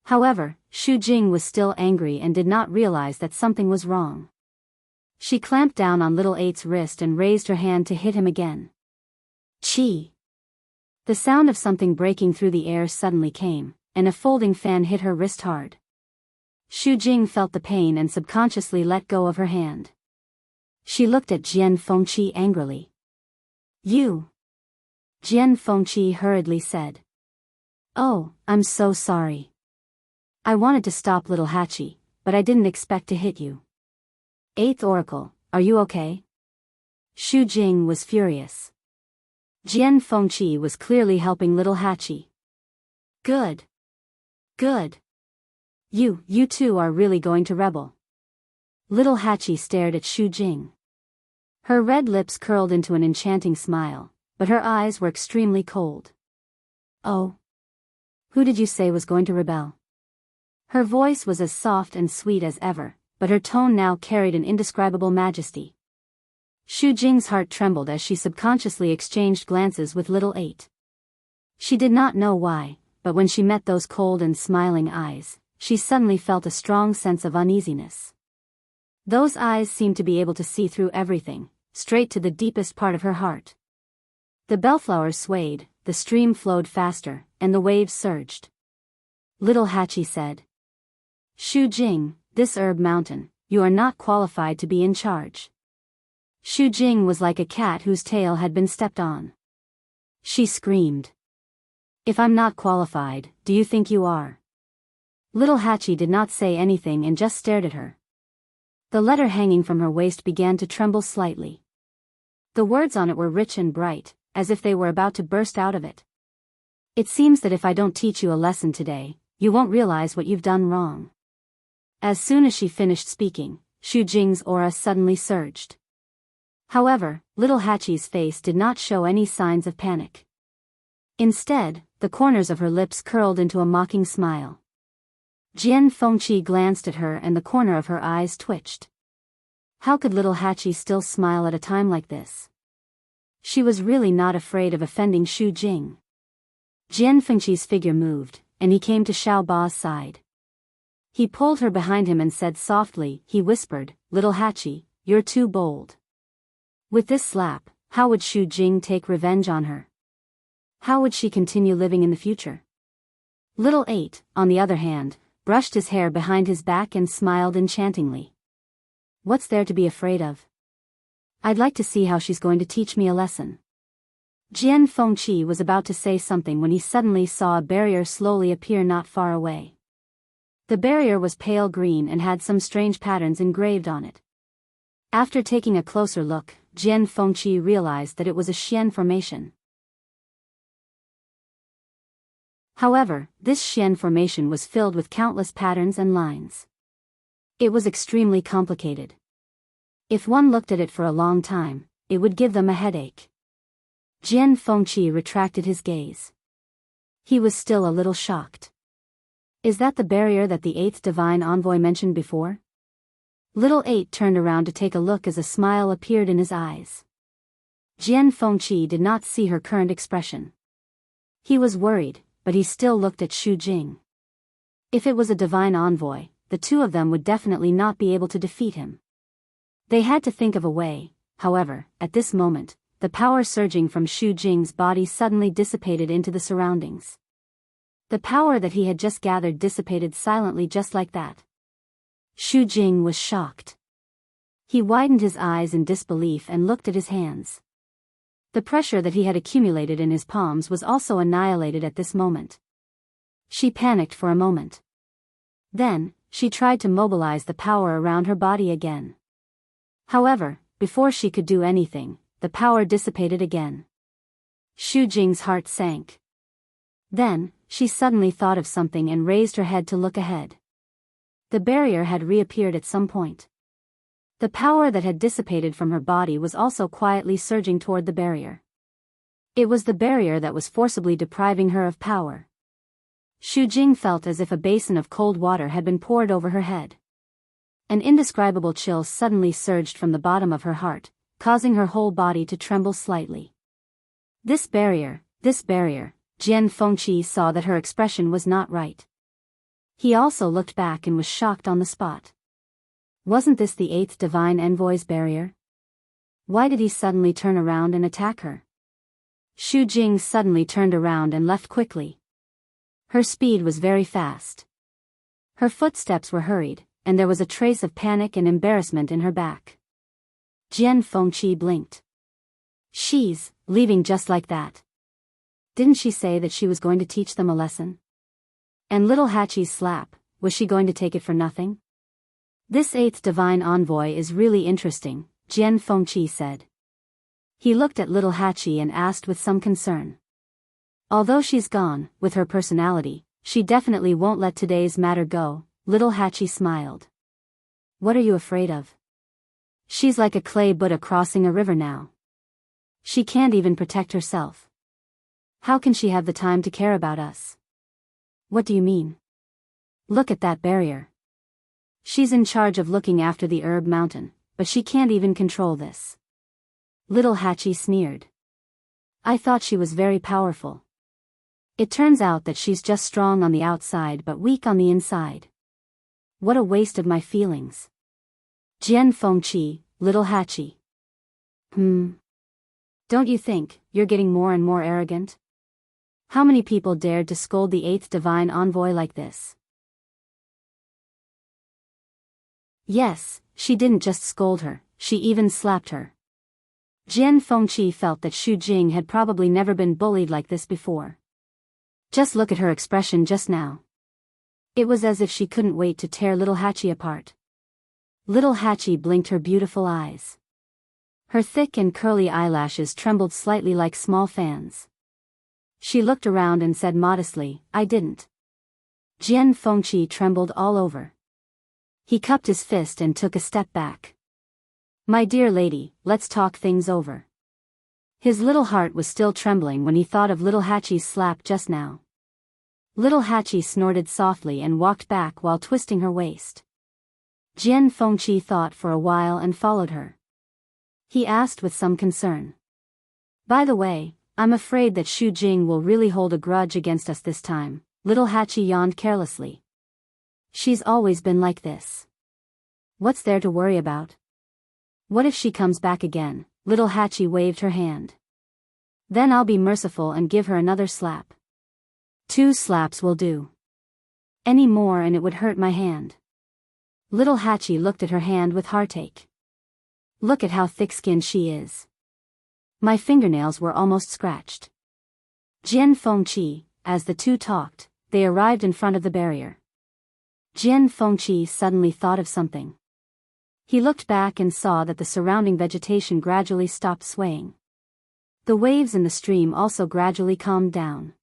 [SPEAKER 1] However, Xu Jing was still angry and did not realize that something was wrong. She clamped down on little Eight's wrist and raised her hand to hit him again. Chi! The sound of something breaking through the air suddenly came, and a folding fan hit her wrist hard. Xu Jing felt the pain and subconsciously let go of her hand. She looked at Jian Fengqi angrily. You! Jian Fengqi hurriedly said. Oh, I'm so sorry. I wanted to stop little Hachi, but I didn't expect to hit you. Eighth Oracle, are you okay? Xu Jing was furious. Jian Fengqi was clearly helping little Hachi. Good. Good. You two are really going to rebel. Little Hachi stared at Xu Jing. Her red lips curled into an enchanting smile, but her eyes were extremely cold. Oh. Who did you say was going to rebel? Her voice was as soft and sweet as ever, but her tone now carried an indescribable majesty. Xu Jing's heart trembled as she subconsciously exchanged glances with little Eight. She did not know why, but when she met those cold and smiling eyes, she suddenly felt a strong sense of uneasiness. Those eyes seemed to be able to see through everything, straight to the deepest part of her heart. The bellflowers swayed, the stream flowed faster, and the waves surged. Little Hachi said. Xu Jing, this herb mountain, you are not qualified to be in charge. Xu Jing was like a cat whose tail had been stepped on. She screamed. If I'm not qualified, do you think you are? Little Hachi did not say anything and just stared at her. The letter hanging from her waist began to tremble slightly. The words on it were rich and bright, as if they were about to burst out of it. It seems that if I don't teach you a lesson today, you won't realize what you've done wrong. As soon as she finished speaking, Xu Jing's aura suddenly surged. However, little Hachi's face did not show any signs of panic. Instead, the corners of her lips curled into a mocking smile. Jian Fengqi glanced at her and the corner of her eyes twitched. How could little Hachi still smile at a time like this? She was really not afraid of offending Xu Jing. Jian Fengqi's figure moved, and he came to Xiao Ba's side. He pulled her behind him and said softly, he whispered, Little Hachi, you're too bold. With this slap, how would Xu Jing take revenge on her? How would she continue living in the future? Little 8, on the other hand, brushed his hair behind his back and smiled enchantingly. What's there to be afraid of? I'd like to see how she's going to teach me a lesson. Jian Fengqi was about to say something when he suddenly saw a barrier slowly appear not far away. The barrier was pale green and had some strange patterns engraved on it. After taking a closer look, Jian Fengqi realized that it was a Xian formation. However, this Xian formation was filled with countless patterns and lines. It was extremely complicated. If one looked at it for a long time, it would give them a headache. Jian Fengqi retracted his gaze. He was still a little shocked. Is that the barrier that the 8th divine envoy mentioned before? Little 8 turned around to take a look as a smile appeared in his eyes. Jian Fengqi did not see her current expression. He was worried, but he still looked at Xu Jing. If it was a divine envoy, the two of them would definitely not be able to defeat him. They had to think of a way. However, at this moment, the power surging from Xu Jing's body suddenly dissipated into the surroundings. The power that he had just gathered dissipated silently just like that. Xu Jing was shocked. He widened his eyes in disbelief and looked at his hands. The pressure that he had accumulated in his palms was also annihilated at this moment. She panicked for a moment. Then, she tried to mobilize the power around her body again. However, before she could do anything, the power dissipated again. Xu Jing's heart sank. Then, she suddenly thought of something and raised her head to look ahead. The barrier had reappeared at some point. The power that had dissipated from her body was also quietly surging toward the barrier. It was the barrier that was forcibly depriving her of power. Xu Jing felt as if a basin of cold water had been poured over her head. An indescribable chill suddenly surged from the bottom of her heart, causing her whole body to tremble slightly. This barrier, Jian Fengqi saw that her expression was not right. He also looked back and was shocked on the spot. Wasn't this the 8th divine envoy's barrier? Why did he suddenly turn around and attack her? Xu Jing suddenly turned around and left quickly. Her speed was very fast. Her footsteps were hurried, and there was a trace of panic and embarrassment in her back. Jian Fengqi blinked. She's leaving just like that. Didn't she say that she was going to teach them a lesson? And little Hachi's slap, was she going to take it for nothing? This 8th divine envoy is really interesting, Jian Fengqi said. He looked at little Hachi and asked with some concern. Although she's gone, with her personality, she definitely won't let today's matter go. Little Hachi smiled. What are you afraid of? She's like a clay Buddha crossing a river now. She can't even protect herself. How can she have the time to care about us? What do you mean? Look at that barrier. She's in charge of looking after the herb mountain, but she can't even control this. Little Hachi sneered. I thought she was very powerful. It turns out that she's just strong on the outside but weak on the inside. What a waste of my feelings. Jian Fengqi, little Hachi. Don't you think you're getting more and more arrogant? How many people dared to scold the 8th divine envoy like this? Yes, she didn't just scold her, she even slapped her. Jian Fengqi felt that Xu Jing had probably never been bullied like this before. Just look at her expression just now. It was as if she couldn't wait to tear little Hachi apart. Little Hachi blinked her beautiful eyes. Her thick and curly eyelashes trembled slightly like small fans. She looked around and said modestly, I didn't. Jian Fengqi trembled all over. He cupped his fist and took a step back. My dear lady, let's talk things over. His little heart was still trembling when he thought of little Hachi's slap just now. Little Hachi snorted softly and walked back while twisting her waist. Jian Fengqi thought for a while and followed her. He asked with some concern. By the way, I'm afraid that Xu Jing will really hold a grudge against us this time. Little Hachi yawned carelessly. She's always been like this. What's there to worry about? What if she comes back again? Little Hachi waved her hand. Then I'll be merciful and give her another slap. 2 slaps will do. Any more and it would hurt my hand. Little Hachi looked at her hand with heartache. Look at how thick-skinned she is. My fingernails were almost scratched. Jian Fengqi, as the two talked, they arrived in front of the barrier. Jian Fengqi suddenly thought of something. He looked back and saw that the surrounding vegetation gradually stopped swaying. The waves in the stream also gradually calmed down.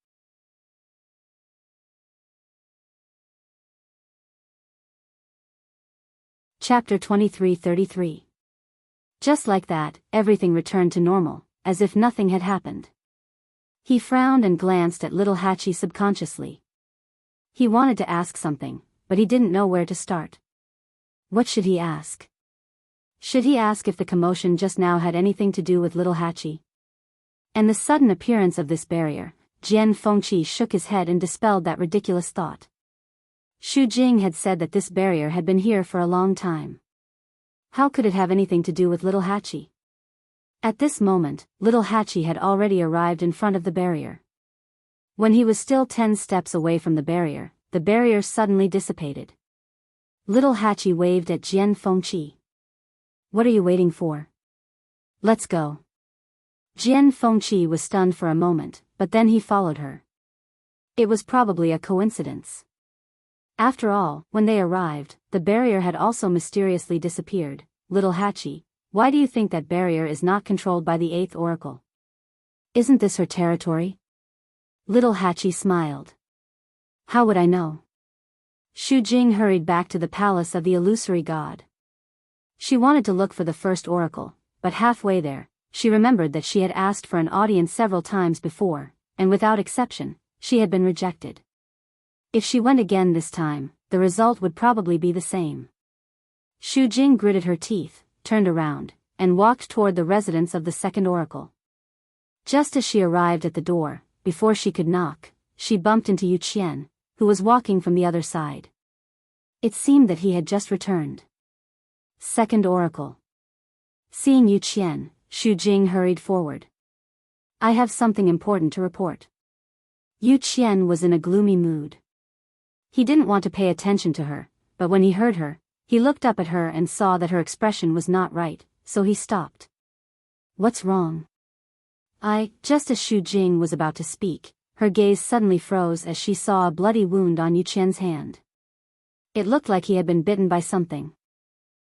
[SPEAKER 1] Chapter 23:33. Just like that, everything returned to normal, as if nothing had happened. He frowned and glanced at little Hachi subconsciously. He wanted to ask something, but he didn't know where to start. What should he ask? Should he ask if the commotion just now had anything to do with little Hachi? And the sudden appearance of this barrier, Jian Fengqi shook his head and dispelled that ridiculous thought. Xu Jing had said that this barrier had been here for a long time. How could it have anything to do with little Hachi? At this moment, little Hachi had already arrived in front of the barrier. When he was still 10 steps away from the barrier suddenly dissipated. Little Hachi waved at Jian Fengqi. What are you waiting for? Let's go. Jian Fengqi was stunned for a moment, but then he followed her. It was probably a coincidence. After all, when they arrived, the barrier had also mysteriously disappeared. Little Hachi, why do you think that barrier is not controlled by the 8th oracle? Isn't this her territory? Little Hachi smiled. How would I know? Xu Jing hurried back to the palace of the illusory god. She wanted to look for the first oracle, but halfway there, she remembered that she had asked for an audience several times before, and without exception, she had been rejected. If she went again this time, the result would probably be the same. Xu Jing gritted her teeth, turned around, and walked toward the residence of the second oracle. Just as she arrived at the door, before she could knock, she bumped into Yu Qian, who was walking from the other side. It seemed that he had just returned. Second oracle. Seeing Yu Qian, Xu Jing hurried forward. I have something important to report. Yu Qian was in a gloomy mood. He didn't want to pay attention to her, but when he heard her, he looked up at her and saw that her expression was not right, so he stopped. What's wrong? Just as Xu Jing was about to speak, her gaze suddenly froze as she saw a bloody wound on Yu Qian's hand. It looked like he had been bitten by something.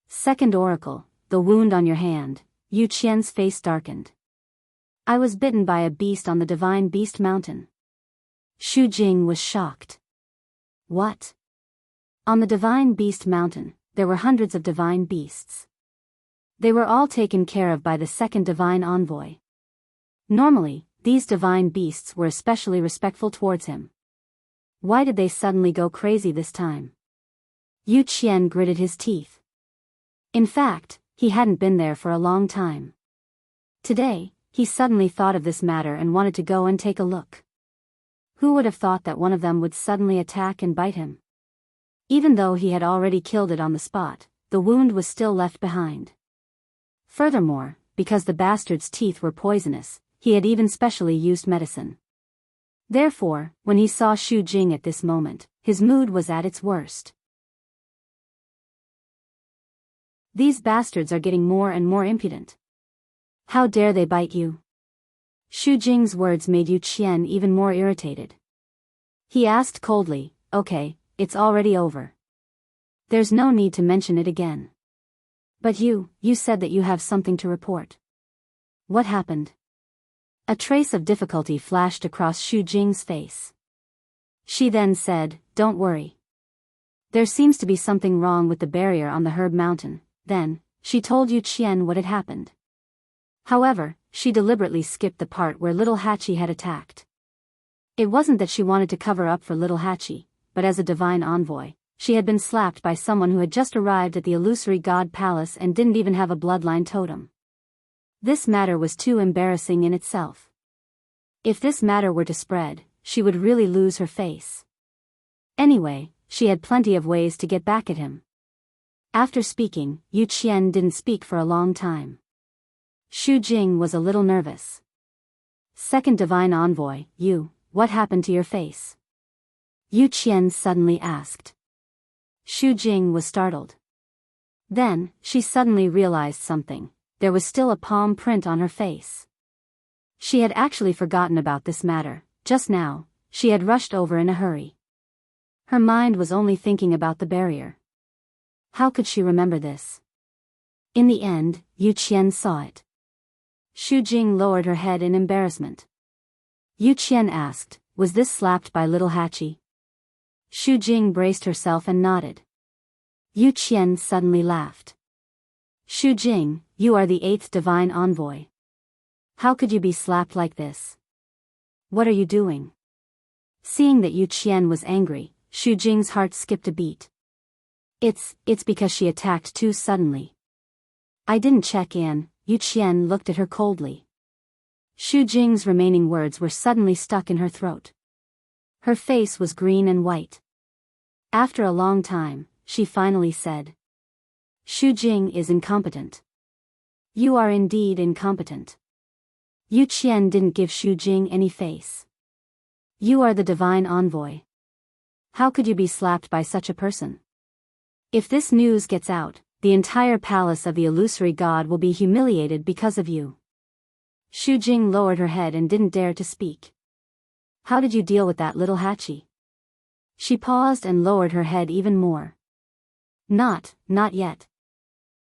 [SPEAKER 1] Second oracle, the wound on your hand. Yu Qian's face darkened. I was bitten by a beast on the Divine Beast Mountain. Xu Jing was shocked. What? On the Divine Beast Mountain, there were hundreds of divine beasts. They were all taken care of by the second divine envoy. Normally, these divine beasts were especially respectful towards him. Why did they suddenly go crazy this time? Yu Qian gritted his teeth. In fact, he hadn't been there for a long time. Today, he suddenly thought of this matter and wanted to go and take a look. Who would have thought that one of them would suddenly attack and bite him? Even though he had already killed it on the spot, the wound was still left behind. Furthermore, because the bastard's teeth were poisonous, he had even specially used medicine. Therefore, when he saw Xu Jing at this moment, his mood was at its worst. These bastards are getting more and more impudent. How dare they bite you? Xu Jing's words made Yu Qian even more irritated. He asked coldly, okay, it's already over. There's no need to mention it again. But you said that you have something to report. What happened? A trace of difficulty flashed across Xu Jing's face. She then said, don't worry. There seems to be something wrong with the barrier on the Herb Mountain. Then, she told Yu Qian what had happened. However, she deliberately skipped the part where little Hachi had attacked. It wasn't that she wanted to cover up for little Hachi, but as a divine envoy, she had been slapped by someone who had just arrived at the illusory god palace and didn't even have a bloodline totem. This matter was too embarrassing in itself. If this matter were to spread, she would really lose her face. Anyway, she had plenty of ways to get back at him. After speaking, Yu Qian didn't speak for a long time. Xu Jing was a little nervous. Second divine envoy, what happened to your face? Yu Qian suddenly asked. Xu Jing was startled. Then, she suddenly realized something. There was still a palm print on her face. She had actually forgotten about this matter. Just now, she had rushed over in a hurry. Her mind was only thinking about the barrier. How could she remember this? In the end, Yu Qian saw it. Xu Jing lowered her head in embarrassment. Yu Qian asked, was this slapped by little Hachi? Xu Jing braced herself and nodded. Yu Qian suddenly laughed. Xu Jing, you are the 8th divine envoy. How could you be slapped like this? What are you doing? Seeing that Yu Qian was angry, Xu Jing's heart skipped a beat. It's because she attacked too suddenly. I didn't check in. Yu Qian looked at her coldly. Xu Jing's remaining words were suddenly stuck in her throat. Her face was green and white. After a long time, she finally said. Xu Jing is incompetent. You are indeed incompetent. Yu Qian didn't give Xu Jing any face. You are the divine envoy. How could you be slapped by such a person? If this news gets out, the entire palace of the illusory god will be humiliated because of you. Xu Jing lowered her head and didn't dare to speak. How did you deal with that little Hachi? She paused and lowered her head even more. Not yet.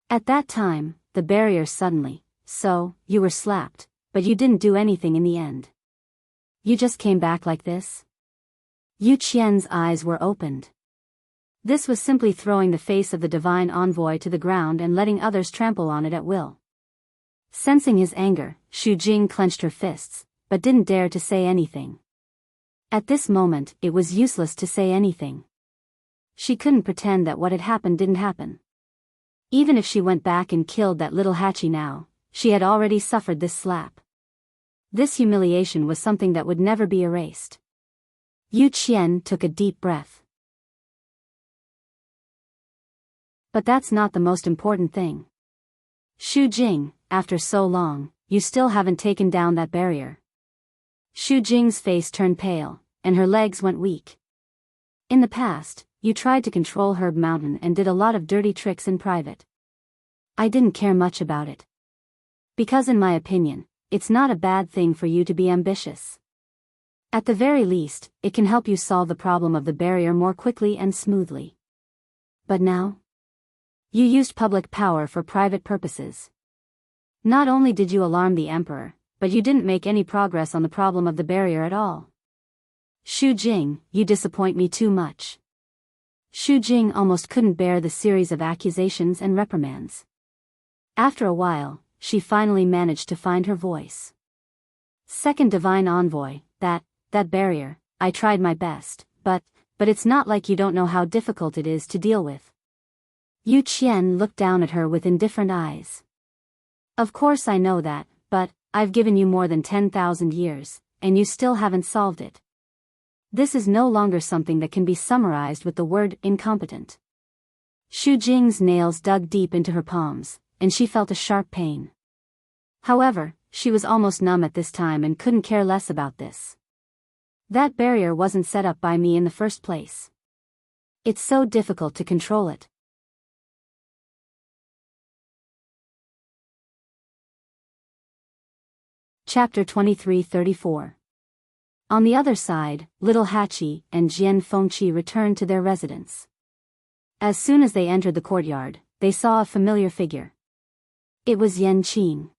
[SPEAKER 1] At that time, the barrier suddenly, so, you were slapped, but you didn't do anything in the end. You just came back like this? Yu Qian's eyes were opened. This was simply throwing the face of the divine envoy to the ground and letting others trample on it at will. Sensing his anger, Xu Jing clenched her fists, but didn't dare to say anything. At this moment, it was useless to say anything. She couldn't pretend that what had happened didn't happen. Even if she went back and killed that little Hachi now, she had already suffered this slap. This humiliation was something that would never be erased. Yu Qian took a deep breath. But that's not the most important thing. Xu Jing, after so long, you still haven't taken down that barrier. Xu Jing's face turned pale, and her legs went weak. In the past, you tried to control Herb Mountain and did a lot of dirty tricks in private. I didn't care much about it. Because in my opinion, it's not a bad thing for you to be ambitious. At the very least, it can help you solve the problem of the barrier more quickly and smoothly. But now? You used public power for private purposes. Not only did you alarm the emperor, but you didn't make any progress on the problem of the barrier at all. Xu Jing, you disappoint me too much. Xu Jing almost couldn't bear the series of accusations and reprimands. After a while, she finally managed to find her voice. Second divine envoy, that barrier, I tried my best, but it's not like you don't know how difficult it is to deal with. Yu Qian looked down at her with indifferent eyes. Of course I know that, but I've given you more than 10,000 years, and you still haven't solved it. This is no longer something that can be summarized with the word incompetent. Xu Jing's nails dug deep into her palms, and she felt a sharp pain. However, she was almost numb at this time and couldn't care less about this. That barrier wasn't set up by me in the first place. It's so difficult to control it. Chapter 23-34. On the other side, little Hachi and Jian Fengqi returned to their residence. As soon as they entered the courtyard, they saw a familiar figure. It was Yan Qing.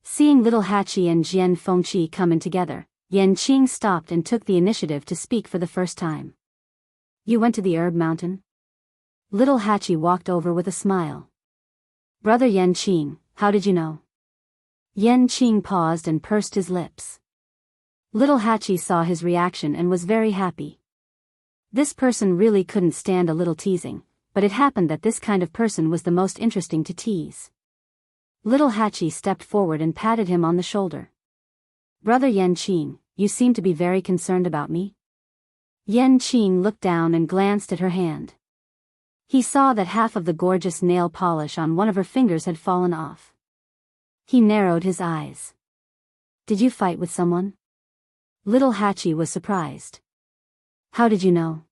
[SPEAKER 1] Seeing little Hachi and Jian Fengqi come in together, Yan Qing stopped and took the initiative to speak for the first time. You went to the Herb Mountain? Little Hachi walked over with a smile. Brother Yan Qing, how did you know? Yan Qing paused and pursed his lips. Little Hachi saw his reaction and was very happy. This person really couldn't stand a little teasing, but it happened that this kind of person was the most interesting to tease. Little Hachi stepped forward and patted him on the shoulder. Brother Yan Qing, you seem to be very concerned about me? Yan Qing looked down and glanced at her hand. He saw that half of the gorgeous nail polish on one of her fingers had fallen off. He narrowed his eyes. Did you fight with someone? Little Hachi was surprised. How did you know?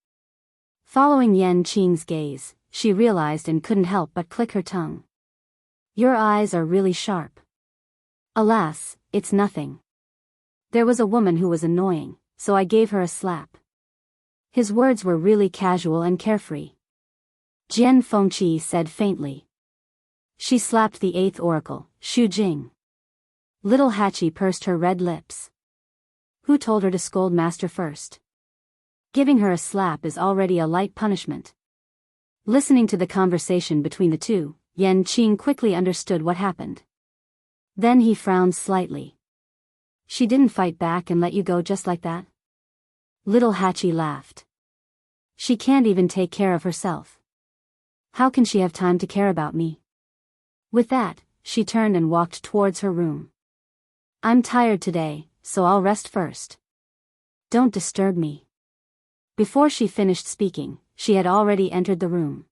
[SPEAKER 1] Following Yan Qing's gaze, she realized and couldn't help but click her tongue. Your eyes are really sharp. Alas, it's nothing. There was a woman who was annoying, so I gave her a slap. His words were really casual and carefree. Jian Fengqi said faintly. She slapped the 8th oracle, Shu Jing. Little Hachi pursed her red lips. Who told her to scold master first? Giving her a slap is already a light punishment. Listening to the conversation between the two, Yan Qing quickly understood what happened. Then he frowned slightly. She didn't fight back and let you go just like that? Little Hachi laughed. She can't even take care of herself. How can she have time to care about me? With that, she turned and walked towards her room. I'm tired today, so I'll rest first. Don't disturb me. Before she finished speaking, she had already entered the room.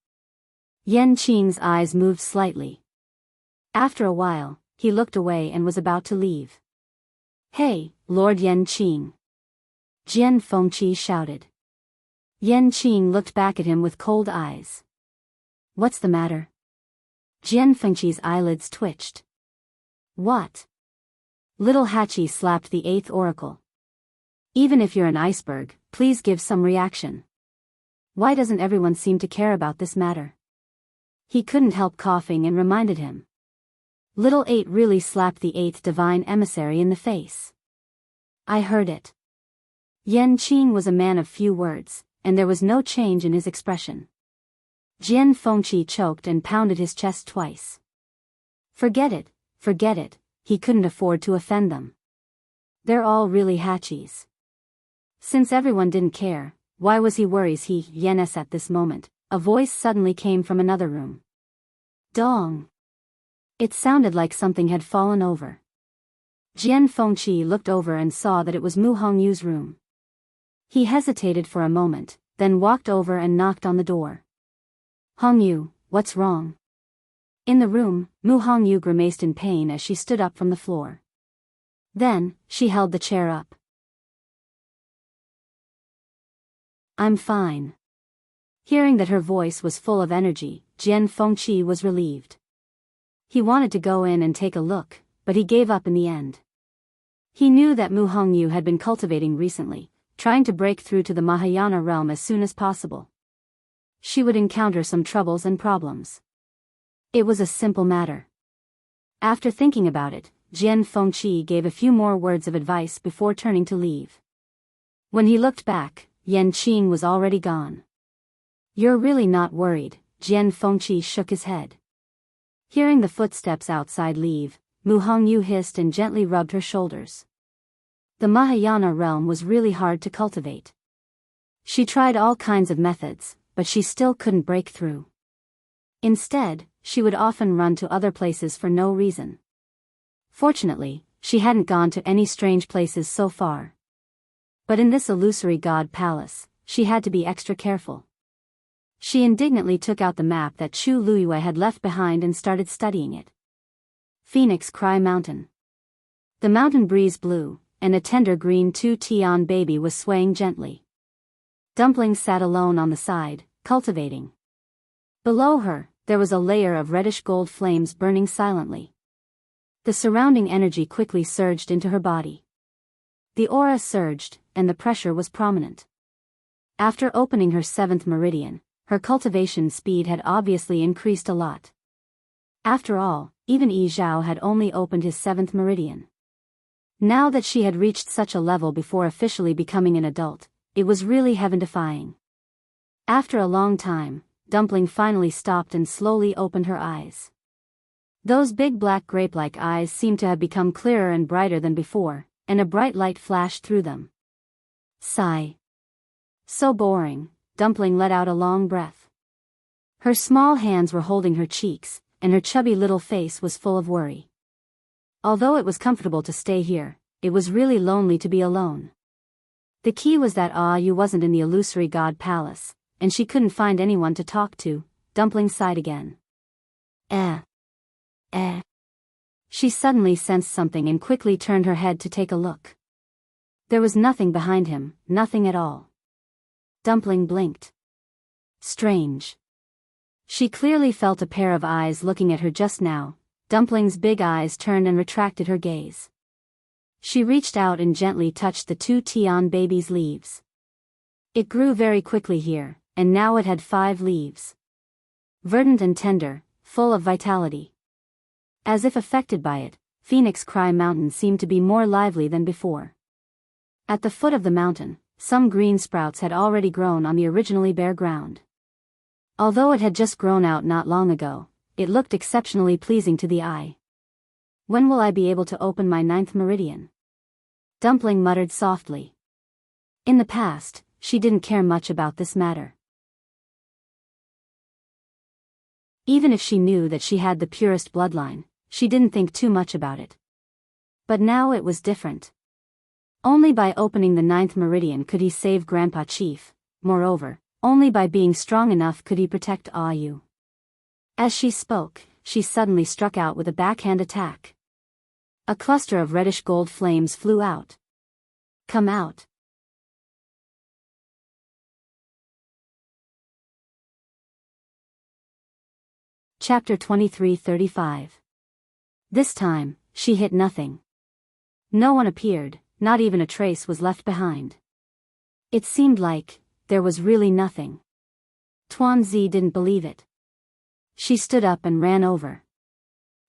[SPEAKER 1] Yan Qing's eyes moved slightly. After a while, he looked away and was about to leave. Hey, Lord Yan Qing! Jian Fengqi shouted. Yan Qing looked back at him with cold eyes. What's the matter? Jian Fengqi's eyelids twitched. What? Little Hachi slapped the 8th oracle. Even if you're an iceberg, please give some reaction. Why doesn't everyone seem to care about this matter? He couldn't help coughing and reminded him. Little 8 really slapped the 8th divine emissary in the face. I heard it. Yan Qing was a man of few words, and there was no change in his expression. Jian Fengqi choked and pounded his chest twice. Forget it, he couldn't afford to offend them. They're all really Hachis. Since everyone didn't care, why was he worried? Yenes at this moment, a voice suddenly came from another room. Dong! It sounded like something had fallen over. Jian Fengqi looked over and saw that it was Mu Hongyu's room. He hesitated for a moment, then walked over and knocked on the door. Hongyu, what's wrong? In the room, Mu Hongyu grimaced in pain as she stood up from the floor. Then, she held the chair up. I'm fine. Hearing that her voice was full of energy, Jian Fengqi was relieved. He wanted to go in and take a look, but he gave up in the end. He knew that Mu Hongyu had been cultivating recently, trying to break through to the Mahayana realm as soon as possible. She would encounter some troubles and problems. It was a simple matter. After thinking about it, Jian Fengqi gave a few more words of advice before turning to leave. When he looked back, Yan Qing was already gone. You're really not worried, Jian Fengqi shook his head. Hearing the footsteps outside leave, Mu Hongyu hissed and gently rubbed her shoulders. The Mahayana realm was really hard to cultivate. She tried all kinds of methods, but she still couldn't break through. Instead, she would often run to other places for no reason. Fortunately, she hadn't gone to any strange places so far. But in this illusory god palace, she had to be extra careful. She indignantly took out the map that Chu Luiyue had left behind and started studying it. Phoenix Cry Mountain. The mountain breeze blew, and a tender green 2-tian baby was swaying gently. Dumpling sat alone on the side, cultivating. Below her, there was a layer of reddish-gold flames burning silently. The surrounding energy quickly surged into her body. The aura surged, and the pressure was prominent. After opening her 7th meridian, her cultivation speed had obviously increased a lot. After all, even Yi Zhao had only opened his 7th meridian. Now that she had reached such a level before officially becoming an adult, it was really heaven-defying. After a long time, Dumpling finally stopped and slowly opened her eyes. Those big black grape-like eyes seemed to have become clearer and brighter than before, and a bright light flashed through them. Sigh. So boring, Dumpling let out a long breath. Her small hands were holding her cheeks, and her chubby little face was full of worry. Although it was comfortable to stay here, it was really lonely to be alone. The key was that Yu wasn't in the illusory god palace, and she couldn't find anyone to talk to. Dumpling sighed again. She suddenly sensed something and quickly turned her head to take a look. There was nothing behind him, nothing at all. Dumpling blinked. Strange. She clearly felt a pair of eyes looking at her just now. Dumpling's big eyes turned and retracted her gaze. She reached out and gently touched the 2 Tian baby's leaves. It grew very quickly here, and now it had 5 leaves. Verdant and tender, full of vitality. As if affected by it, Phoenix Cry Mountain seemed to be more lively than before. At the foot of the mountain, some green sprouts had already grown on the originally bare ground. Although it had just grown out not long ago, it looked exceptionally pleasing to the eye. When will I be able to open my 9th meridian? Dumpling muttered softly. In the past, she didn't care much about this matter. Even if she knew that she had the purest bloodline, she didn't think too much about it. But now it was different. Only by opening the 9th meridian could he save Grandpa Chief. Moreover, only by being strong enough could he protect Ayu. As she spoke, she suddenly struck out with a backhand attack. A cluster of reddish gold flames flew out. Come out. Chapter 23:35. This time, she hit nothing. No one appeared, not even a trace was left behind. It seemed like there was really nothing. Tuanzi didn't believe it. She stood up and ran over.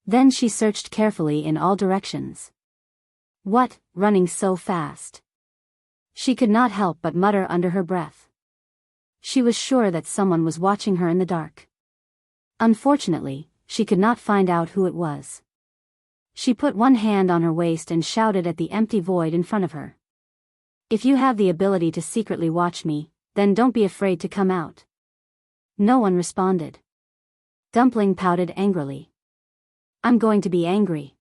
[SPEAKER 1] Then she searched carefully in all directions. What, running so fast? She could not help but mutter under her breath. She was sure that someone was watching her in the dark. Unfortunately, she could not find out who it was. She put one hand on her waist and shouted at the empty void in front of her. If you have the ability to secretly watch me, then don't be afraid to come out. No one responded. Dumpling pouted angrily. I'm going to be angry.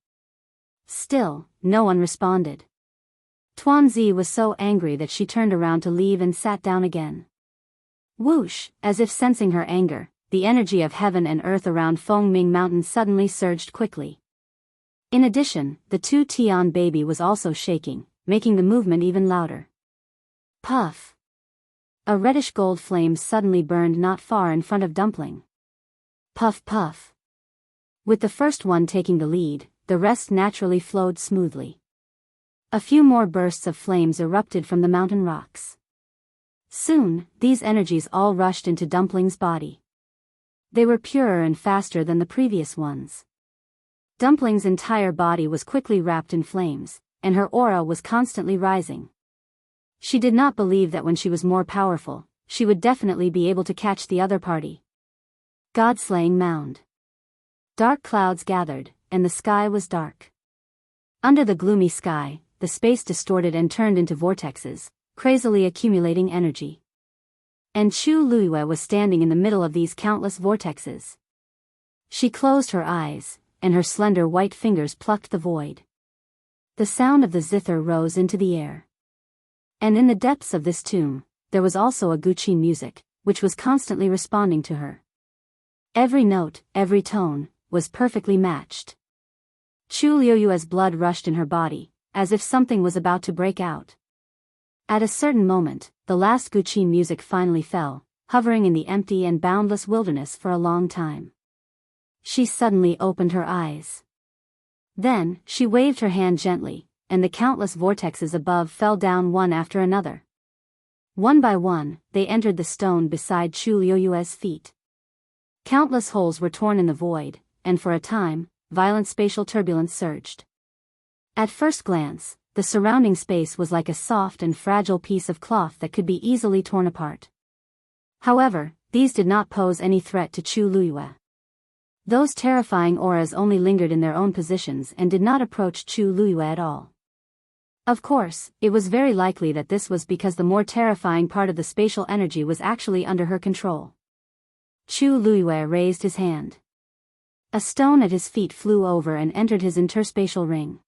[SPEAKER 1] Still, no one responded. Tuanzi was so angry that she turned around to leave and sat down again. Whoosh, as if sensing her anger, the energy of heaven and earth around Fengming Mountain suddenly surged quickly. In addition, the 2 Tian baby was also shaking, making the movement even louder. Puff! A reddish gold flame suddenly burned not far in front of Dumpling. Puff puff. With the first one taking the lead, the rest naturally flowed smoothly. A few more bursts of flames erupted from the mountain rocks. Soon, these energies all rushed into Dumpling's body. They were purer and faster than the previous ones. Dumpling's entire body was quickly wrapped in flames, and her aura was constantly rising. She did not believe that when she was more powerful, she would definitely be able to catch the other party. God-slaying mound. Dark clouds gathered, and the sky was dark. Under the gloomy sky, the space distorted and turned into vortexes, crazily accumulating energy. And Chu Luiyue was standing in the middle of these countless vortexes. She closed her eyes, and her slender white fingers plucked the void. The sound of the zither rose into the air. And in the depths of this tomb, there was also a guqin music, which was constantly responding to her. Every note, every tone, was perfectly matched. Chu Luiyue's blood rushed in her body, as if something was about to break out. At a certain moment, the last guqin music finally fell, hovering in the empty and boundless wilderness for a long time. She suddenly opened her eyes. Then, she waved her hand gently, and the countless vortexes above fell down one after another. One by one, they entered the stone beside Chu Luiyue's feet. Countless holes were torn in the void, and for a time, violent spatial turbulence surged. At first glance, the surrounding space was like a soft and fragile piece of cloth that could be easily torn apart. However, these did not pose any threat to Chu Luiyue. Those terrifying auras only lingered in their own positions and did not approach Chu Luiyue at all. Of course, it was very likely that this was because the more terrifying part of the spatial energy was actually under her control. Chu Luiyue raised his hand. A stone at his feet flew over and entered his interspatial ring.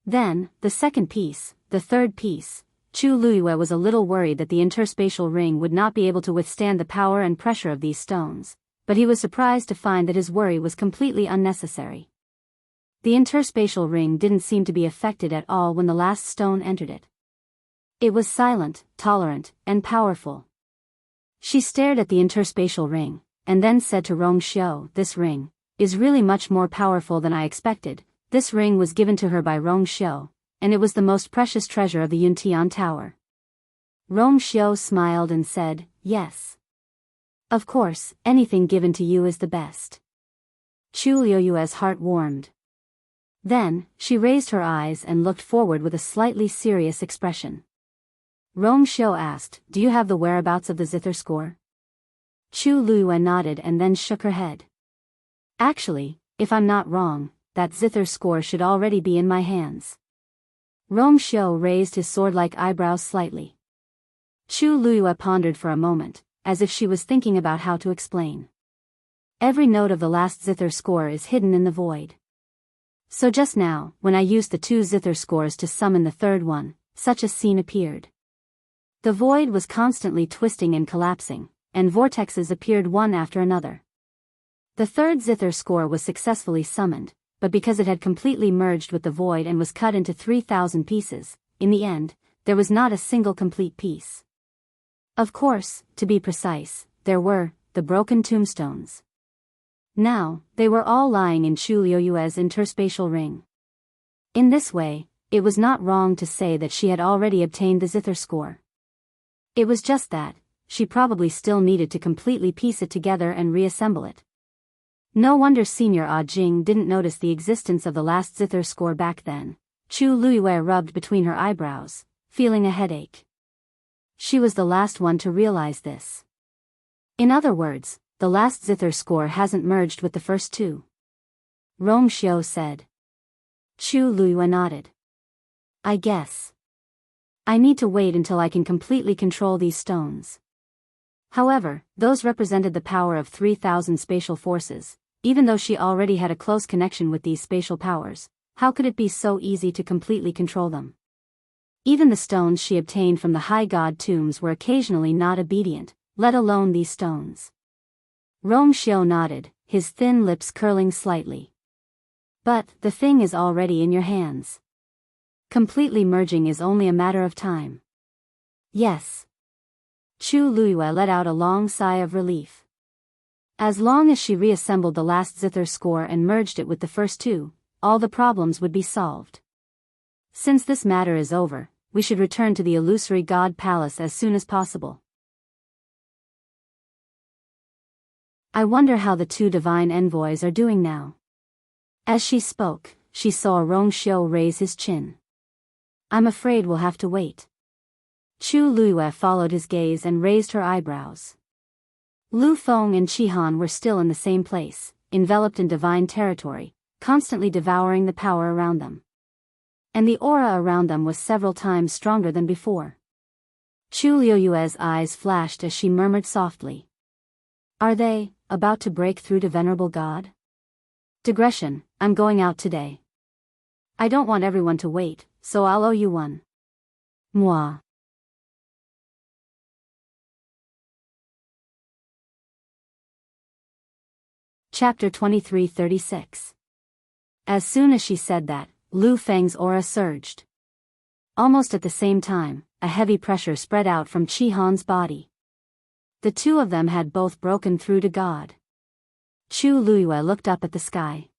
[SPEAKER 1] Then, the second piece, the third piece. Chu Luiyue was a little worried that the interspatial ring would not be able to withstand the power and pressure of these stones, but he was surprised to find that his worry was completely unnecessary. The interspatial ring didn't seem to be affected at all when the last stone entered it. It was silent, tolerant, and powerful. She stared at the interspatial ring, and then said to Rongxiu, "This ring is really much more powerful than I expected." This ring was given to her by Rongxiu, and it was the most precious treasure of the Yuntian Tower. Rongxiu smiled and said, "Yes. Of course, anything given to you is the best." Chu Liuyue's heart warmed. Then, she raised her eyes and looked forward with a slightly serious expression. Rongxiu asked, "Do you have the whereabouts of the zither score?" Chu Liyue nodded and then shook her head. "Actually, if I'm not wrong, that zither score should already be in my hands." Rongxiu raised his sword-like eyebrows slightly. Chu Liyue pondered for a moment, as if she was thinking about how to explain. Every note of the last zither score is hidden in the void. So just now, when I used the 2 zither scores to summon the third one, such a scene appeared. The void was constantly twisting and collapsing, and vortexes appeared one after another. The third zither score was successfully summoned, but because it had completely merged with the void and was cut into 3,000 pieces, in the end, there was not a single complete piece. Of course, to be precise, there were the broken tombstones. Now, they were all lying in Chu Liuyue's interspatial ring. In this way, it was not wrong to say that she had already obtained the zither score. It was just that, she probably still needed to completely piece it together and reassemble it. No wonder Senior Ah Jing didn't notice the existence of the last zither score back then. Chu Liyue rubbed between her eyebrows, feeling a headache. She was the last one to realize this. In other words, the last zither score hasn't merged with the first 2. Rongxiu said. Chu Liyue nodded. "I guess. I need to wait until I can completely control these stones." However, those represented the power of 3,000 spatial forces. Even though she already had a close connection with these spatial powers, how could it be so easy to completely control them? Even the stones she obtained from the high god tombs were occasionally not obedient, let alone these stones. Rongxiu nodded, his thin lips curling slightly. "But, the thing is already in your hands. Completely merging is only a matter of time." "Yes." Chu Liyue let out a long sigh of relief. As long as she reassembled the last zither score and merged it with the first 2, all the problems would be solved. Since this matter is over, we should return to the illusory god palace as soon as possible. I wonder how the 2 divine envoys are doing now. As she spoke, she saw Rongxiu raise his chin. "I'm afraid we'll have to wait." Chu Liyue followed his gaze and raised her eyebrows. Lu Feng and Qihan were still in the same place, enveloped in divine territory, constantly devouring the power around them. And the aura around them was several times stronger than before. Chu Liuyue's eyes flashed as she murmured softly. "Are they about to break through to Venerable God? Digression, I'm going out today. I don't want everyone to wait, so I'll owe you one. Moi." Chapter 23:36. As soon as she said that, Lu Feng's aura surged. Almost at the same time, a heavy pressure spread out from Qihan's body. The 2 of them had both broken through to God. Chu Liyue looked up at the sky.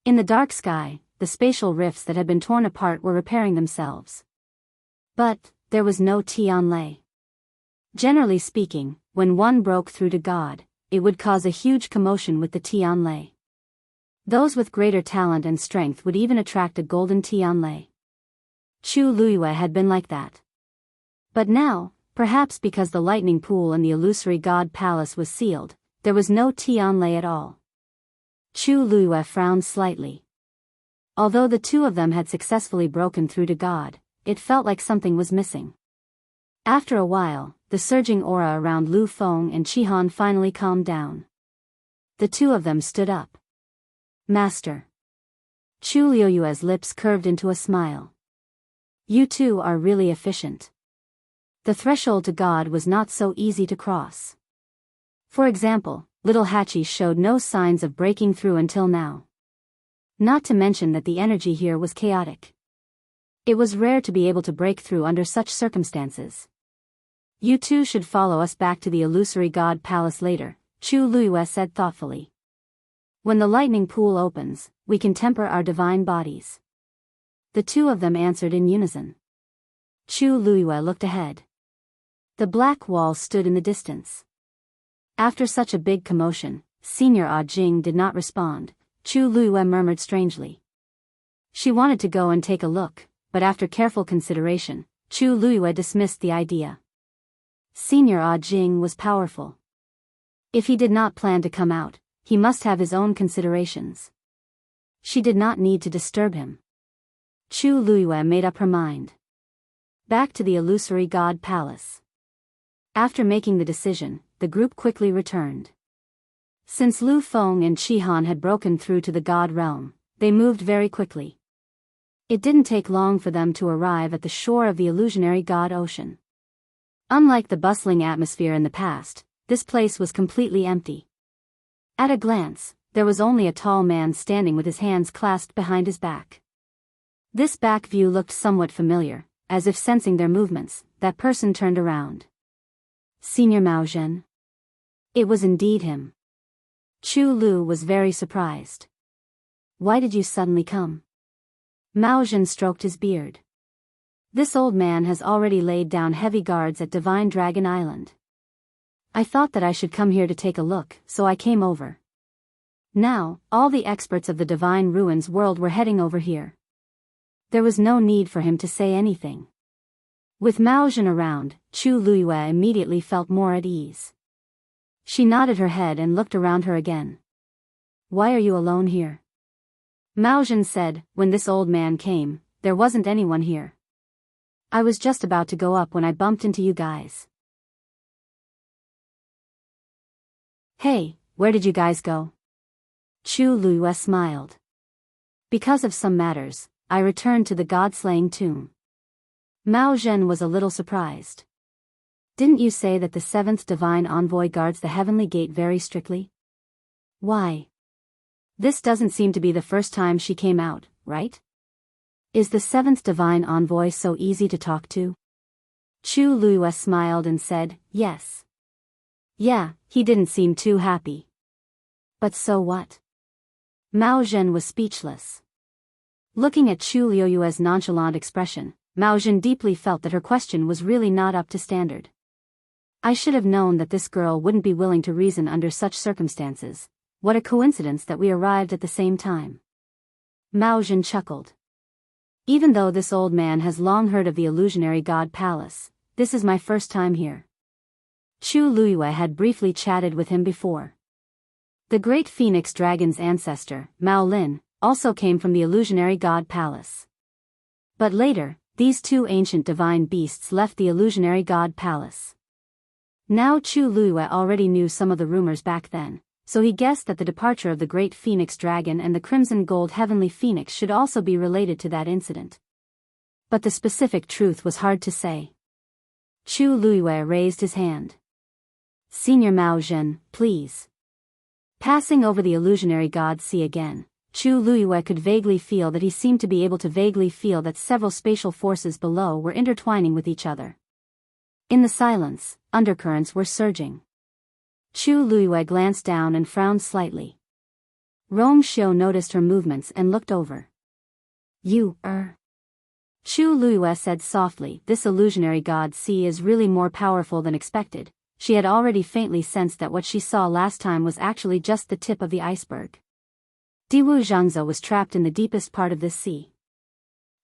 [SPEAKER 1] In the dark sky, the spatial rifts that had been torn apart were repairing themselves. But, there was no Tianlei. Generally speaking, when one broke through to God, it would cause a huge commotion with the Tianlei. Those with greater talent and strength would even attract a golden Tianlei. Chu Liyue had been like that. But now, perhaps because the lightning pool in the illusory god palace was sealed, there was no Tianlei at all. Chu Liyue frowned slightly. Although the 2 of them had successfully broken through to God, it felt like something was missing. After a while, the surging aura around Lu Feng and Qihan finally calmed down. The 2 of them stood up. "Master." Chu Liuyue's lips curved into a smile. "You 2 are really efficient. The threshold to God was not so easy to cross. For example, little Hachi showed no signs of breaking through until now. Not to mention that the energy here was chaotic. It was rare to be able to break through under such circumstances. You two should follow us back to the illusory god palace later, Chu Luiyue said thoughtfully. When the lightning pool opens, we can temper our divine bodies. The two of them answered in unison. Chu Luiyue looked ahead. The black wall stood in the distance. After such a big commotion, Senior Ah Jing did not respond. Chu Luiyue murmured strangely. She wanted to go and take a look, but after careful consideration, Chu Luiyue dismissed the idea. Senior Ah Jing was powerful. If he did not plan to come out, he must have his own considerations. She did not need to disturb him. Chu Luiyue made up her mind. Back to the illusory god palace. After making the decision, the group quickly returned. Since Lu Feng and Qi Han had broken through to the god realm, they moved very quickly. It didn't take long for them to arrive at the shore of the illusionary god ocean. Unlike the bustling atmosphere in the past, this place was completely empty. At a glance, there was only a tall man standing with his hands clasped behind his back. This back view looked somewhat familiar, as if sensing their movements, that person turned around. Senior Mao Zhen. It was indeed him. Chu Lu was very surprised. Why did you suddenly come? Mao Zhen stroked his beard. This old man has already laid down heavy guards at Divine Dragon Island. I thought that I should come here to take a look, so I came over. Now, all the experts of the Divine Ruins world were heading over here. There was no need for him to say anything. With Mao Zhen around, Chu Luiyue immediately felt more at ease. She nodded her head and looked around her again. Why are you alone here? Mao Zhen said, when this old man came, there wasn't anyone here. I was just about to go up when I bumped into you guys. Hey, where did you guys go? Chu Luiyue smiled. Because of some matters, I returned to the god-slaying tomb. Mao Zhen was a little surprised. Didn't you say that the seventh divine envoy guards the heavenly gate very strictly? Why? This doesn't seem to be the first time she came out, right? Is the seventh divine envoy so easy to talk to? Chu Luiyue smiled and said, yes. Yeah, he didn't seem too happy. But so what? Mao Zhen was speechless. Looking at Chu Luiyue's nonchalant expression, Mao Zhen deeply felt that her question was really not up to standard. I should have known that this girl wouldn't be willing to reason under such circumstances. What a coincidence that we arrived at the same time. Mao Zhen chuckled. Even though this old man has long heard of the illusionary god palace, this is my first time here. Chu Luiyue had briefly chatted with him before. The great phoenix dragon's ancestor, Mao Lin, also came from the illusionary god palace. But later, these two ancient divine beasts left the illusionary god palace. Now Chu Luiyue already knew some of the rumors back then, so he guessed that the departure of the great phoenix dragon and the crimson gold heavenly phoenix should also be related to that incident. But the specific truth was hard to say. Chu Luiyue raised his hand. Senior Mao Zhen, please. Passing over the illusionary god sea again, Chu Luiyue could vaguely feel that he seemed to be able to vaguely feel that several spatial forces below were intertwining with each other. In the silence, undercurrents were surging. Chu Luiyue glanced down and frowned slightly. Rong Xiu noticed her movements and looked over. You, Chu Luiyue said softly, this illusionary god sea is really more powerful than expected. She had already faintly sensed that what she saw last time was actually just the tip of the iceberg. Diwu Zhangze was trapped in the deepest part of this sea.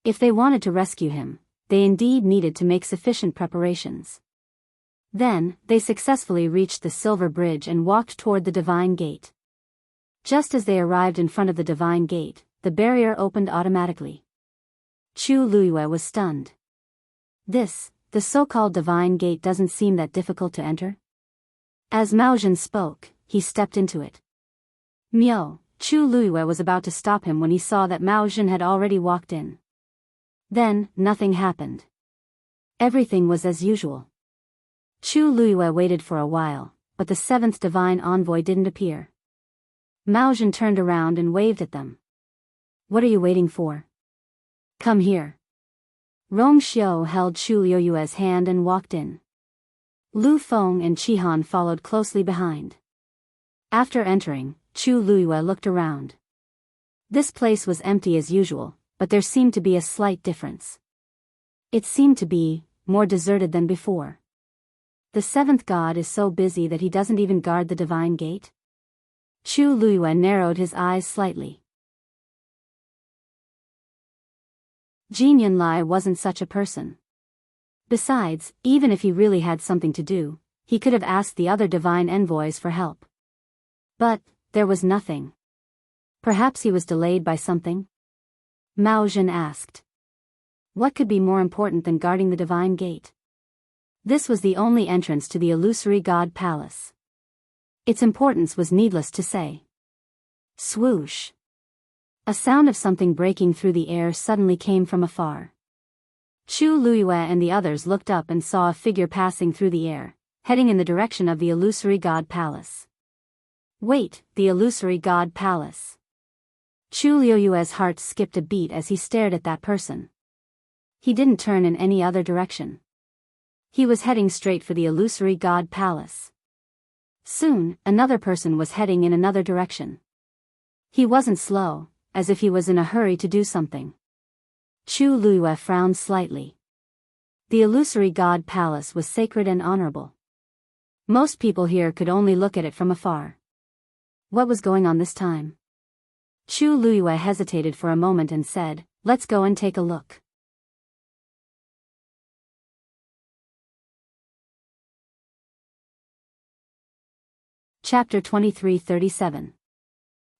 [SPEAKER 1] If they wanted to rescue him, they indeed needed to make sufficient preparations. Then, they successfully reached the silver bridge and walked toward the divine gate. Just as they arrived in front of the divine gate, the barrier opened automatically. Chu Luiyue was stunned. The so-called divine gate doesn't seem that difficult to enter? As Mao Zhen spoke, he stepped into it. Mio, Chu Luiyue was about to stop him when he saw that Mao Zhen had already walked in. Then, nothing happened. Everything was as usual. Chu Luiyue waited for a while, but the seventh divine envoy didn't appear. Mao Zhen turned around and waved at them. What are you waiting for? Come here. Rong Xiu held Chu Liuyue's hand and walked in. Lu Feng and Qihan followed closely behind. After entering, Chu Liyue looked around. This place was empty as usual, but there seemed to be a slight difference. It seemed to be more deserted than before. The seventh god is so busy that he doesn't even guard the divine gate? Chu Liyue narrowed his eyes slightly. Jin Yunlai wasn't such a person. Besides, even if he really had something to do, he could have asked the other divine envoys for help. But there was nothing. Perhaps he was delayed by something? Mao Zhen asked. What could be more important than guarding the divine gate? This was the only entrance to the illusory god palace. Its importance was needless to say. Swoosh! A sound of something breaking through the air suddenly came from afar. Chu Liyue and the others looked up and saw a figure passing through the air, heading in the direction of the illusory god palace. Wait, the illusory god palace. Chu Liyue's heart skipped a beat as he stared at that person. He didn't turn in any other direction. He was heading straight for the illusory god palace. Soon, another person was heading in another direction. He wasn't slow, as if he was in a hurry to do something. Chu Liyue frowned slightly. The illusory god palace was sacred and honorable. Most people here could only look at it from afar. What was going on this time? Chu Liyue hesitated for a moment and said, "Let's go and take a look." Chapter 23:37.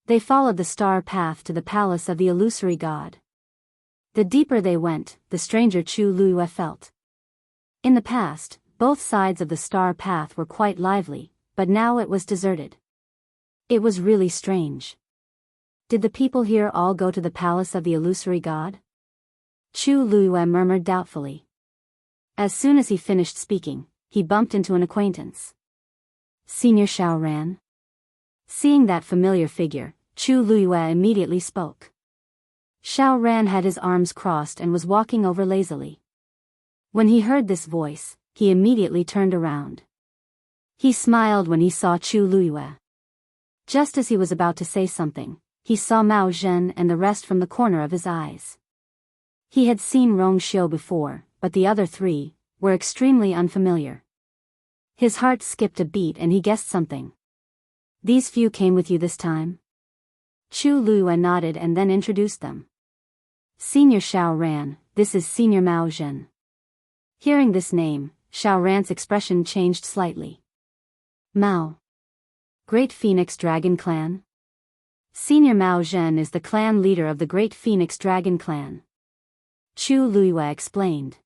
[SPEAKER 1] They followed the star path to the palace of the illusory god. The deeper they went, the stranger Chu Liyue felt. In the past, both sides of the star path were quite lively, but now it was deserted. It was really strange. Did the people here all go to the palace of the illusory god? Chu Liyue murmured doubtfully. As soon as he finished speaking, he bumped into an acquaintance. Senior Xiao Ran. Seeing that familiar figure, Chu Liyue immediately spoke. Xiao Ran had his arms crossed and was walking over lazily. When he heard this voice, he immediately turned around. He smiled when he saw Chu Liyue. Just as he was about to say something, he saw Mao Zhen and the rest from the corner of his eyes. He had seen Rong Xiu before, but the other three were extremely unfamiliar. His heart skipped a beat and he guessed something. These few came with you this time? Chu Liyue nodded and then introduced them. Senior Xiao Ran, this is Senior Mao Zhen. Hearing this name, Xiao Ran's expression changed slightly. Mao. Great Phoenix Dragon Clan? Senior Mao Zhen is the clan leader of the Great Phoenix Dragon Clan. Chu Liyue explained.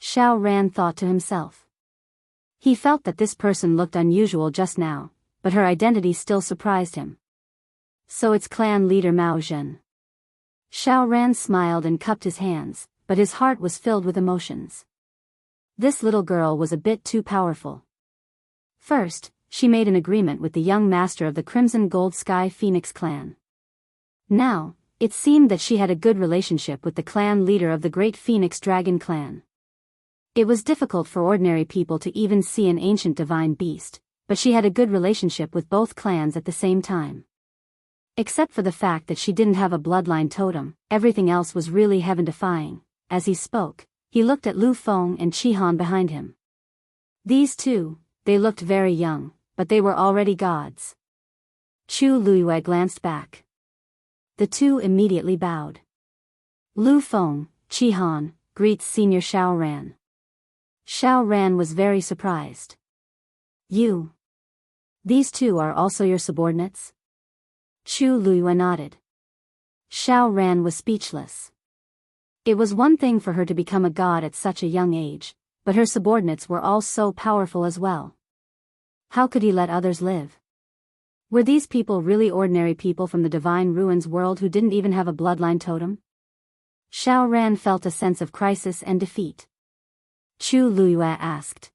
[SPEAKER 1] Xiao Ran thought to himself. He felt that this person looked unusual just now, but her identity still surprised him. So it's clan leader Mao Zhen. Xiao Ran smiled and cupped his hands, but his heart was filled with emotions. This little girl was a bit too powerful. First, she made an agreement with the young master of the Crimson Gold Sky Phoenix clan. Now, it seemed that she had a good relationship with the clan leader of the Great Phoenix Dragon Clan. It was difficult for ordinary people to even see an ancient divine beast, but she had a good relationship with both clans at the same time. Except for the fact that she didn't have a bloodline totem, everything else was really heaven-defying. As he spoke, he looked at Lu Feng and Qihan behind him. These two, they looked very young, but they were already gods. Chu Liyue glanced back. The two immediately bowed. Lu Feng, Qihan, greets Senior Xiao Ran. Xiao Ran was very surprised. You. These two are also your subordinates? Chu Liyue nodded. Xiao Ran was speechless. It was one thing for her to become a god at such a young age, but her subordinates were all so powerful as well. How could he let others live? Were these people really ordinary people from the Divine Ruins world who didn't even have a bloodline totem? Xiao Ran felt a sense of crisis and defeat. Chu Liyue asked.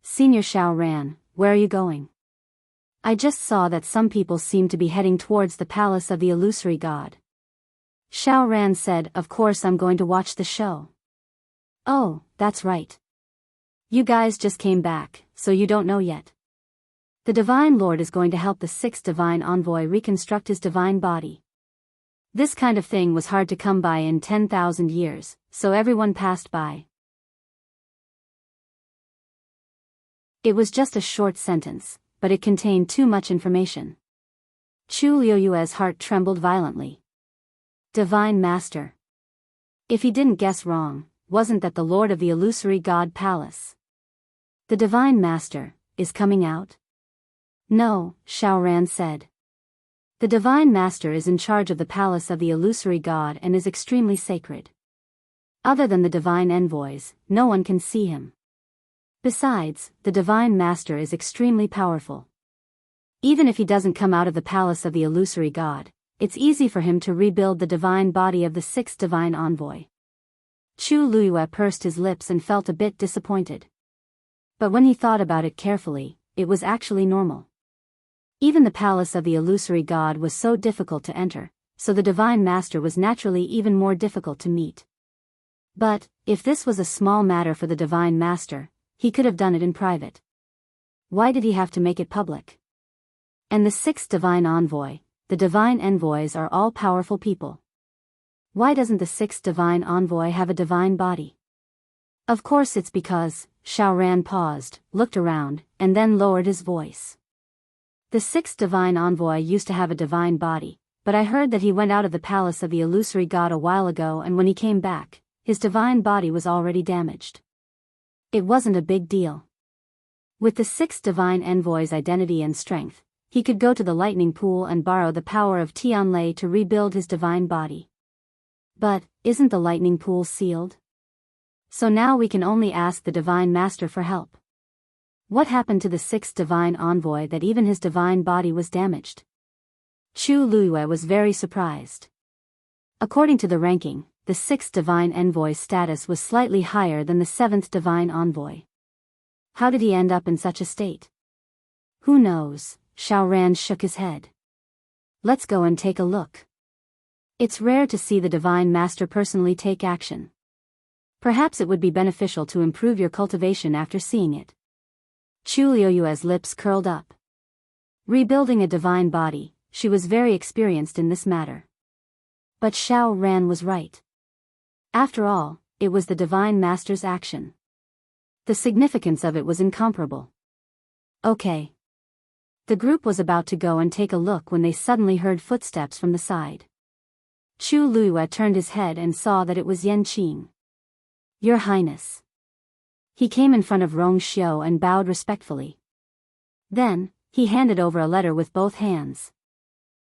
[SPEAKER 1] Senior Xiao Ran, where are you going? I just saw that some people seem to be heading towards the palace of the illusory god. Xiao Ran said, "Of course I'm going to watch the show." "Oh, that's right. You guys just came back, so you don't know yet. The Divine Lord is going to help the sixth Divine Envoy reconstruct his divine body. This kind of thing was hard to come by in 10,000 years, so everyone passed by." It was just a short sentence, but it contained too much information. Chu Liuyue's heart trembled violently. Divine Master. If he didn't guess wrong, wasn't that the Lord of the Illusory God Palace? The Divine Master is coming out? No, Xiao Ran said. The Divine Master is in charge of the Palace of the Illusory God and is extremely sacred. Other than the Divine Envoys, no one can see him. Besides, the Divine Master is extremely powerful. Even if he doesn't come out of the Palace of the Illusory God, it's easy for him to rebuild the divine body of the sixth Divine Envoy. Chu Luyue pursed his lips and felt a bit disappointed. But when he thought about it carefully, it was actually normal. Even the Palace of the Illusory God was so difficult to enter, so the Divine Master was naturally even more difficult to meet. But, if this was a small matter for the Divine Master, he could have done it in private. Why did he have to make it public? And the sixth Divine Envoy, the Divine Envoys are all powerful people. Why doesn't the sixth Divine Envoy have a divine body? Of course it's because, Xiao Ran paused, looked around, and then lowered his voice. The sixth Divine Envoy used to have a divine body, but I heard that he went out of the Palace of the Illusory God a while ago, and when he came back, his divine body was already damaged. It wasn't a big deal. With the sixth Divine Envoy's identity and strength, he could go to the lightning pool and borrow the power of Tianlei to rebuild his divine body. But, isn't the lightning pool sealed? So now we can only ask the Divine Master for help. What happened to the sixth Divine Envoy that even his divine body was damaged? Chu Luyue was very surprised. According to the ranking, the sixth Divine Envoy's status was slightly higher than the seventh Divine Envoy. How did he end up in such a state? Who knows? Xiao Ran shook his head. Let's go and take a look. It's rare to see the Divine Master personally take action. Perhaps it would be beneficial to improve your cultivation after seeing it. Chu Liuyue's lips curled up. Rebuilding a divine body, she was very experienced in this matter. But Xiao Ran was right. After all, it was the Divine Master's action. The significance of it was incomparable. Okay. The group was about to go and take a look when they suddenly heard footsteps from the side. Chu Luyue turned his head and saw that it was Yan Qing. Your Highness. He came in front of Rong Xiu and bowed respectfully. Then, he handed over a letter with both hands.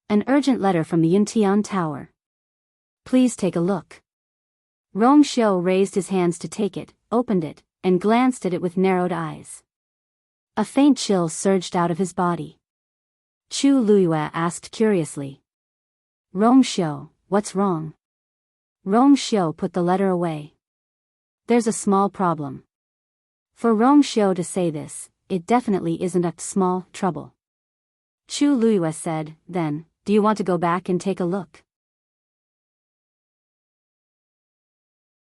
[SPEAKER 1] An urgent letter from the Yuntian Tower. Please take a look. Rong Xiu raised his hands to take it, opened it, and glanced at it with narrowed eyes. A faint chill surged out of his body. Chu Luyue asked curiously. Rong Xiu, what's wrong? Rong Xiu put the letter away. There's a small problem. For Rong Xiu to say this, it definitely isn't a small trouble. Chu Luyue said, then, do you want to go back and take a look?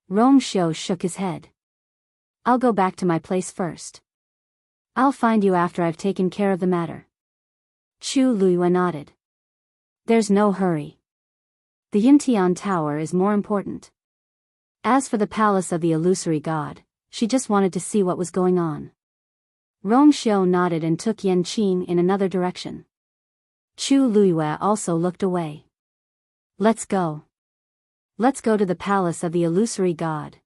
[SPEAKER 1] Rong Xiu shook his head. I'll go back to my place first. I'll find you after I've taken care of the matter. Chu Luyue nodded. There's no hurry. The Yuntian Tower is more important. As for the Palace of the Illusory God, she just wanted to see what was going on. Rong Xiu nodded and took Yan Qing in another direction. Chu Luyue also looked away. Let's go. Let's go to the Palace of the Illusory God.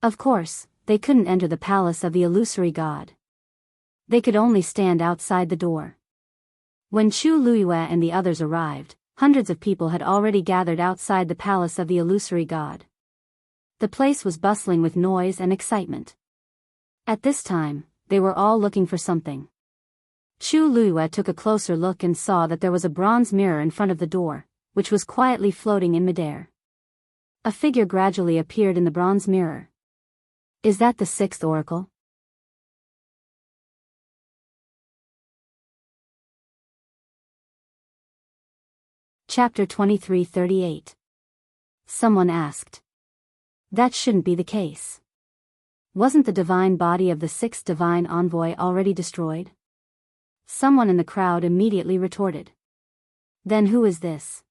[SPEAKER 1] Of course, they couldn't enter the Palace of the Illusory God. They could only stand outside the door. When Chu Luyue and the others arrived, hundreds of people had already gathered outside the Palace of the Illusory God. The place was bustling with noise and excitement. At this time, they were all looking for something. Chu Luyue took a closer look and saw that there was a bronze mirror in front of the door, which was quietly floating in midair. A figure gradually appeared in the bronze mirror. Is that the sixth oracle? Chapter 2338. someone asked. That shouldn't be the case. Wasn't the divine body of the sixth divine envoy already destroyed? Someone in the crowd immediately retorted. Then who is this?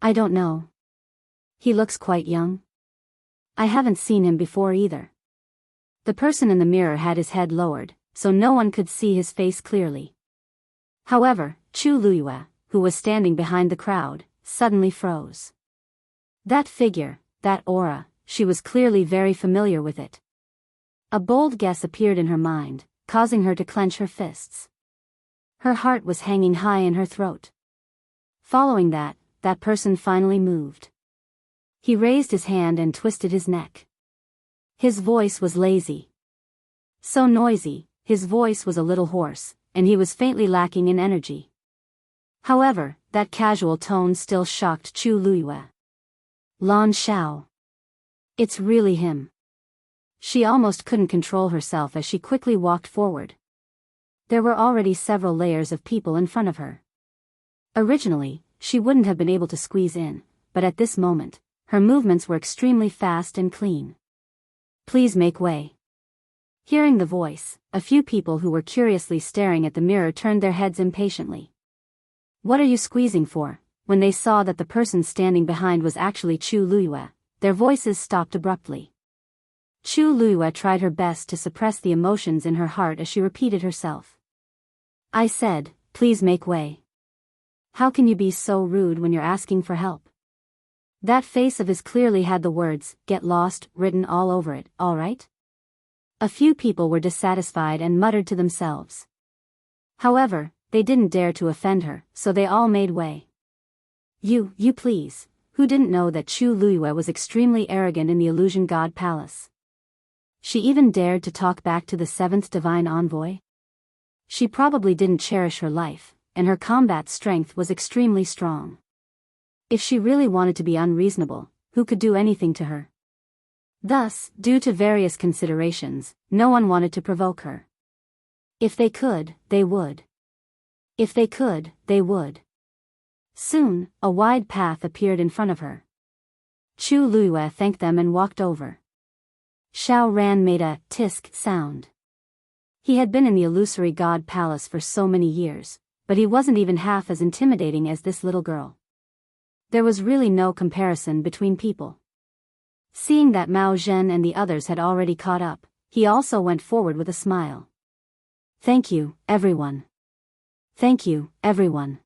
[SPEAKER 1] I don't know. He looks quite young. I haven't seen him before either. The person in the mirror had his head lowered, so no one could see his face clearly. However, Chu Luyue, who was standing behind the crowd, suddenly froze. That figure, that aura, she was clearly very familiar with it. A bold guess appeared in her mind, causing her to clench her fists. Her heart was hanging high in her throat. Following that person finally moved. He raised his hand and twisted his neck. His voice was lazy. So noisy, his voice was a little hoarse, and he was faintly lacking in energy. However, that casual tone still shocked Chu Luyue. Lan Xiao. It's really him. She almost couldn't control herself as she quickly walked forward. There were already several layers of people in front of her. Originally, she wouldn't have been able to squeeze in, but at this moment, her movements were extremely fast and clean. Please make way. Hearing the voice, a few people who were curiously staring at the mirror turned their heads impatiently. What are you squeezing for? When they saw that the person standing behind was actually Chu Luyue, their voices stopped abruptly. Chu Luyue tried her best to suppress the emotions in her heart as she repeated herself. I said, please make way. How can you be so rude when you're asking for help? That face of his clearly had the words, get lost, written all over it, alright? A few people were dissatisfied and muttered to themselves. However, they didn't dare to offend her, so they all made way. You please, who didn't know that Chu Luyue was extremely arrogant in the Illusion God Palace? She even dared to talk back to the seventh divine envoy? She probably didn't cherish her life, and her combat strength was extremely strong. If she really wanted to be unreasonable, who could do anything to her? Thus, due to various considerations, no one wanted to provoke her. If they could, they would. If they could, they would. Soon, a wide path appeared in front of her. Chu Luyue thanked them and walked over. Xiao Ran made a tisk sound. He had been in the illusory god palace for so many years, but he wasn't even half as intimidating as this little girl. There was really no comparison between people. Seeing that Mao Zhen and the others had already caught up, he also went forward with a smile. Thank you, everyone. Thank you, everyone.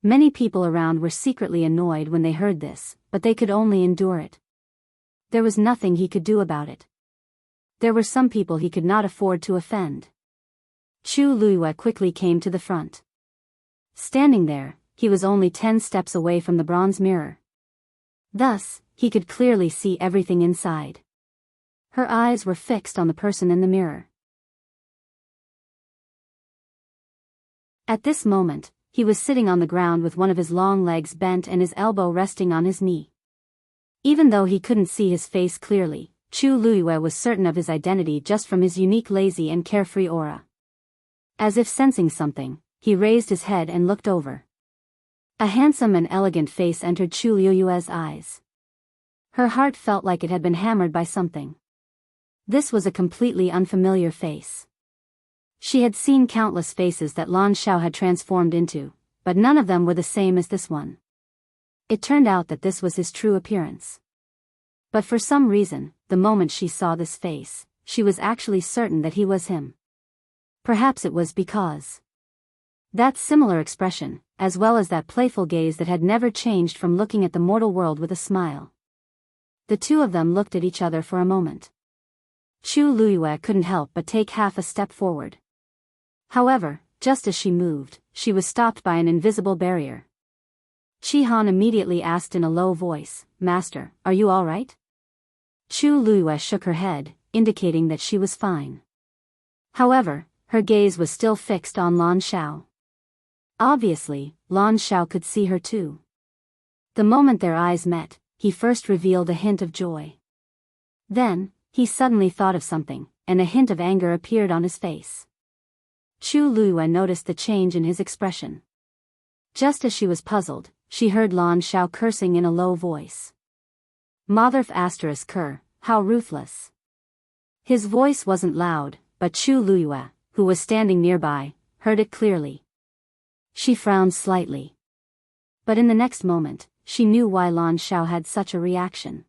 [SPEAKER 1] Many people around were secretly annoyed when they heard this, but they could only endure it. There was nothing he could do about it. There were some people he could not afford to offend. Chu Luyue quickly came to the front. Standing there, he was only 10 steps away from the bronze mirror. Thus, he could clearly see everything inside. Her eyes were fixed on the person in the mirror. At this moment, he was sitting on the ground with one of his long legs bent and his elbow resting on his knee. Even though he couldn't see his face clearly, Chu Luyue was certain of his identity just from his unique lazy and carefree aura. As if sensing something, he raised his head and looked over. A handsome and elegant face entered Chu Luyue's eyes. Her heart felt like it had been hammered by something. This was a completely unfamiliar face. She had seen countless faces that Lan Xiao had transformed into, but none of them were the same as this one. It turned out that this was his true appearance. But for some reason, the moment she saw this face, she was actually certain that he was him. Perhaps it was because that similar expression, as well as that playful gaze that had never changed from looking at the mortal world with a smile. The two of them looked at each other for a moment. Chu Luyue couldn't help but take half a step forward. However, just as she moved, she was stopped by an invisible barrier. Qi Han immediately asked in a low voice, Master, are you all right? Chu Luyue shook her head, indicating that she was fine. However, her gaze was still fixed on Lan Xiao. Obviously, Lan Xiao could see her too. The moment their eyes met, he first revealed a hint of joy. Then, he suddenly thought of something, and a hint of anger appeared on his face. Chu Luyue noticed the change in his expression. Just as she was puzzled, she heard Lan Xiao cursing in a low voice. Motherf asterisk Ker, how ruthless. His voice wasn't loud, but Chu Luyue, who was standing nearby, heard it clearly. She frowned slightly. But in the next moment, she knew why Lan Xiao had such a reaction.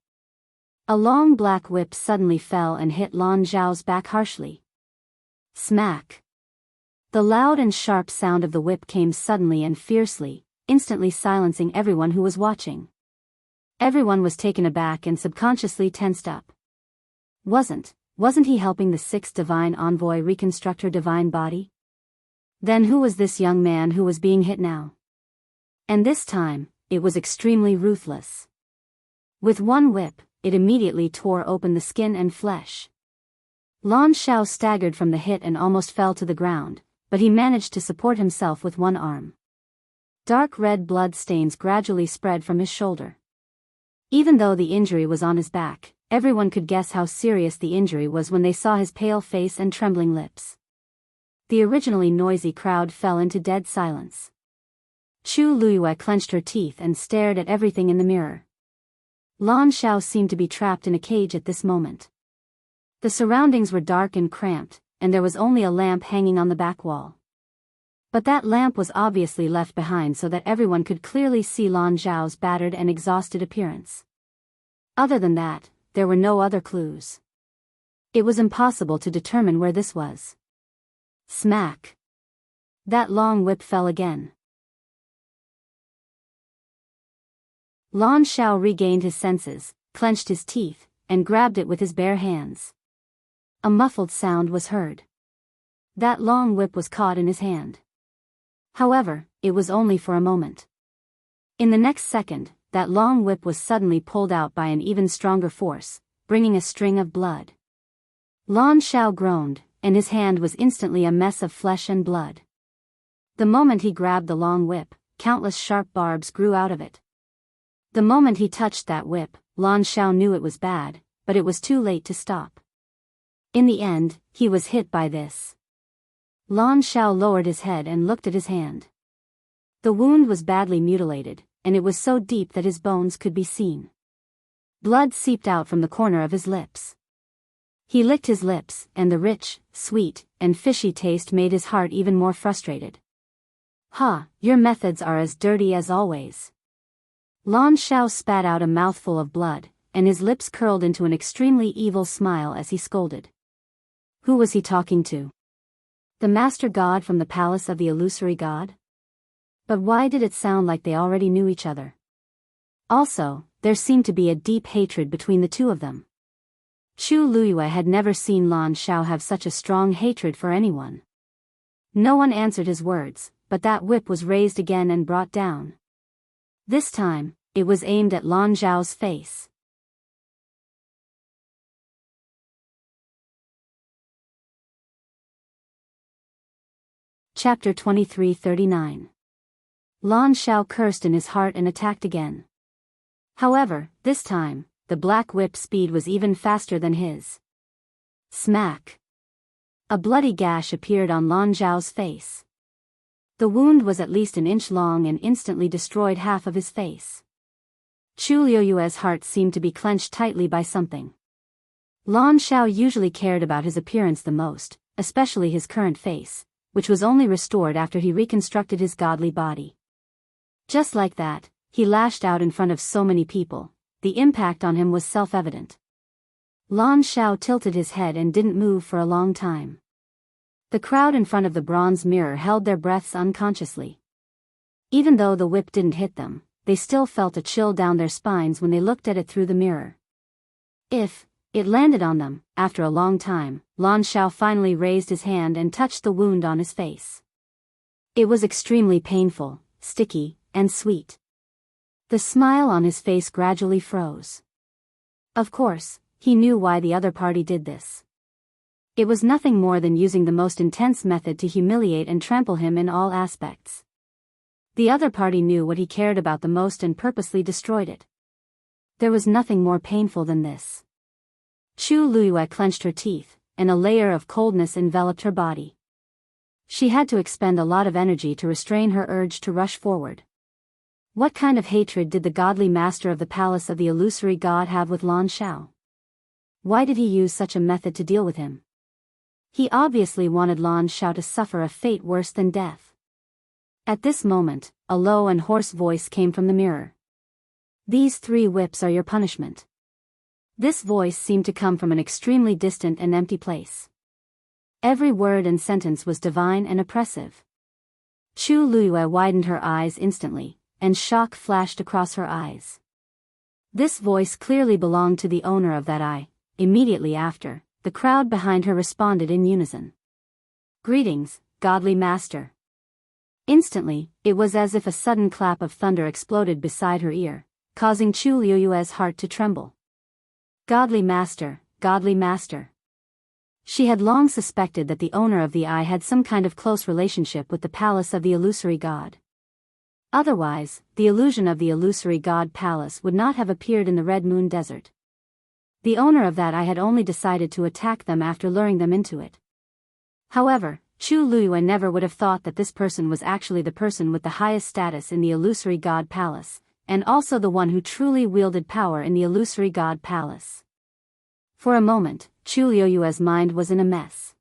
[SPEAKER 1] A long black whip suddenly fell and hit Lan Xiao's back harshly. Smack! The loud and sharp sound of the whip came suddenly and fiercely, instantly silencing everyone who was watching. Everyone was taken aback and subconsciously tensed up. Wasn't he helping the sixth divine envoy reconstruct her divine body? Then who was this young man who was being hit now? And this time, it was extremely ruthless. With one whip, it immediately tore open the skin and flesh. Lan Xiao staggered from the hit and almost fell to the ground, but he managed to support himself with one arm. Dark red blood stains gradually spread from his shoulder. Even though the injury was on his back, everyone could guess how serious the injury was when they saw his pale face and trembling lips. The originally noisy crowd fell into dead silence. Chu Luyue clenched her teeth and stared at everything in the mirror. Lan Xiao seemed to be trapped in a cage at this moment. The surroundings were dark and cramped, and there was only a lamp hanging on the back wall. But that lamp was obviously left behind so that everyone could clearly see Lan Xiao's battered and exhausted appearance. Other than that, there were no other clues. It was impossible to determine where this was. Smack! That long whip fell again. Lan Xiao regained his senses, clenched his teeth, and grabbed it with his bare hands. A muffled sound was heard. That long whip was caught in his hand. However, it was only for a moment. In the next second, that long whip was suddenly pulled out by an even stronger force, bringing a string of blood. Lan Xiao groaned, and his hand was instantly a mess of flesh and blood. The moment he grabbed the long whip, countless sharp barbs grew out of it. The moment he touched that whip, Lan Xiao knew it was bad, but it was too late to stop. In the end, he was hit by this. Lan Xiao lowered his head and looked at his hand. The wound was badly mutilated, and it was so deep that his bones could be seen. Blood seeped out from the corner of his lips. He licked his lips, and the rich, sweet, and fishy taste made his heart even more frustrated. "Ha, your methods are as dirty as always." Lan Xiao spat out a mouthful of blood, and his lips curled into an extremely evil smile as he scolded. Who was he talking to? The master god from the palace of the illusory god? But why did it sound like they already knew each other? Also, there seemed to be a deep hatred between the two of them. Chu Luyue had never seen Lan Xiao have such a strong hatred for anyone. No one answered his words, but that whip was raised again and brought down. This time, it was aimed at Lan Xiao's face. Chapter 2339. Lan Xiao cursed in his heart and attacked again. However, this time, the black whip's speed was even faster than his. Smack! A bloody gash appeared on Lan Xiao's face. The wound was at least an inch long and instantly destroyed half of his face. Chu Liyue's heart seemed to be clenched tightly by something. Lan Xiao usually cared about his appearance the most, especially his current face, which was only restored after he reconstructed his godly body. Just like that, he lashed out in front of so many people. The impact on him was self-evident. Lan Xiao tilted his head and didn't move for a long time. The crowd in front of the bronze mirror held their breaths unconsciously. Even though the whip didn't hit them, they still felt a chill down their spines when they looked at it through the mirror. It landed on them. After a long time, Lan Xiao finally raised his hand and touched the wound on his face. It was extremely painful, sticky, and sweet. The smile on his face gradually froze. Of course, he knew why the other party did this. It was nothing more than using the most intense method to humiliate and trample him in all aspects. The other party knew what he cared about the most and purposely destroyed it. There was nothing more painful than this. Chu Luyue clenched her teeth, and a layer of coldness enveloped her body. She had to expend a lot of energy to restrain her urge to rush forward. What kind of hatred did the godly master of the palace of the illusory god have with Lan Shao? Why did he use such a method to deal with him? He obviously wanted Lan Shao to suffer a fate worse than death. At this moment, a low and hoarse voice came from the mirror. These 3 whips are your punishment. This voice seemed to come from an extremely distant and empty place. Every word and sentence was divine and oppressive. Chu Luiyue widened her eyes instantly, and shock flashed across her eyes. This voice clearly belonged to the owner of that eye. Immediately after, the crowd behind her responded in unison. Greetings, godly master. Instantly, it was as if a sudden clap of thunder exploded beside her ear, causing Chu Luiyue's heart to tremble. Godly master, godly master. She had long suspected that the owner of the eye had some kind of close relationship with the palace of the illusory god. Otherwise, the illusion of the illusory god palace would not have appeared in the Red Moon Desert. The owner of that eye had only decided to attack them after luring them into it. However, Chu Luiyue never would have thought that this person was actually the person with the highest status in the illusory god palace, and also the one who truly wielded power in the illusory god palace. For a moment, Chu Luiyue's mind was in a mess.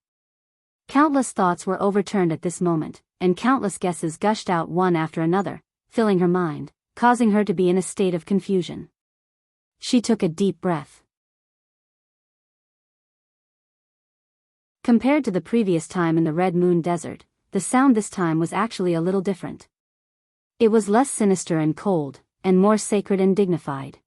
[SPEAKER 1] Countless thoughts were overturned at this moment, and countless guesses gushed out one after another, filling her mind, causing her to be in a state of confusion. She took a deep breath. Compared to the previous time in the Red Moon Desert, the sound this time was actually a little different. It was less sinister and cold, and more sacred and dignified.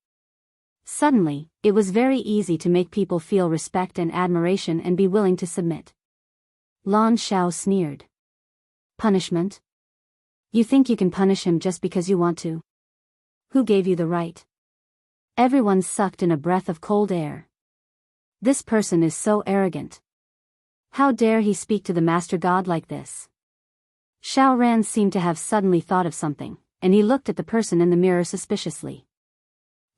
[SPEAKER 1] Suddenly, it was very easy to make people feel respect and admiration and be willing to submit. Lan Shao sneered. Punishment? You think you can punish him just because you want to? Who gave you the right? Everyone sucked in a breath of cold air. This person is so arrogant. How dare he speak to the Master God like this? Shao Ran seemed to have suddenly thought of something, and he looked at the person in the mirror suspiciously.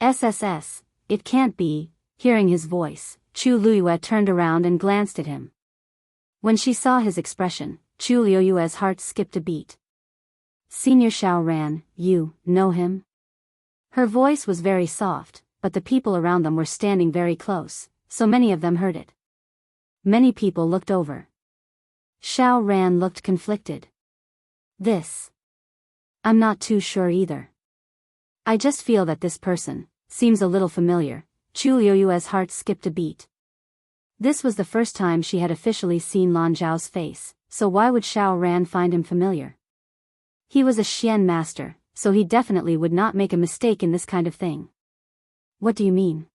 [SPEAKER 1] SSS, it can't be. Hearing his voice, Chu Luiyue turned around and glanced at him. When she saw his expression, Chu Luiyue's heart skipped a beat. Senior Shao Ran, you know him? Her voice was very soft, but the people around them were standing very close, so many of them heard it. Many people looked over. Shao Ran looked conflicted. I'm not too sure either. I just feel that this person seems a little familiar. Chu Luiyue's heart skipped a beat. This was the first time she had officially seen Lan Zhao's face, so why would Shao Ran find him familiar? He was a Xian master, so he definitely would not make a mistake in this kind of thing. What do you mean?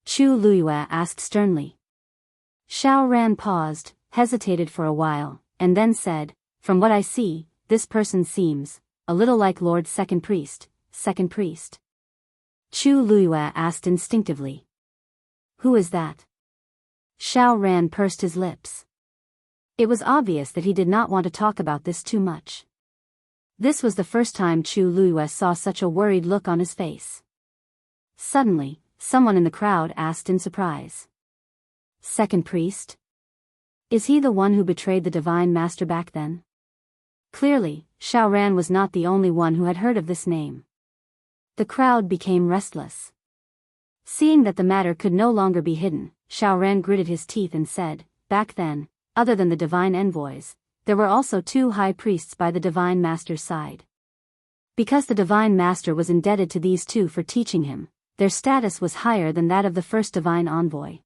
[SPEAKER 1] Chu Luiyue asked sternly. Shao Ran paused, hesitated for a while, and then said, From what I see, this person seems a little like Lord Second Priest. Chu Luiyue asked instinctively. Who is that? Shao Ran pursed his lips. It was obvious that he did not want to talk about this too much. This was the first time Chu Luiyue saw such a worried look on his face. Suddenly, someone in the crowd asked in surprise. Second priest? Is he the one who betrayed the divine master back then? Clearly, Shao Ran was not the only one who had heard of this name. The crowd became restless. Seeing that the matter could no longer be hidden, Shao Ran gritted his teeth and said, Back then, other than the divine envoys, there were also 2 high priests by the divine master's side. Because the divine master was indebted to these 2 for teaching him, their status was higher than that of the first divine envoy.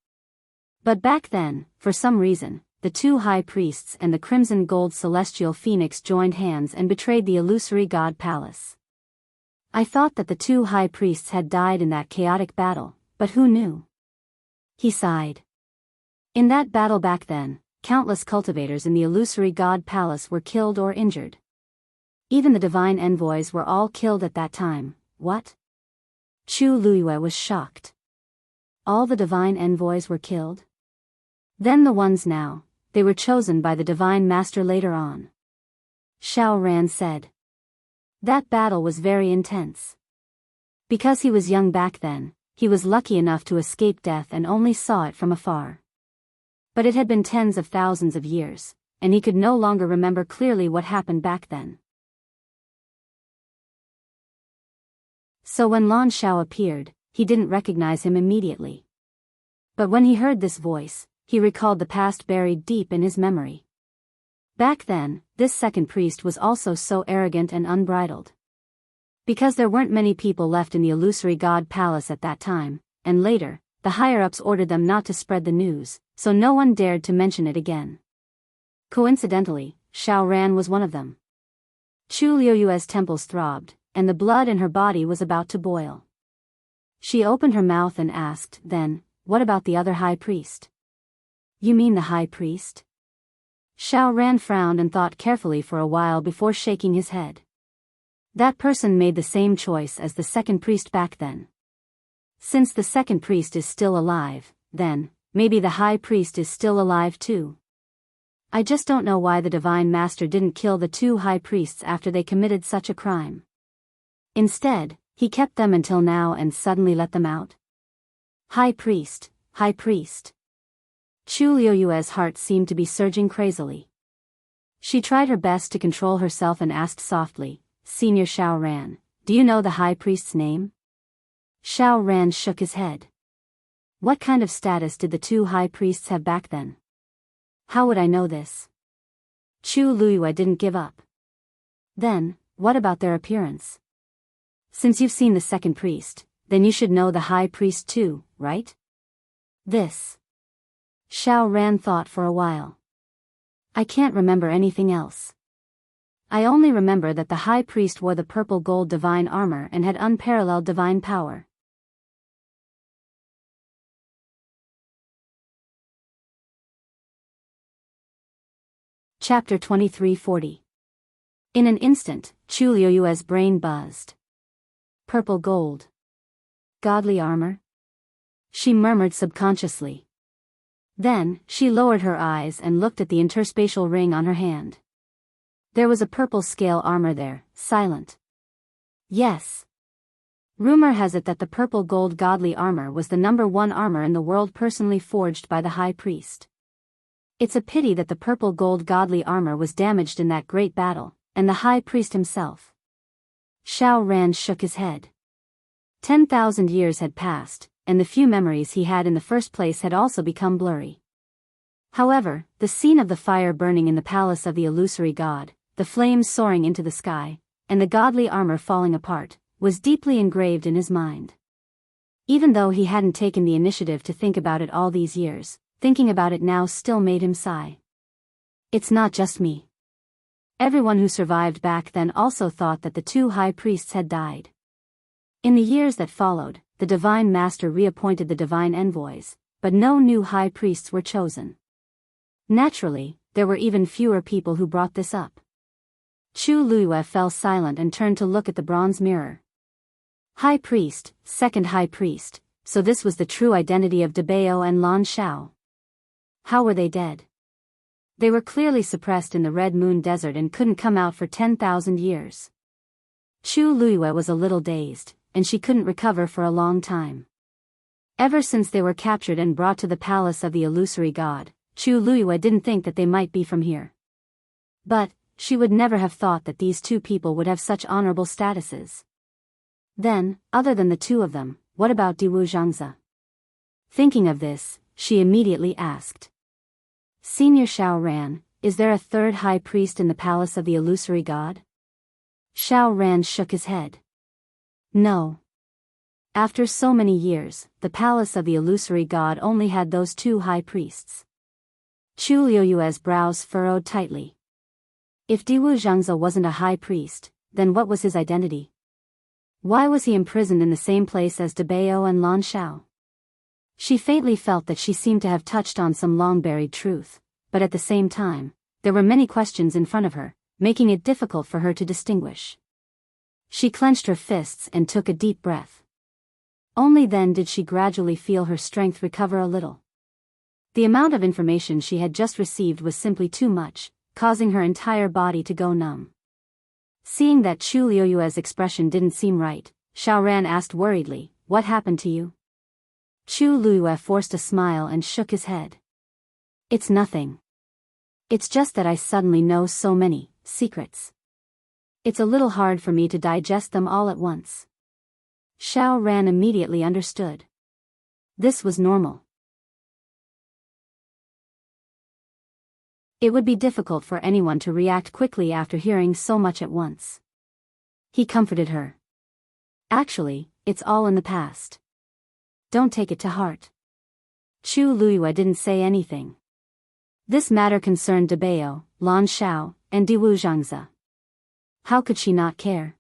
[SPEAKER 1] But back then, for some reason, the 2 high priests and the crimson gold celestial phoenix joined hands and betrayed the illusory god palace. I thought that the 2 high priests had died in that chaotic battle, but who knew? He sighed. In that battle back then, countless cultivators in the illusory god palace were killed or injured. Even the divine envoys were all killed at that time. What? Chu Luiyue was shocked. All the divine envoys were killed? Then the ones now, they were chosen by the divine master later on. Shao Ran said. That battle was very intense. Because he was young back then, he was lucky enough to escape death and only saw it from afar. But it had been tens of thousands of years, and he could no longer remember clearly what happened back then. So when Lan Shao appeared, he didn't recognize him immediately. But when he heard this voice, he recalled the past buried deep in his memory. Back then, this second priest was also so arrogant and unbridled. Because there weren't many people left in the illusory god palace at that time, and later, the higher-ups ordered them not to spread the news, so no one dared to mention it again. Coincidentally, Xiao Ran was one of them. Chu Liuyue's temples throbbed, and the blood in her body was about to boil. She opened her mouth and asked, then, what about the other high priest? You mean the high priest? Xiao Ran frowned and thought carefully for a while before shaking his head. That person made the same choice as the second priest back then. Since the second priest is still alive, then, maybe the high priest is still alive too. I just don't know why the Divine Master didn't kill the two high priests after they committed such a crime. Instead, he kept them until now and suddenly let them out. High priest, high priest. Chu Liuyue's heart seemed to be surging crazily. She tried her best to control herself and asked softly, Senior Xiao Ran, do you know the high priest's name? Xiao Ran shook his head. What kind of status did the two high priests have back then? How would I know this? Chu Liyue didn't give up. Then, what about their appearance? Since you've seen the second priest, then you should know the high priest too, right? This. Xiao Ran thought for a while. I can't remember anything else. I only remember that the high priest wore the purple gold divine armor and had unparalleled divine power. Chapter 2340. In an instant, Chu Liuyue's brain buzzed. Purple gold. Godly armor? She murmured subconsciously. Then, she lowered her eyes and looked at the interspatial ring on her hand. There was a purple scale armor there, silent. Yes. Rumor has it that the purple gold godly armor was the #1 armor in the world personally forged by the high priest. It's a pity that the purple gold godly armor was damaged in that great battle, and the high priest himself. Xiao Ran shook his head. 10,000 years had passed, and the few memories he had in the first place had also become blurry. However, the scene of the fire burning in the palace of the illusory god, the flames soaring into the sky, and the godly armor falling apart, was deeply engraved in his mind. Even though he hadn't taken the initiative to think about it all these years, thinking about it now still made him sigh. It's not just me. Everyone who survived back then also thought that the two high priests had died. In the years that followed, the Divine Master reappointed the divine envoys, but no new high priests were chosen. Naturally, there were even fewer people who brought this up. Chu Liyue fell silent and turned to look at the bronze mirror. High priest, second high priest, so this was the true identity of Biyao and Lan Shao. How were they dead? They were clearly suppressed in the Red Moon Desert and couldn't come out for 10,000 years. Chu Liyue was a little dazed, and she couldn't recover for a long time. Ever since they were captured and brought to the palace of the illusory god, Chu Liyue didn't think that they might be from here. But, she would never have thought that these two people would have such honorable statuses. Then, other than the two of them, what about Diwu Zhangzi? Thinking of this, she immediately asked. Senior Xiao Ran, is there a third high priest in the palace of the illusory god? Xiao Ran shook his head. No. After so many years, the palace of the illusory god only had those two high priests. Chu Liyue's brows furrowed tightly. If Diwu Zhangzi wasn't a high priest, then what was his identity? Why was he imprisoned in the same place as Biyao and Lan Shao? She faintly felt that she seemed to have touched on some long-buried truth, but at the same time, there were many questions in front of her, making it difficult for her to distinguish. She clenched her fists and took a deep breath. Only then did she gradually feel her strength recover a little. The amount of information she had just received was simply too much, causing her entire body to go numb. Seeing that Chu Liyue's expression didn't seem right, Xiao Ran asked worriedly, "What happened to you?" Chu Liyue forced a smile and shook his head. "It's nothing. It's just that I suddenly know so many secrets. It's a little hard for me to digest them all at once." Xiao Ran immediately understood. This was normal. It would be difficult for anyone to react quickly after hearing so much at once. He comforted her. Actually, it's all in the past. Don't take it to heart. Chu Luiyue didn't say anything. This matter concerned Biyao, Lan Xiao, and Diwu Zhangzi. How could she not care?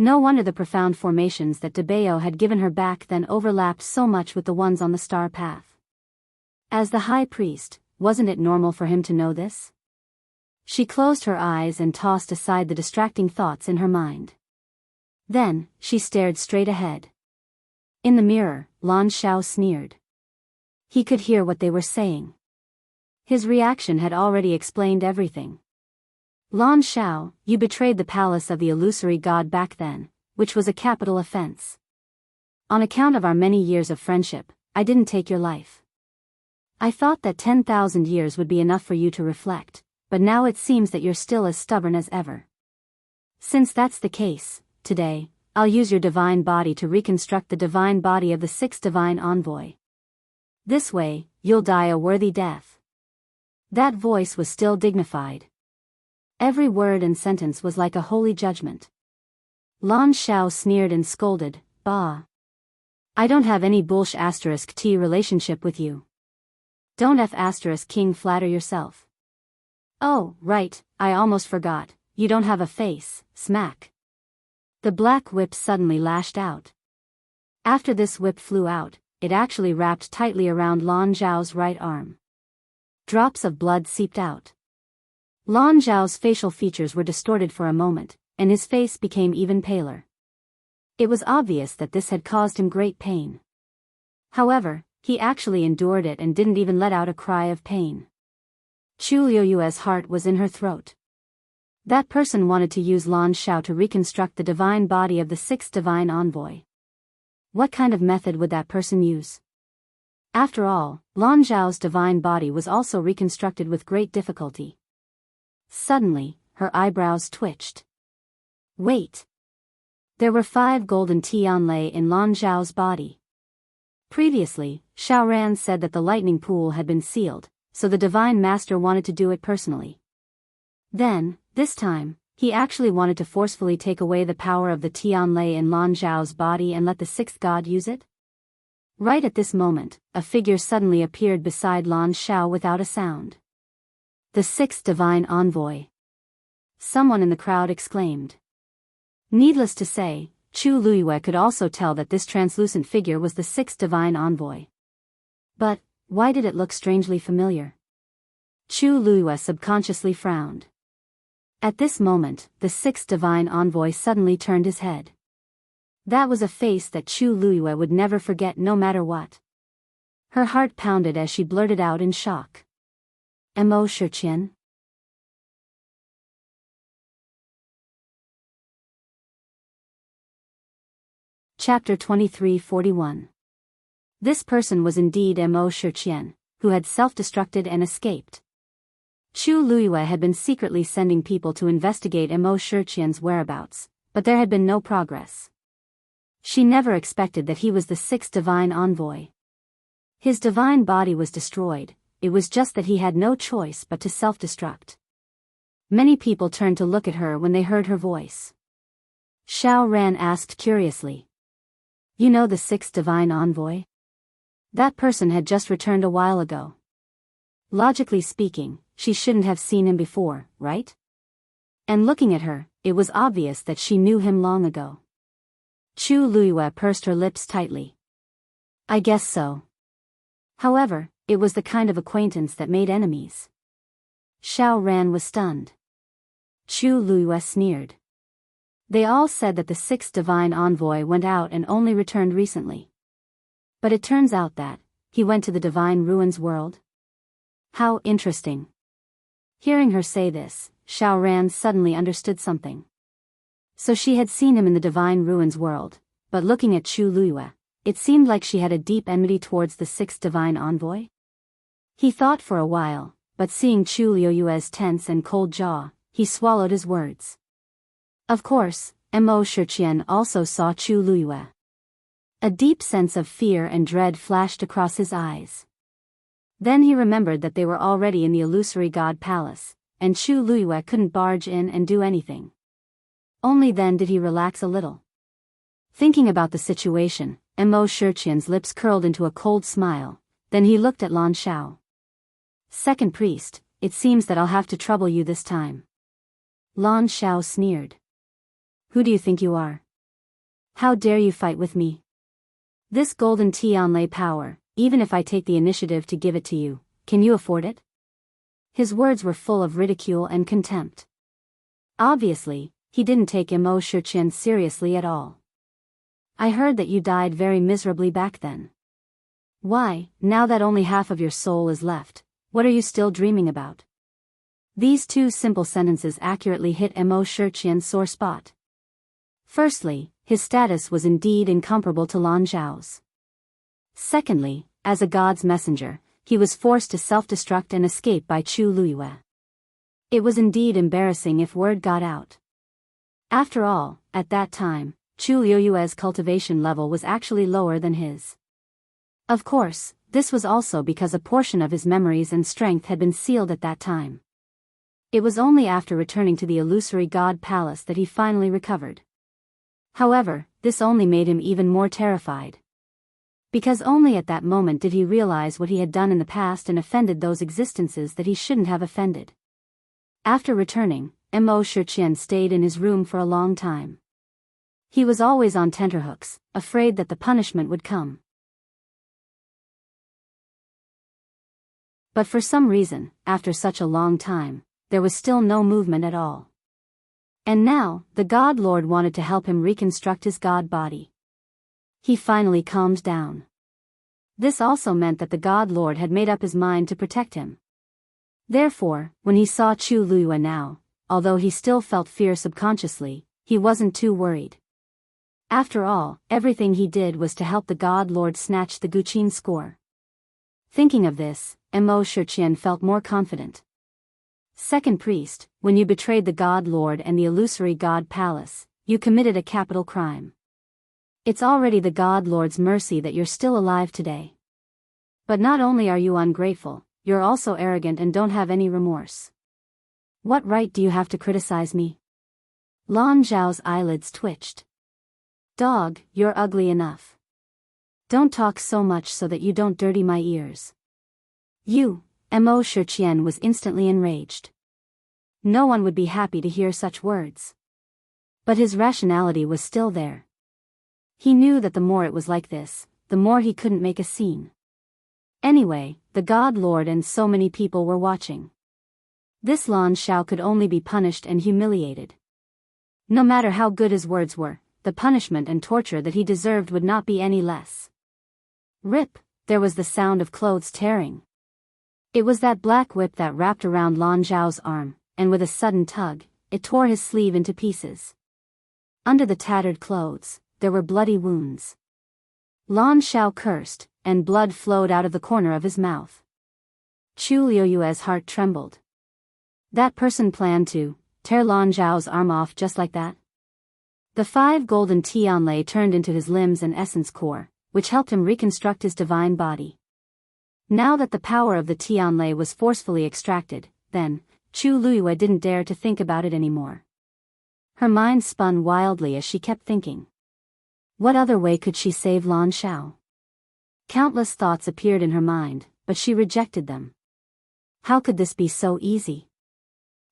[SPEAKER 1] No wonder the profound formations that Biyao had given her back then overlapped so much with the ones on the star path. As the high priest, wasn't it normal for him to know this? She closed her eyes and tossed aside the distracting thoughts in her mind. Then, she stared straight ahead. In the mirror, Lan Xiao sneered. He could hear what they were saying. His reaction had already explained everything. Lan Xiao, you betrayed the palace of the illusory god back then, which was a capital offense. On account of our many years of friendship, I didn't take your life. I thought that 10,000 years would be enough for you to reflect, but now it seems that you're still as stubborn as ever. Since that's the case, today, I'll use your divine body to reconstruct the divine body of the sixth divine envoy. This way, you'll die a worthy death. That voice was still dignified. Every word and sentence was like a holy judgment. Lan Xiao sneered and scolded, Bah! I don't have any *T relationship with you. Don't *King flatter yourself. Oh, right, I almost forgot, you don't have a face, smack. The black whip suddenly lashed out. After this whip flew out, it actually wrapped tightly around Lan Zhao's right arm. Drops of blood seeped out. Lan Zhao's facial features were distorted for a moment, and his face became even paler. It was obvious that this had caused him great pain. However, he actually endured it and didn't even let out a cry of pain. Chu Luiyue's heart was in her throat. That person wanted to use Lan Xiao to reconstruct the divine body of the sixth divine envoy. What kind of method would that person use? After all, Lan Zhao's divine body was also reconstructed with great difficulty. Suddenly, her eyebrows twitched. Wait! There were 5 golden tianlei in Lan Zhao's body. Previously, Xiaoran said that the lightning pool had been sealed, so the divine master wanted to do it personally. Then, this time, he actually wanted to forcefully take away the power of the tianlei in Lan Zhao's body and let the sixth god use it? Right at this moment, a figure suddenly appeared beside Lan Xiao without a sound. The sixth divine envoy. Someone in the crowd exclaimed. Needless to say, Chu Luiyue could also tell that this translucent figure was the sixth divine envoy. But, why did it look strangely familiar? Chu Luiyue subconsciously frowned. At this moment, the sixth divine envoy suddenly turned his head. That was a face that Chu Luiyue would never forget no matter what. Her heart pounded as she blurted out in shock. Mo Shiqian? Chapter 2341. This person was indeed Mo Shiqian, who had self-destructed and escaped. Chu Luiyue had been secretly sending people to investigate Mo Shiqian's whereabouts, but there had been no progress. She never expected that he was the sixth divine envoy. His divine body was destroyed, it was just that he had no choice but to self-destruct. Many people turned to look at her when they heard her voice. Xiao Ran asked curiously. You know the sixth divine envoy? That person had just returned a while ago. Logically speaking, she shouldn't have seen him before, right? And looking at her, it was obvious that she knew him long ago. Chu Luiyue pursed her lips tightly. I guess so. However, it was the kind of acquaintance that made enemies. Xiao Ran was stunned. Chu Luiyue sneered. They all said that the sixth divine envoy went out and only returned recently. But it turns out that he went to the divine ruins world. How interesting. Hearing her say this, Xiao Ran suddenly understood something. So she had seen him in the divine ruins world, but looking at Chu Luiyue, it seemed like she had a deep enmity towards the sixth divine envoy. He thought for a while, but seeing Chu Luiyue's tense and cold jaw, he swallowed his words. Of course, Mo Shiqian also saw Chu Luiyue. A deep sense of fear and dread flashed across his eyes. Then he remembered that they were already in the illusory god palace, and Chu Luiyue couldn't barge in and do anything. Only then did he relax a little. Thinking about the situation, Mo Shiqian's lips curled into a cold smile, then he looked at Lan Xiao. Second priest, it seems that I'll have to trouble you this time. Lan Xiao sneered. Who do you think you are? How dare you fight with me? This golden Tianlei power, even if I take the initiative to give it to you, can you afford it? His words were full of ridicule and contempt. Obviously, he didn't take Mo Shiqian seriously at all. I heard that you died very miserably back then. Why, now that only half of your soul is left, what are you still dreaming about? These two simple sentences accurately hit Mo Shiqian's sore spot. Firstly, his status was indeed incomparable to Lan Zhao's. Secondly, as a god's messenger, he was forced to self-destruct and escape by Chu Luiyue. It was indeed embarrassing if word got out. After all, at that time, Chu Luiyue's cultivation level was actually lower than his. Of course, this was also because a portion of his memories and strength had been sealed at that time. It was only after returning to the illusory god palace that he finally recovered. However, this only made him even more terrified. Because only at that moment did he realize what he had done in the past and offended those existences that he shouldn't have offended. After returning, Mo Shiqian stayed in his room for a long time. He was always on tenterhooks, afraid that the punishment would come. But for some reason, after such a long time, there was still no movement at all. And now, the God Lord wanted to help him reconstruct his god body. He finally calmed down. This also meant that the God Lord had made up his mind to protect him. Therefore, when he saw Chu Luiyue now, although he still felt fear subconsciously, he wasn't too worried. After all, everything he did was to help the God Lord snatch the Guqin score. Thinking of this, Mo Shiqian felt more confident. Second priest, when you betrayed the God Lord and the illusory god palace, you committed a capital crime. It's already the God Lord's mercy that you're still alive today. But not only are you ungrateful, you're also arrogant and don't have any remorse. What right do you have to criticize me? Lan Zhao's eyelids twitched. Dog, you're ugly enough. Don't talk so much so that you don't dirty my ears. You, Mo Shiqian was instantly enraged. No one would be happy to hear such words. But his rationality was still there. He knew that the more it was like this, the more he couldn't make a scene. Anyway, the God Lord and so many people were watching. This Lan Xiao could only be punished and humiliated. No matter how good his words were, the punishment and torture that he deserved would not be any less. Rip, there was the sound of clothes tearing. It was that black whip that wrapped around Lan Zhao's arm, and with a sudden tug, it tore his sleeve into pieces. Under the tattered clothes, there were bloody wounds. Lan Xiao cursed, and blood flowed out of the corner of his mouth. Chu Luiyue's heart trembled. That person planned to tear Lan Zhao's arm off just like that? The 5 golden Tianlei turned into his limbs and essence core, which helped him reconstruct his divine body. Now that the power of the Tianlei was forcefully extracted, then, Chu Luiyue didn't dare to think about it anymore. Her mind spun wildly as she kept thinking. What other way could she save Lan Xiao? Countless thoughts appeared in her mind, but she rejected them. How could this be so easy?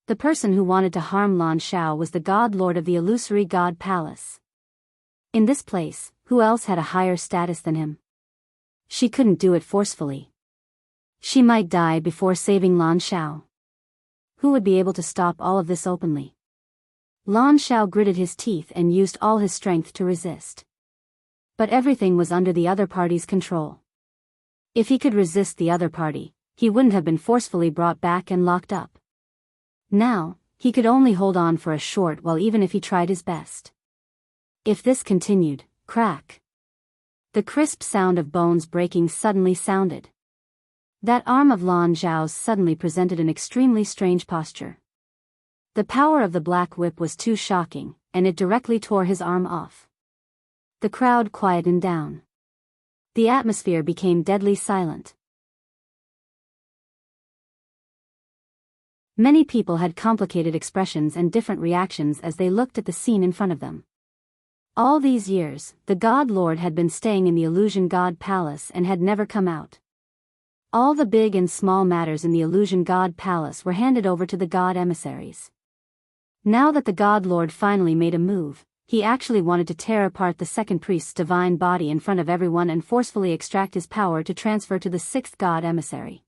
[SPEAKER 1] The person who wanted to harm Lan Xiao was the God Lord of the illusory god palace. In this place, who else had a higher status than him? She couldn't do it forcefully. She might die before saving Lan Xiao. Who would be able to stop all of this openly? Lan Xiao gritted his teeth and used all his strength to resist. But everything was under the other party's control. If he could resist the other party, he wouldn't have been forcefully brought back and locked up. Now, he could only hold on for a short while even if he tried his best. If this continued, crack. The crisp sound of bones breaking suddenly sounded. That arm of Lan Zhao's suddenly presented an extremely strange posture. The power of the black whip was too shocking, and it directly tore his arm off. The crowd quietened down. The atmosphere became deadly silent. Many people had complicated expressions and different reactions as they looked at the scene in front of them. All these years, the God Lord had been staying in the Illusion God Palace and had never come out. All the big and small matters in the Illusion God Palace were handed over to the God emissaries. Now that the God Lord finally made a move, he actually wanted to tear apart the second priest's divine body in front of everyone and forcefully extract his power to transfer to the sixth God emissary.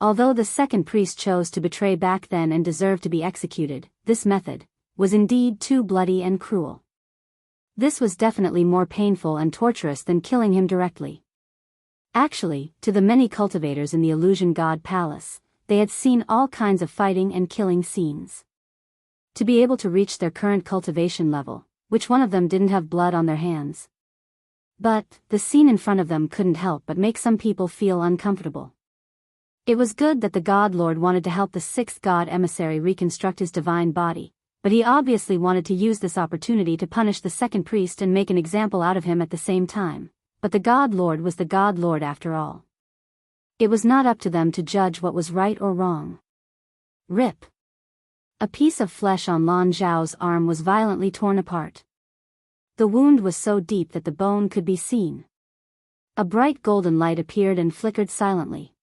[SPEAKER 1] Although the second priest chose to betray back then and deserved to be executed, this method was indeed too bloody and cruel. This was definitely more painful and torturous than killing him directly. Actually, to the many cultivators in the Illusion God Palace, they had seen all kinds of fighting and killing scenes. To be able to reach their current cultivation level, which one of them didn't have blood on their hands? But the scene in front of them couldn't help but make some people feel uncomfortable. It was good that the God Lord wanted to help the sixth God emissary reconstruct his divine body, but he obviously wanted to use this opportunity to punish the second priest and make an example out of him at the same time. But the God Lord was the God Lord after all. It was not up to them to judge what was right or wrong. Rip. A piece of flesh on Lan Zhao's arm was violently torn apart. The wound was so deep that the bone could be seen. A bright golden light appeared and flickered silently.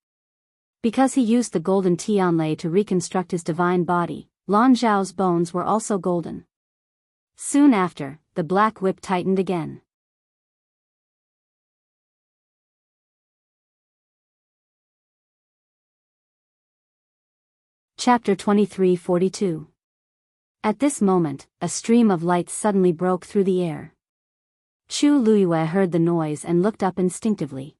[SPEAKER 1] Because he used the golden Tianlei to reconstruct his divine body, Lan Zhao's bones were also golden. Soon after, the black whip tightened again. Chapter 23:42. At this moment, a stream of light suddenly broke through the air. Chu Luiyue heard the noise and looked up instinctively.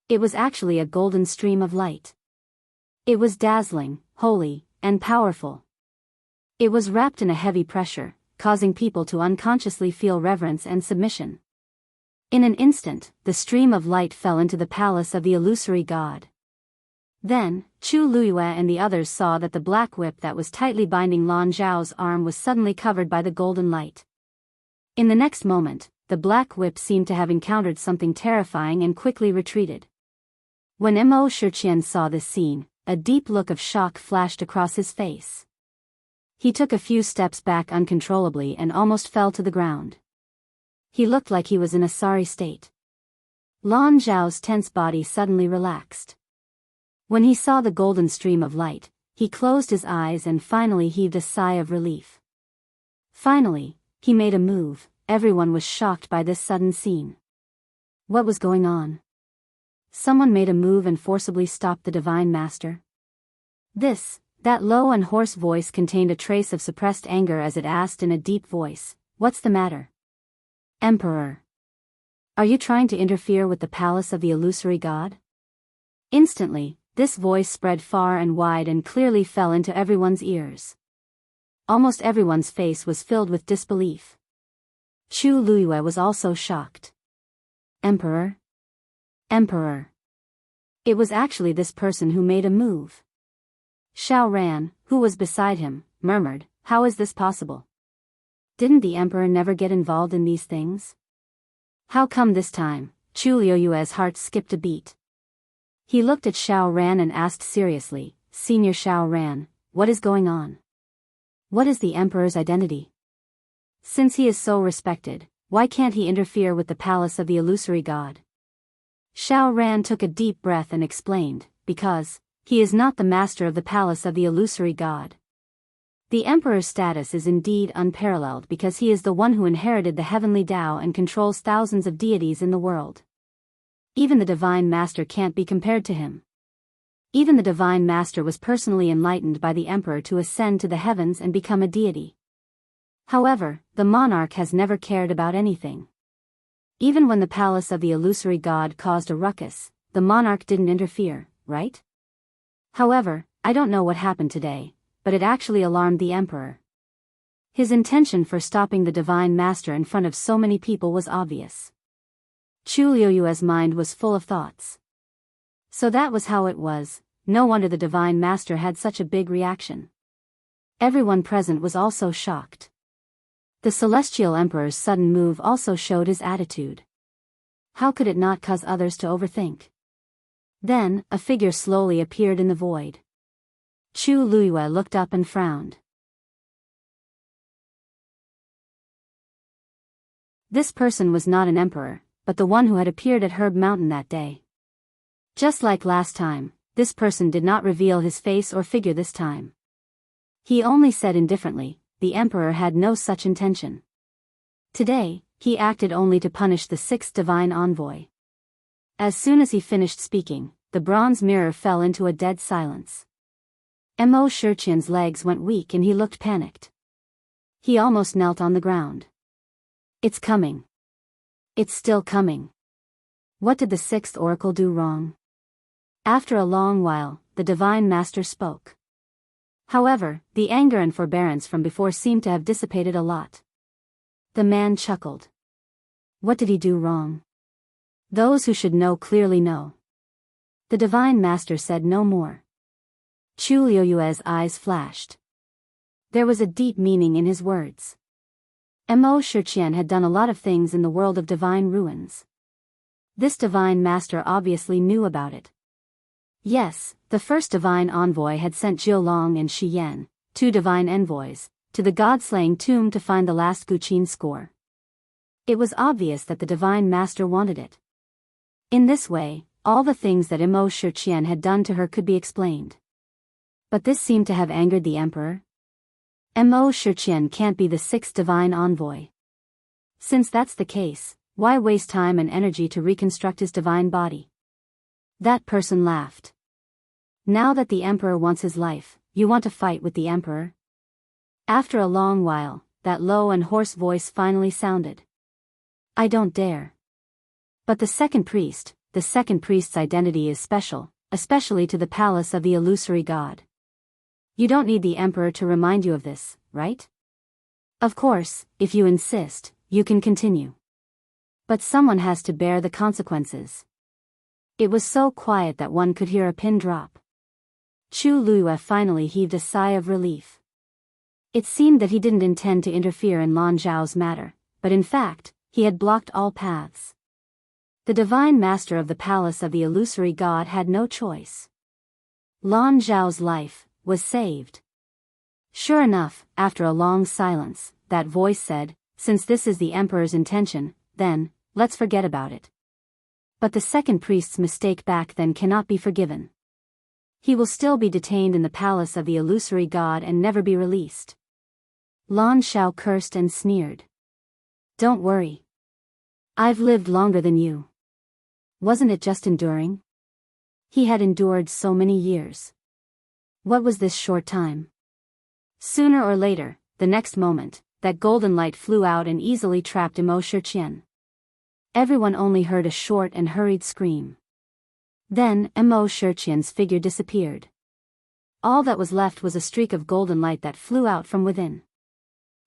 [SPEAKER 1] It was actually a golden stream of light. It was dazzling, holy, and powerful. It was wrapped in a heavy pressure, causing people to unconsciously feel reverence and submission. In an instant, the stream of light fell into the palace of the illusory god. Then, Chu Luiyue and the others saw that the black whip that was tightly binding Lan Zhao's arm was suddenly covered by the golden light. In the next moment, the black whip seemed to have encountered something terrifying and quickly retreated. When Mo Shiqian saw this scene, a deep look of shock flashed across his face. He took a few steps back uncontrollably and almost fell to the ground. He looked like he was in a sorry state. Lan Zhao's tense body suddenly relaxed. When he saw the golden stream of light, he closed his eyes and finally heaved a sigh of relief. Finally, he made a move. Everyone was shocked by this sudden scene. What was going on? Someone made a move and forcibly stopped the Divine Master. That low and hoarse voice contained a trace of suppressed anger as it asked in a deep voice, "What's the matter? Emperor? Are you trying to interfere with the palace of the illusory god?" Instantly, this voice spread far and wide and clearly fell into everyone's ears. Almost everyone's face was filled with disbelief. Chu Luiyue was also shocked. Emperor? Emperor. It was actually this person who made a move. Xiao Ran, who was beside him, murmured, "How is this possible? Didn't the emperor never get involved in these things? How come this time?" Chu Luiyue's heart skipped a beat. He looked at Xiao Ran and asked seriously, "Senior Xiao Ran, what is going on? What is the emperor's identity? Since he is so respected, why can't he interfere with the palace of the illusory god?" Xiao Ran took a deep breath and explained, "Because he is not the master of the palace of the illusory god. The emperor's status is indeed unparalleled because he is the one who inherited the heavenly Tao and controls thousands of deities in the world. Even the Divine Master can't be compared to him. Even the Divine Master was personally enlightened by the emperor to ascend to the heavens and become a deity. However, the monarch has never cared about anything. Even when the palace of the illusory god caused a ruckus, the monarch didn't interfere, right? However, I don't know what happened today, but it actually alarmed the emperor. His intention for stopping the Divine Master in front of so many people was obvious." Chu Luiyue's mind was full of thoughts. So that was how it was. No wonder the Divine Master had such a big reaction. Everyone present was also shocked. The celestial emperor's sudden move also showed his attitude. How could it not cause others to overthink? Then, a figure slowly appeared in the void. Chu Luiyue looked up and frowned. This person was not an emperor, but the one who had appeared at Herb Mountain that day. Just like last time, this person did not reveal his face or figure this time. He only said indifferently, the emperor had no such intention. Today, he acted only to punish the sixth divine envoy. As soon as he finished speaking, the bronze mirror fell into a dead silence. Mo Shiqian's legs went weak and he looked panicked. He almost knelt on the ground. It's coming. It's still coming. What did the sixth oracle do wrong? After a long while, the divine master spoke. However, the anger and forbearance from before seemed to have dissipated a lot. The man chuckled. What did he do wrong? Those who should know clearly know. The divine master said no more. Chu Luiyue's eyes flashed. There was a deep meaning in his words. Mo Shiqian had done a lot of things in the world of divine ruins. This divine master obviously knew about it. Yes, the first divine envoy had sent Jiulong and Shi Yan, two divine envoys, to the god-slaying tomb to find the last Guqin score. It was obvious that the divine master wanted it. In this way, all the things that Mo Shiqian had done to her could be explained. But this seemed to have angered the emperor. Mo Shiqian can't be the sixth divine envoy. Since that's the case, why waste time and energy to reconstruct his divine body? That person laughed. Now that the emperor wants his life, you want to fight with the emperor? After a long while, that low and hoarse voice finally sounded. I don't dare. But the second priest's identity is special, especially to the palace of the illusory god. You don't need the emperor to remind you of this, right? Of course, if you insist, you can continue. But someone has to bear the consequences. It was so quiet that one could hear a pin drop. Chu Luiyue finally heaved a sigh of relief. It seemed that he didn't intend to interfere in Lan Zhao's matter, but in fact, he had blocked all paths. The divine master of the palace of the illusory god had no choice. Lan Zhao's life was saved. Sure enough, after a long silence, that voice said, since this is the emperor's intention, then, let's forget about it. But the second priest's mistake back then cannot be forgiven. He will still be detained in the palace of the illusory god and never be released. Lan Zhao cursed and sneered. Don't worry. I've lived longer than you. Wasn't it just enduring? He had endured so many years. What was this short time? Sooner or later, the next moment, that golden light flew out and easily trapped Mo Shiqian. Everyone only heard a short and hurried scream. Then, Mo Shiqian's figure disappeared. All that was left was a streak of golden light that flew out from within.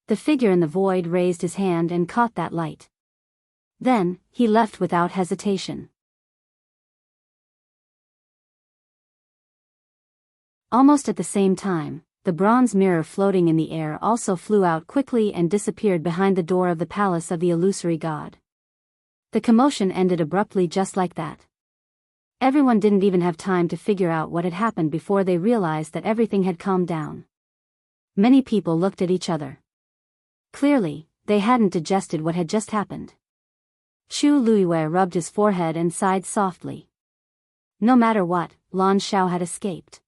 [SPEAKER 1] The figure in the void raised his hand and caught that light. Then, he left without hesitation. Almost at the same time, the bronze mirror floating in the air also flew out quickly and disappeared behind the door of the palace of the illusory god. The commotion ended abruptly just like that. Everyone didn't even have time to figure out what had happened before they realized that everything had calmed down. Many people looked at each other. Clearly, they hadn't digested what had just happened. Chu Luiyue rubbed his forehead and sighed softly. No matter what, Lan Zhao had escaped.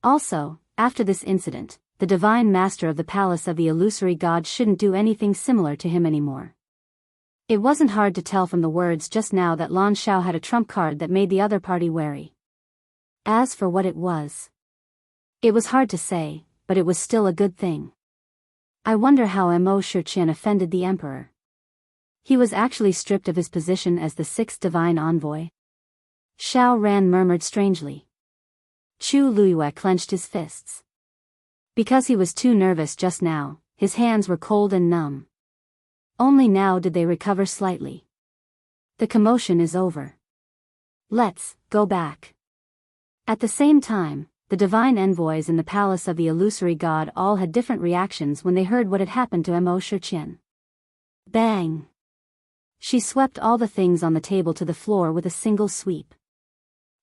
[SPEAKER 1] Also, after this incident, the divine master of the palace of the illusory god shouldn't do anything similar to him anymore. It wasn't hard to tell from the words just now that Lan Zhao had a trump card that made the other party wary. As for what it was hard to say, but it was still a good thing. I wonder how Mo Shiqian offended the emperor. He was actually stripped of his position as the sixth divine envoy. Xiao Ran murmured strangely. Chu Luiyue clenched his fists. Because he was too nervous just now, his hands were cold and numb. Only now did they recover slightly. The commotion is over. Let's go back. At the same time, the divine envoys in the palace of the illusory god all had different reactions when they heard what had happened to Mo Shiqian. Bang! She swept all the things on the table to the floor with a single sweep.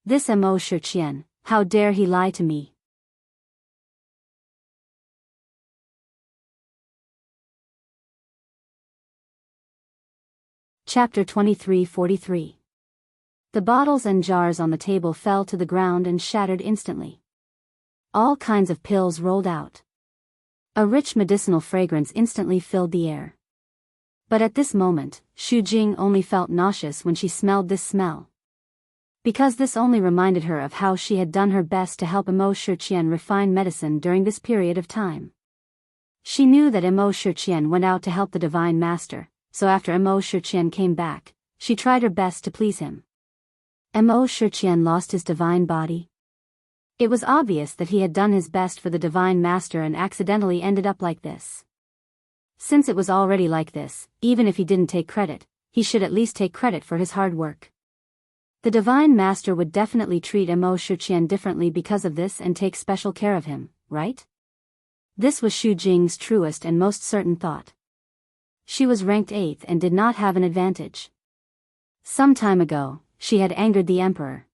[SPEAKER 1] This Mo Shiqian, how dare he lie to me? Chapter 23:43. The bottles and jars on the table fell to the ground and shattered instantly. All kinds of pills rolled out. A rich medicinal fragrance instantly filled the air. But at this moment, Xu Jing only felt nauseous when she smelled this smell. Because this only reminded her of how she had done her best to help Mo Shiqian refine medicine during this period of time. She knew that Mo Shiqian went out to help the divine master, so after Mo Shiqian came back, she tried her best to please him. Mo Shiqian lost his divine body. It was obvious that he had done his best for the divine master and accidentally ended up like this. Since it was already like this, even if he didn't take credit, he should at least take credit for his hard work. The divine master would definitely treat Mo Shiqian differently because of this and take special care of him, right? This was Xu Jing's truest and most certain thought. She was ranked 8th and did not have an advantage. Some time ago, she had angered the emperor.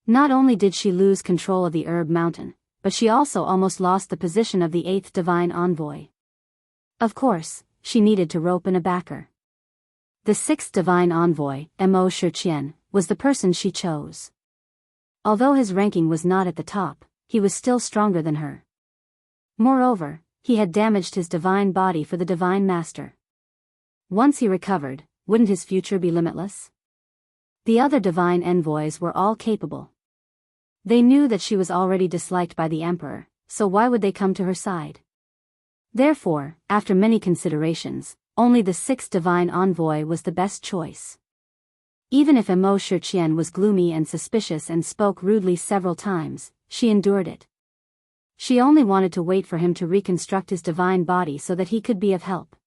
[SPEAKER 1] Not only did she lose control of the herb mountain, but she also almost lost the position of the 8th divine envoy. Of course, she needed to rope in a backer. The 6th divine envoy, Mo Shiqian, was the person she chose. Although his ranking was not at the top, he was still stronger than her. Moreover, he had damaged his divine body for the divine master. Once he recovered, wouldn't his future be limitless? The other divine envoys were all capable. They knew that she was already disliked by the emperor, so why would they come to her side? Therefore, after many considerations, only the 6th divine envoy was the best choice. Even if Mo Shiqian was gloomy and suspicious and spoke rudely several times, she endured it. She only wanted to wait for him to reconstruct his divine body so that he could be of help.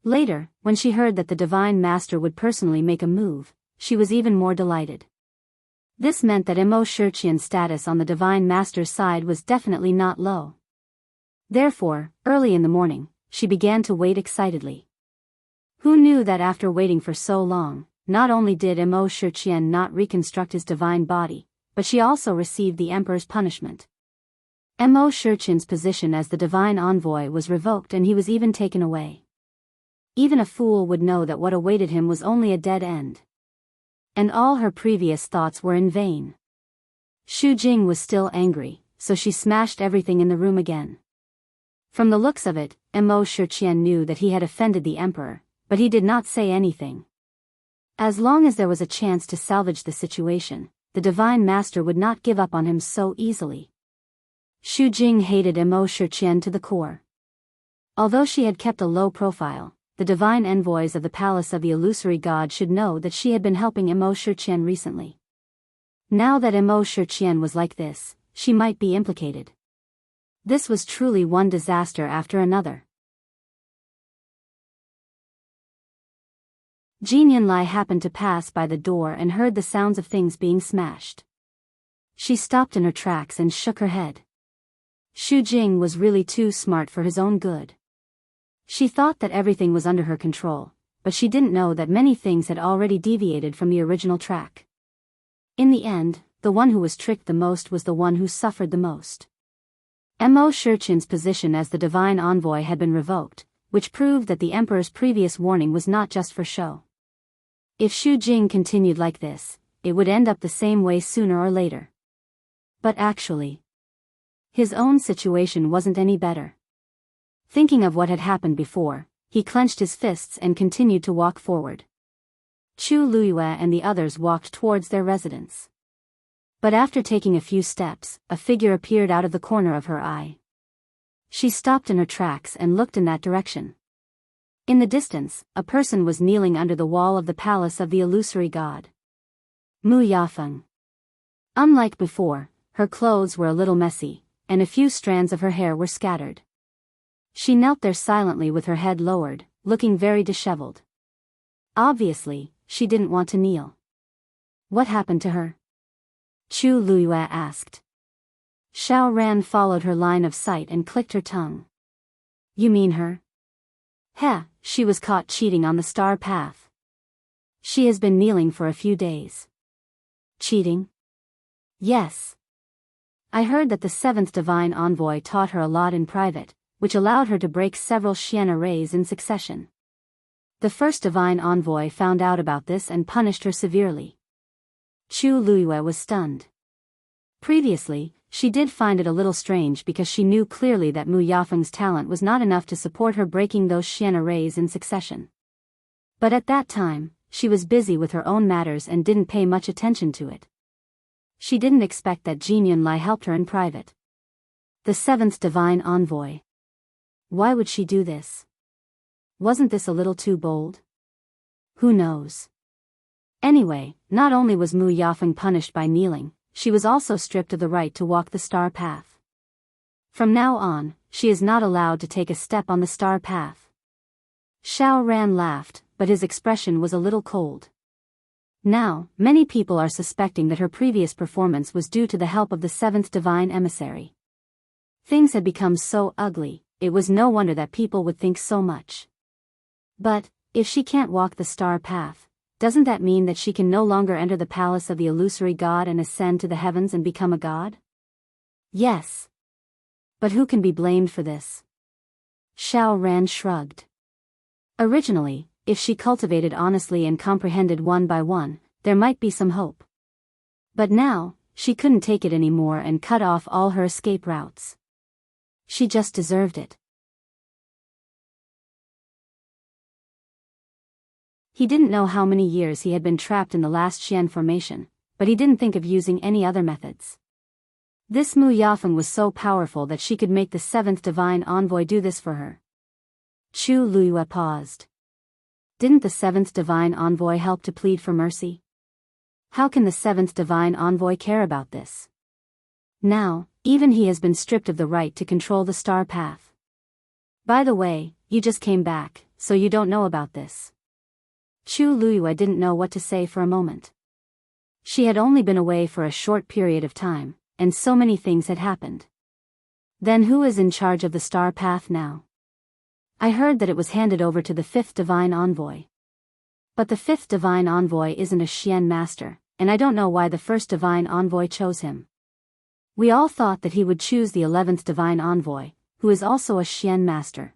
[SPEAKER 1] Later, when she heard that the divine master would personally make a move, she was even more delighted. This meant that Mo Shiqian's status on the divine master's side was definitely not low. Therefore, early in the morning, she began to wait excitedly. Who knew that after waiting for so long, not only did Mo Shiqian not reconstruct his divine body, but she also received the emperor's punishment. Mo Shiqian's position as the divine envoy was revoked and he was even taken away. Even a fool would know that what awaited him was only a dead end. And all her previous thoughts were in vain. Xu Jing was still angry, so she smashed everything in the room again. From the looks of it, Mo Shiqian knew that he had offended the emperor, but he did not say anything. As long as there was a chance to salvage the situation, the divine master would not give up on him so easily. Xu Jing hated Mo Shiqian to the core. Although she had kept a low profile, the divine envoys of the palace of the illusory god should know that she had been helping Mo Shiqian recently. Now that Mo Shiqian was like this, she might be implicated. This was truly one disaster after another. Jin Yunlai happened to pass by the door and heard the sounds of things being smashed. She stopped in her tracks and shook her head. Xu Jing was really too smart for his own good. She thought that everything was under her control, but she didn't know that many things had already deviated from the original track. In the end, the one who was tricked the most was the one who suffered the most. Mo Shiqian's position as the divine envoy had been revoked, which proved that the emperor's previous warning was not just for show. If Xu Jing continued like this, it would end up the same way sooner or later. But actually, his own situation wasn't any better. Thinking of what had happened before, he clenched his fists and continued to walk forward. Chu Luiyue and the others walked towards their residence. But after taking a few steps, a figure appeared out of the corner of her eye. She stopped in her tracks and looked in that direction. In the distance, a person was kneeling under the wall of the palace of the illusory god. Mu Yafeng. Unlike before, her clothes were a little messy, and a few strands of her hair were scattered. She knelt there silently with her head lowered, looking very disheveled. Obviously, she didn't want to kneel. What happened to her? Chu Luiyue asked. Xiao Ran followed her line of sight and clicked her tongue. You mean her? Heh, she was caught cheating on the star path. She has been kneeling for a few days. Cheating? Yes. I heard that the seventh divine envoy taught her a lot in private, which allowed her to break several Xian arrays in succession. The first divine envoy found out about this and punished her severely. Chu Luiyue was stunned. Previously, she did find it a little strange because she knew clearly that Mu Yafeng's talent was not enough to support her breaking those Xian arrays in succession. But at that time, she was busy with her own matters and didn't pay much attention to it. She didn't expect that Jin Yunlai helped her in private. The seventh divine envoy. Why would she do this? Wasn't this a little too bold? Who knows? Anyway, not only was Mu Yafeng punished by kneeling, she was also stripped of the right to walk the star path. From now on, she is not allowed to take a step on the star path. Xiao Ran laughed, but his expression was a little cold. Now, many people are suspecting that her previous performance was due to the help of the seventh divine emissary. Things had become so ugly, it was no wonder that people would think so much. But, if she can't walk the star path, doesn't that mean that she can no longer enter the palace of the illusory god and ascend to the heavens and become a god? Yes. But who can be blamed for this? Xiao Ran shrugged. Originally, if she cultivated honestly and comprehended one by one, there might be some hope. But now, she couldn't take it anymore and cut off all her escape routes. She just deserved it. He didn't know how many years he had been trapped in the last Xian formation, but he didn't think of using any other methods. This Mu Yafeng was so powerful that she could make the seventh divine envoy do this for her. Chu Luiyue paused. Didn't the seventh divine envoy help to plead for mercy? How can the seventh divine envoy care about this? Now, even he has been stripped of the right to control the star path. By the way, you just came back, so you don't know about this. Chu Luiyue didn't know what to say for a moment. She had only been away for a short period of time, and so many things had happened. Then who is in charge of the star path now? I heard that it was handed over to the fifth divine envoy. But the fifth divine envoy isn't a Xian master, and I don't know why the first divine envoy chose him. We all thought that he would choose the 11th divine envoy, who is also a Xian master.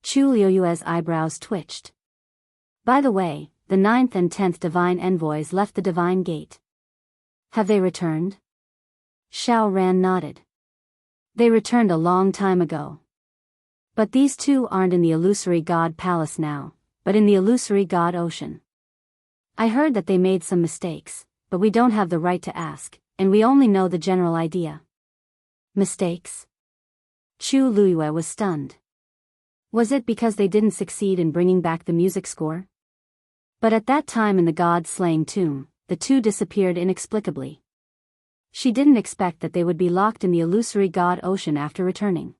[SPEAKER 1] Chu Luiyue's eyebrows twitched. By the way, the 9th and 10th divine envoys left the divine gate. Have they returned? Xiao Ran nodded. They returned a long time ago. But these two aren't in the illusory god palace now, but in the illusory god ocean. I heard that they made some mistakes, but we don't have the right to ask, and we only know the general idea. Mistakes? Chu Luiyue was stunned. Was it because they didn't succeed in bringing back the music score? But at that time in the god-slaying tomb, the two disappeared inexplicably. She didn't expect that they would be locked in the illusory god ocean after returning.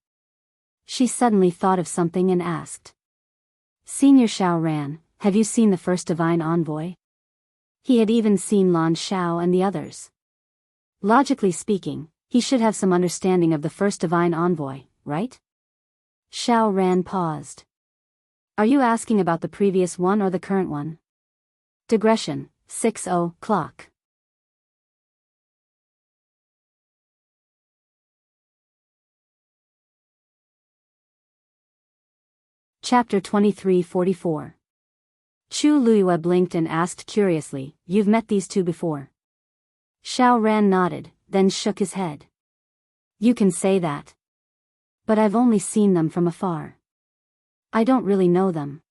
[SPEAKER 1] She suddenly thought of something and asked. Senior Xiao Ran, have you seen the first divine envoy? He had even seen Lan Xiao and the others. Logically speaking, he should have some understanding of the first divine envoy, right? Xiao Ran paused. Are you asking about the previous one or the current one? Digression, 6:00 clock. Chapter 2344. Chu Luiyue blinked and asked curiously, You've met these two before? Xiao Ran nodded, then shook his head. You can say that. But I've only seen them from afar. I don't really know them.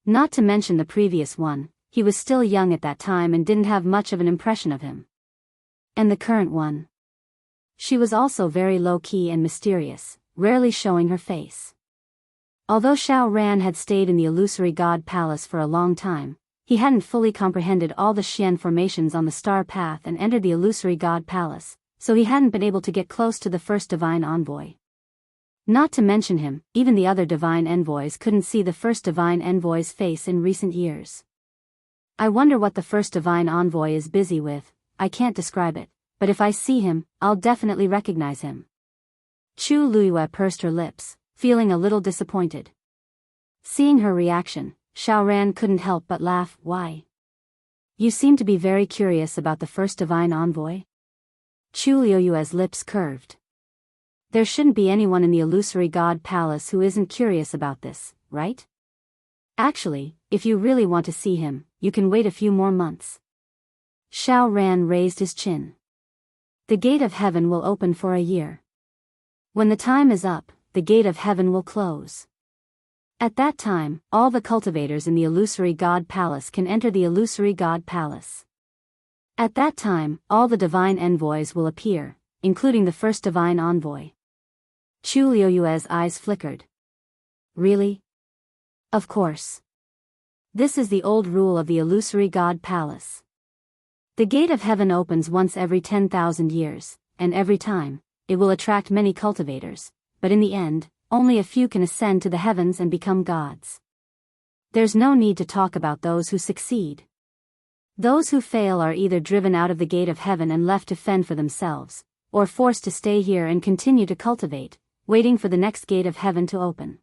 [SPEAKER 1] Not to mention the previous one, he was still young at that time and didn't have much of an impression of him. And the current one? She was also very low-key and mysterious, rarely showing her face. Although Xiao Ran had stayed in the illusory god palace for a long time, he hadn't fully comprehended all the Xian formations on the star path and entered the illusory god palace, so he hadn't been able to get close to the first divine envoy. Not to mention him, even the other divine envoys couldn't see the first divine envoy's face in recent years. I wonder what the first divine envoy is busy with. I can't describe it, but if I see him, I'll definitely recognize him. Chu Luiyue pursed her lips, feeling a little disappointed. Seeing her reaction, Xiaoran couldn't help but laugh. Why? You seem to be very curious about the first divine envoy? Chu Luiyue's lips curved. There shouldn't be anyone in the illusory god palace who isn't curious about this, right? Actually, if you really want to see him, you can wait a few more months. Xiaoran raised his chin. The gate of heaven will open for a year. When the time is up, the gate of heaven will close. At that time, all the cultivators in the illusory god palace can enter the illusory god palace. At that time, all the divine envoys will appear, including the first divine envoy. Chu Luiyue's eyes flickered. Really? Of course. This is the old rule of the illusory god palace. The gate of heaven opens once every 10,000 years, and every time, it will attract many cultivators, but in the end, only a few can ascend to the heavens and become gods. There's no need to talk about those who succeed. Those who fail are either driven out of the gate of heaven and left to fend for themselves, or forced to stay here and continue to cultivate, waiting for the next gate of heaven to open.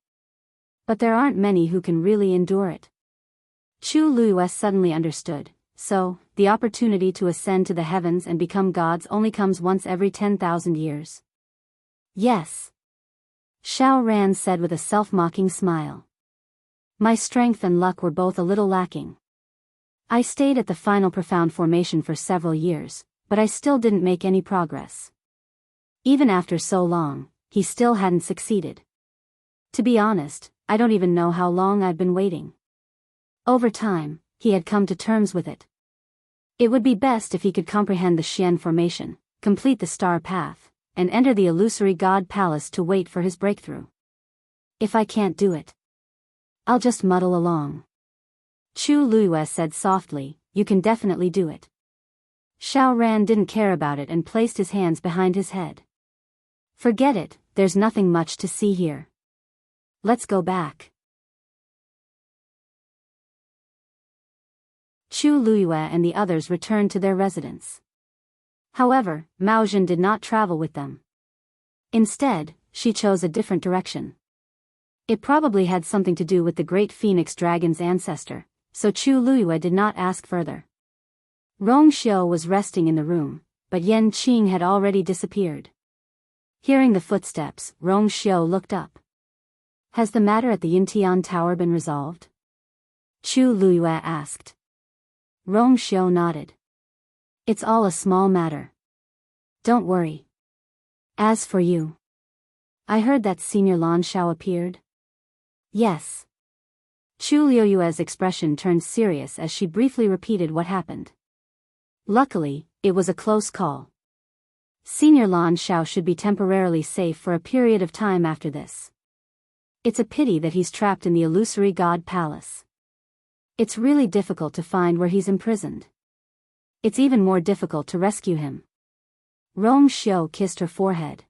[SPEAKER 1] But there aren't many who can really endure it. Chu Luiyue suddenly understood, so, the opportunity to ascend to the heavens and become gods only comes once every 10,000 years. Yes. Xiaoran said with a self-mocking smile. My strength and luck were both a little lacking. I stayed at the final profound formation for several years, but I still didn't make any progress. Even after so long, he still hadn't succeeded. To be honest, I don't even know how long I've been waiting. Over time, he had come to terms with it. It would be best if he could comprehend the Xian formation, complete the star path, and enter the illusory god palace to wait for his breakthrough. If I can't do it, I'll just muddle along. Chu Luiyue said softly, you can definitely do it. Xiaoran didn't care about it and placed his hands behind his head. Forget it, there's nothing much to see here. Let's go back. Chu Luiyue and the others returned to their residence. However, Mao Zhen did not travel with them. Instead, she chose a different direction. It probably had something to do with the great phoenix dragon's ancestor, so Chu Luiyue did not ask further. Rong Xiu was resting in the room, but Yan Qing had already disappeared. Hearing the footsteps, Rong Xiu looked up. Has the matter at the Yintian Tower been resolved? Chu Luiyue asked. Rong Xiu nodded. It's all a small matter. Don't worry. As for you, I heard that Senior Lan Shao appeared? Yes. Chu Luiyue's expression turned serious as she briefly repeated what happened. Luckily, it was a close call. Senior Lan Shao should be temporarily safe for a period of time after this. It's a pity that he's trapped in the illusory god palace. It's really difficult to find where he's imprisoned. It's even more difficult to rescue him. Rong Xiu kissed her forehead.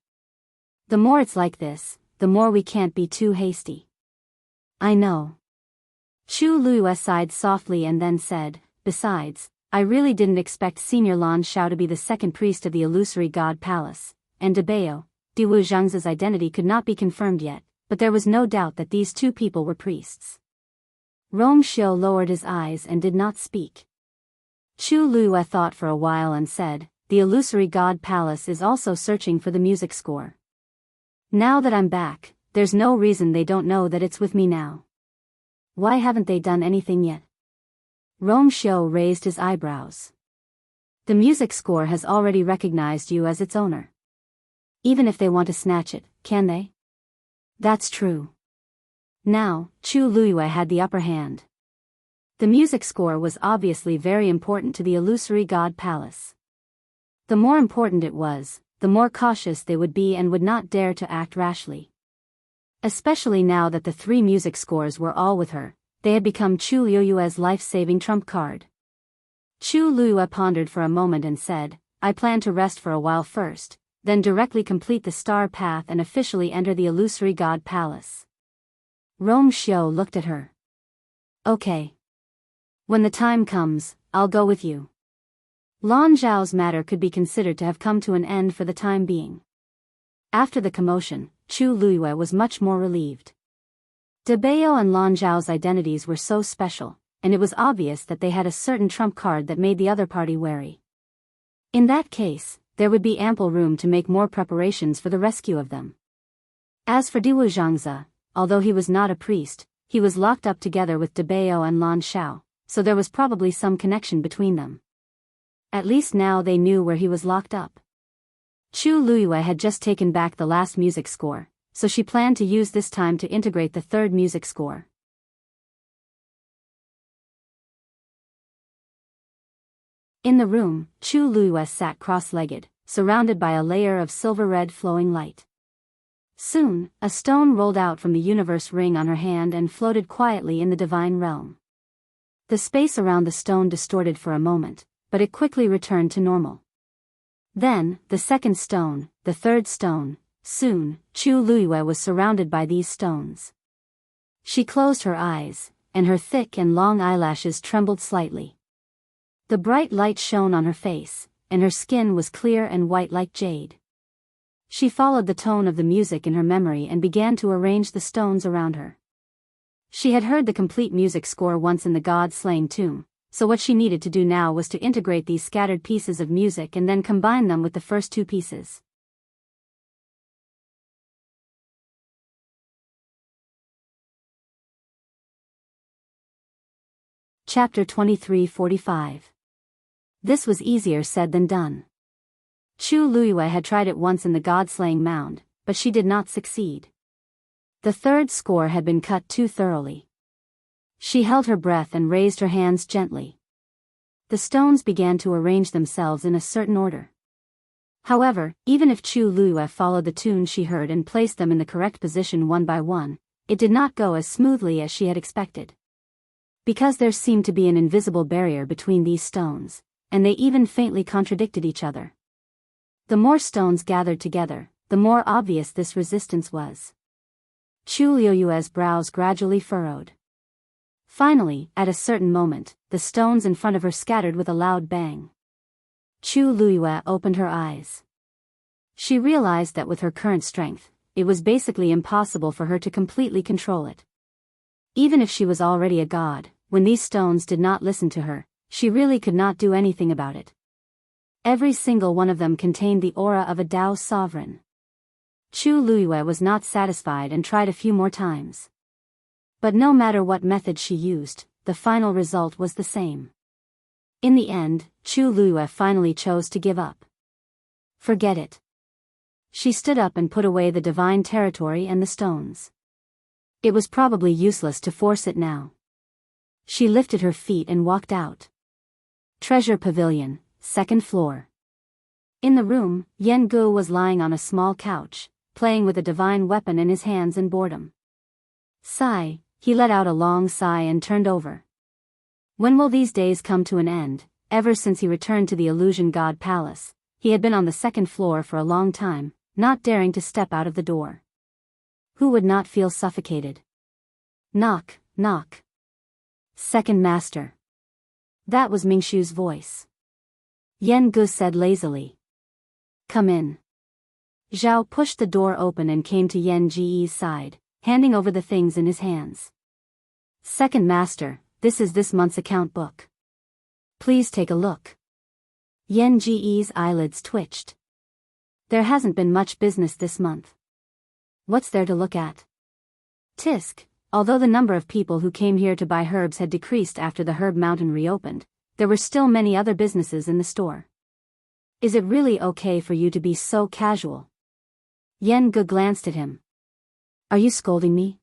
[SPEAKER 1] The more it's like this, the more we can't be too hasty. I know. Chu Luiyue sighed softly and then said, besides, I really didn't expect Senior Lan Shao to be the second priest of the illusory god palace, and Biyao, Diwu Zhang's identity could not be confirmed yet, but there was no doubt that these two people were priests. Rong Xiu lowered his eyes and did not speak. Chu Luiyue thought for a while and said, the illusory god palace is also searching for the music score. Now that I'm back, there's no reason they don't know that it's with me now. Why haven't they done anything yet? Rong Xiu raised his eyebrows. The music score has already recognized you as its owner. Even if they want to snatch it, can they? That's true. Now, Chu Luiyue had the upper hand. The music score was obviously very important to the illusory god palace. The more important it was, the more cautious they would be and would not dare to act rashly. Especially now that the three music scores were all with her, they had become Chu Luiyue's life-saving trump card. Chu Luiyue pondered for a moment and said, I plan to rest for a while first, then directly complete the star path and officially enter the illusory god palace. Rong Xiu looked at her. Okay. When the time comes, I'll go with you. Lan Zhao's matter could be considered to have come to an end for the time being. After the commotion, Chu Luiyue was much more relieved. Biyao and Lan Zhao's identities were so special, and it was obvious that they had a certain trump card that made the other party wary. In that case, there would be ample room to make more preparations for the rescue of them. As for Diwu Zhangzi, although he was not a priest, he was locked up together with Biyao and Lan Zhao, so there was probably some connection between them. At least now they knew where he was locked up. Chu Luiyue had just taken back the last music score, so she planned to use this time to integrate the third music score. In the room, Chu Luiyue sat cross-legged, surrounded by a layer of silver-red flowing light. Soon, a stone rolled out from the universe ring on her hand and floated quietly in the divine realm. The space around the stone distorted for a moment, but it quickly returned to normal. Then, the second stone, the third stone. Soon, Chu Luiyue was surrounded by these stones. She closed her eyes, and her thick and long eyelashes trembled slightly. The bright light shone on her face, and her skin was clear and white like jade. She followed the tone of the music in her memory and began to arrange the stones around her. She had heard the complete music score once in the god-slaying tomb, so what she needed to do now was to integrate these scattered pieces of music and then combine them with the first two pieces. Chapter 23:45. This was easier said than done. Chu Luiyue had tried it once in the god-slaying mound, but she did not succeed. The third score had been cut too thoroughly. She held her breath and raised her hands gently. The stones began to arrange themselves in a certain order. However, even if Chu Luiyue followed the tune she heard and placed them in the correct position one by one, it did not go as smoothly as she had expected. Because there seemed to be an invisible barrier between these stones, and they even faintly contradicted each other. The more stones gathered together, the more obvious this resistance was. Chu Luiyue's brows gradually furrowed. Finally, at a certain moment, the stones in front of her scattered with a loud bang. Chu Luiyue opened her eyes. She realized that with her current strength, it was basically impossible for her to completely control it. Even if she was already a god, when these stones did not listen to her, she really could not do anything about it. Every single one of them contained the aura of a Tao sovereign. Chu Luiyue was not satisfied and tried a few more times. But no matter what method she used, the final result was the same. In the end, Chu Luiyue finally chose to give up. Forget it. She stood up and put away the divine territory and the stones. It was probably useless to force it now. She lifted her feet and walked out. Treasure Pavilion, second floor. In the room, Jianghu was lying on a small couch, playing with a divine weapon in his hands in boredom. Sigh, he let out a long sigh and turned over. When will these days come to an end? Ever since he returned to the Illusion God Palace, he had been on the second floor for a long time, not daring to step out of the door. Who would not feel suffocated? Knock, knock. Second master. That was Mingshu's voice. Jianghu said lazily. Come in. Zhao pushed the door open and came to Yan Ji's side, handing over the things in his hands. Second master, this is this month's account book. Please take a look. Yan Ji's eyelids twitched. There hasn't been much business this month. What's there to look at? Tisk, although the number of people who came here to buy herbs had decreased after the herb mountain reopened, there were still many other businesses in the store. Is it really okay for you to be so casual? Jianghu glanced at him. Are you scolding me?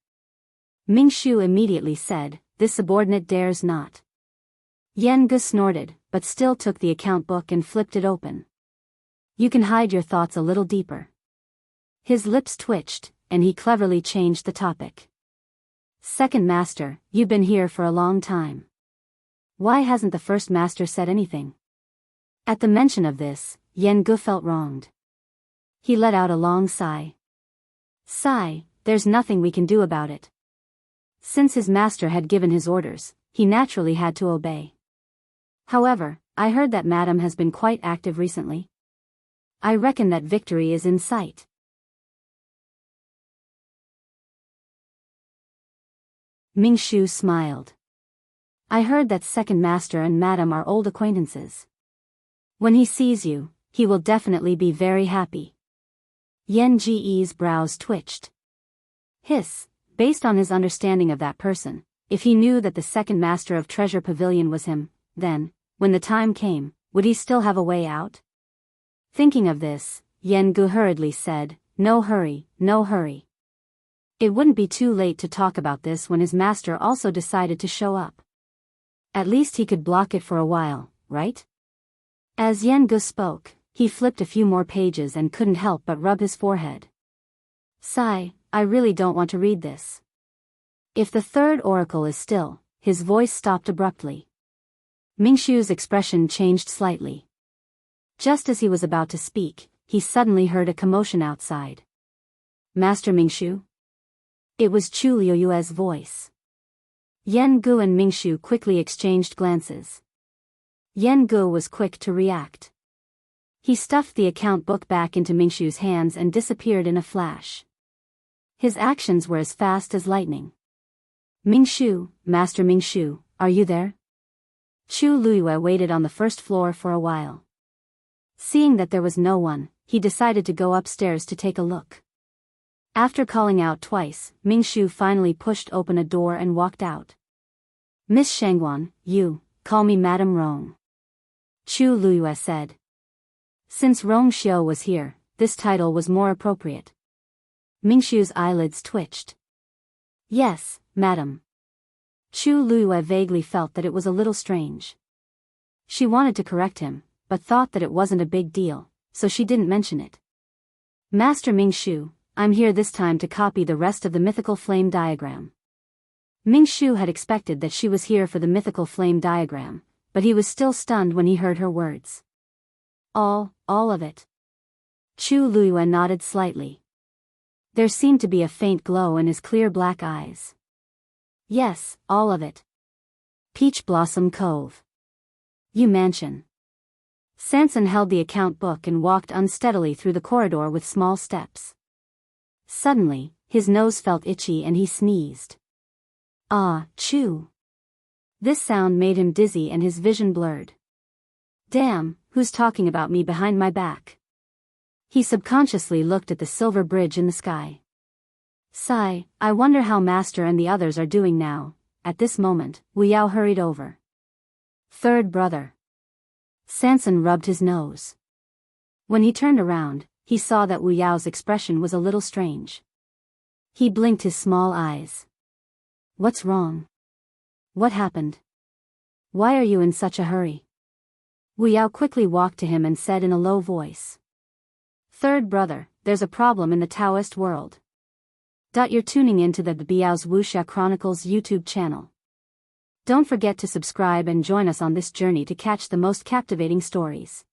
[SPEAKER 1] Mingshu immediately said, this subordinate dares not. Jianghu snorted, but still took the account book and flipped it open. You can hide your thoughts a little deeper. His lips twitched, and he cleverly changed the topic. Second master, you've been here for a long time. Why hasn't the first master said anything? At the mention of this, Jianghu felt wronged. He let out a long sigh. Sigh, there's nothing we can do about it. Since his master had given his orders, he naturally had to obey. However, I heard that Madam has been quite active recently. I reckon that victory is in sight. Mingshu smiled. I heard that second master and Madam are old acquaintances. When he sees you, he will definitely be very happy. Yan Ji's brows twitched. Hiss, based on his understanding of that person, if he knew that the second master of Treasure Pavilion was him, then, when the time came, would he still have a way out? Thinking of this, Yan Gu hurriedly said, no hurry, no hurry. It wouldn't be too late to talk about this when his master also decided to show up. At least he could block it for a while, right? As Yan Gu spoke, he flipped a few more pages and couldn't help but rub his forehead. Sigh, I really don't want to read this. If the third oracle is still, his voice stopped abruptly. Mingshu's expression changed slightly. Just as he was about to speak, he suddenly heard a commotion outside. Master Mingshu? It was Chu Liuyue's voice. Yan Gu and Mingshu quickly exchanged glances. Yan Gu was quick to react. He stuffed the account book back into Mingshu's hands and disappeared in a flash. His actions were as fast as lightning. Mingshu, Master Mingshu, are you there? Chu Luyue waited on the first floor for a while. Seeing that there was no one, he decided to go upstairs to take a look. After calling out twice, Mingshu finally pushed open a door and walked out. Miss Shangguan, you, call me Madame Rong. Chu Luyue said. Since Rong Xiao was here, this title was more appropriate. Mingshu's eyelids twitched. Yes, madam. Chu Luyue vaguely felt that it was a little strange. She wanted to correct him, but thought that it wasn't a big deal, so she didn't mention it. Master Mingshu, I'm here this time to copy the rest of the mythical flame diagram. Mingshu had expected that she was here for the mythical flame diagram, but he was still stunned when he heard her words. All of it. Chu Luyue nodded slightly. There seemed to be a faint glow in his clear black eyes. Yes, all of it. Peach Blossom Cove. Yu Mansion. Sanson held the account book and walked unsteadily through the corridor with small steps. Suddenly, his nose felt itchy and he sneezed. Ah, Chu. This sound made him dizzy and his vision blurred. Damn, who's talking about me behind my back? He subconsciously looked at the silver bridge in the sky. Sigh, I wonder how Master and the others are doing now. At this moment, Biyao hurried over. Third brother. Sanson rubbed his nose. When he turned around, he saw that Biyao's expression was a little strange. He blinked his small eyes. What's wrong? What happened? Why are you in such a hurry? Biyao quickly walked to him and said in a low voice. Third brother, there's a problem in the Taoist world. You're tuning into the Biyao's Wuxia Chronicles YouTube channel. Don't forget to subscribe and join us on this journey to catch the most captivating stories.